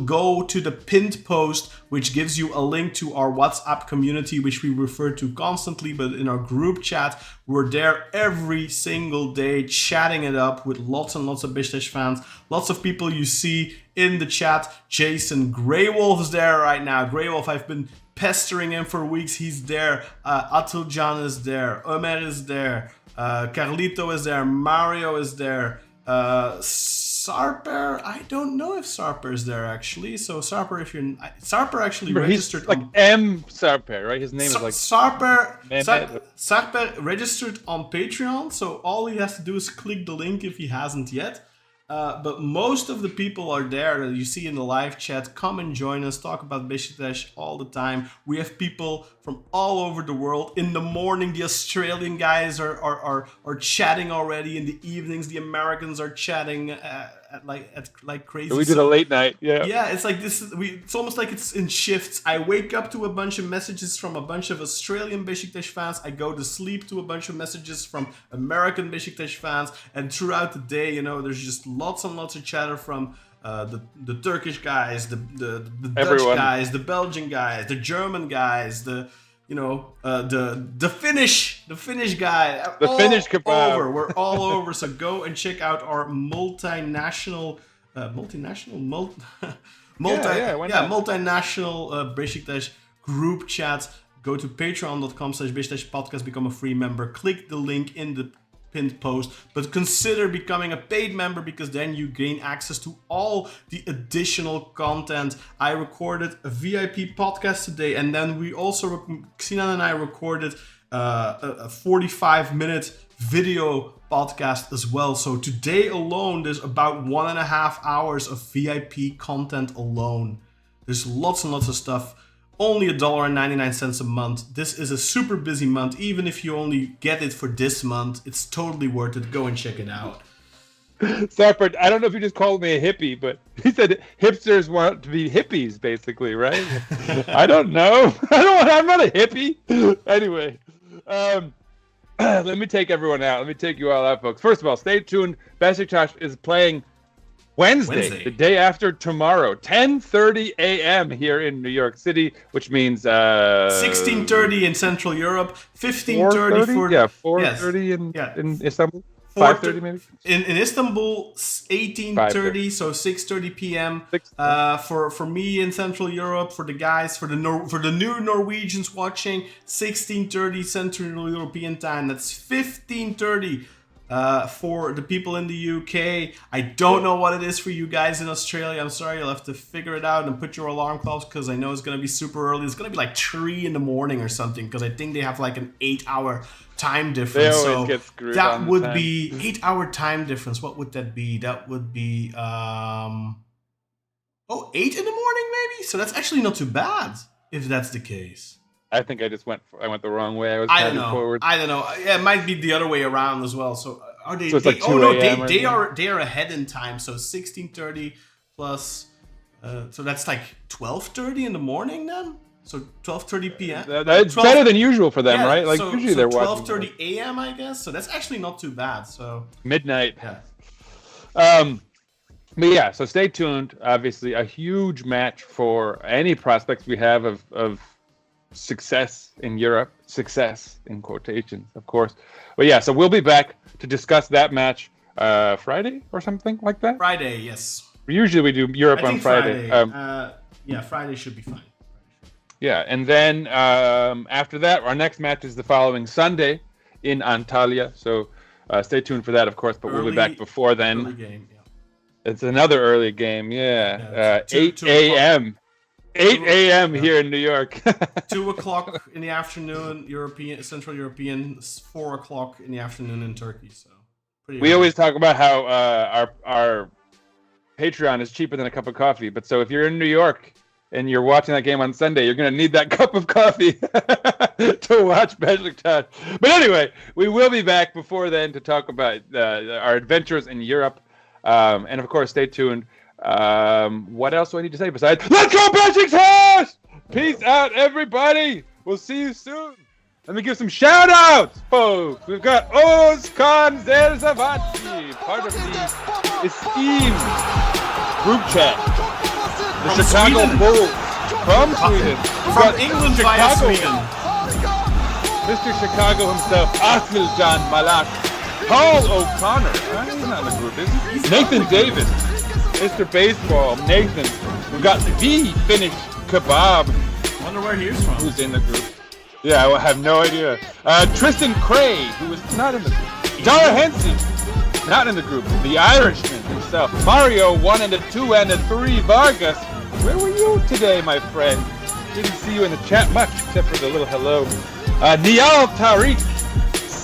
go to the pinned post, which gives you a link to our WhatsApp community, which we refer to constantly. But in our group chat, we're there every single day chatting it up with lots and lots of Beşiktaş fans. Lots of people you see in the chat. Jason Greywolf is there right now. Greywolf, I've been pestering him for weeks. He's there. Atılcan is there. Ömer is there. Carlito is there. Mario is there. Sarper, I don't know if Sarper is there actually. So Sarper, Sarper actually registered. He's like M Sarper, right? His name is like Sarper. Sarper registered on Patreon, so all he has to do is click the link if he hasn't yet. But most of the people are there that you see in the live chat. Come and join us. Talk about Beşiktaş all the time. We have people from all over the world. In the morning, the Australian guys are chatting already. In the evenings, the Americans are chatting at crazy. We did a late night. Yeah. Yeah, it's like this. It's almost like it's in shifts. I wake up to a bunch of messages from a bunch of Australian Beşiktaş fans. I go to sleep to a bunch of messages from American Beşiktaş fans. And throughout the day, there's just lots and lots of chatter from the Turkish guys, the Dutch guys, the Belgian guys, the German guys, the Finnish guy. The Finnish kebab. We're all over. So go and check out our multinational Beşiktaş group chat. Go to patreon.com/Beşiktaş podcast, become a free member. Click the link in the pinned post, but consider becoming a paid member because then you gain access to all the additional content. I recorded a VIP podcast today, and then we also, Sinan and I recorded a 45-minute video podcast as well. So today alone, there's about 1.5 hours of VIP content alone. There's lots and lots of stuff. Only $1.99 a month. This is a super busy month. Even if you only get it for this month, it's totally worth it. Go and check it out. Sarpert, I don't know if you just called me a hippie, but he said hipsters want to be hippies, basically, right? I don't know. I'm not a hippie. Anyway, let me take everyone out. Let me take you all out, folks. First of all, stay tuned. Beşiktaş is playing Wednesday, the day after tomorrow, 10:30 a.m. here in New York City, which means 16:30 in Central Europe, 15:30 for 4:30 in Istanbul, 5:30 maybe. In Istanbul, 18:30, so 6:30 p.m. For me in Central Europe, for the guys, for the new Norwegians watching, 16:30 Central European time. That's 15:30. For the people in the UK. I don't know what it is for you guys in Australia. I'm sorry, you'll have to figure it out and put your alarm clocks because I know it's going to be super early. It's going to be like 3 in the morning or something because I think they have like an 8-hour time difference. They always get screwed that on would the time. be 8-hour time difference. What would that be? That would be 8 in the morning maybe? So that's actually not too bad if that's the case. I think I went the wrong way. I don't know. Forward. I don't know. Yeah, it might be the other way around as well. So are they? So it's like 2 a.m. They are ahead in time. So 16:30 plus. So that's like 12:30 in the morning then. So 12:30 p.m. That's better than usual for them, right? Like usually they're watching 12:30 a.m. I guess. So that's actually not too bad. So midnight. Yeah. But yeah, so stay tuned. Obviously, a huge match for any prospects we have of success in Europe. Success in quotations, of course. But yeah, so we'll be back to discuss that match Friday or something like that. Friday, yes. Usually we do Europe on Friday. Friday should be fine. Yeah, and then after that, our next match is the following Sunday in Antalya. So stay tuned for that, of course. But we'll be back before then. Early game, yeah. It's another early game, 8 a.m. 8 a.m. here in New York. 2 o'clock in the afternoon, Central European, 4 o'clock in the afternoon in Turkey. So we always talk about how our Patreon is cheaper than a cup of coffee. But so if you're in New York and you're watching that game on Sunday, you're going to need that cup of coffee to watch Beşiktaş. But anyway, we will be back before then to talk about our adventures in Europe. And of course, stay tuned. What else do I need to say besides let's go Beşiktaş! Peace out, everybody. We'll see you soon. Let me give some shout outs, folks. We've got Özkan Zerzavati, part of the esteemed group chat. The From Chicago Sweden. Bulls from Sweden. We've From got England via Chicago, Sweden. Mr. Chicago himself, Ahmedjan Malak. Paul O'Connor. He's not in the group, is he? Nathan Davis. Mr. Baseball, Nathan. We've got the Finnish Kebab. Wonder where he's from. Who's in the group? Yeah, I have no idea. Tristan Cray, who is not in the group. Dara Henson, not in the group. The Irishman himself. Mario, 1 and a 2 and a 3. Vargas, where were you today, my friend? Didn't see you in the chat much, except for the little hello. Niall Tariq.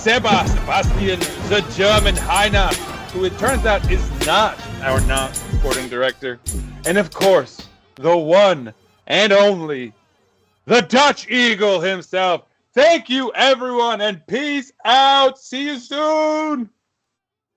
Sebastian, the German Heiner, who it turns out is not our sporting director. And of course, the one and only, the Dutch Eagle himself. Thank you, everyone, and peace out. See you soon.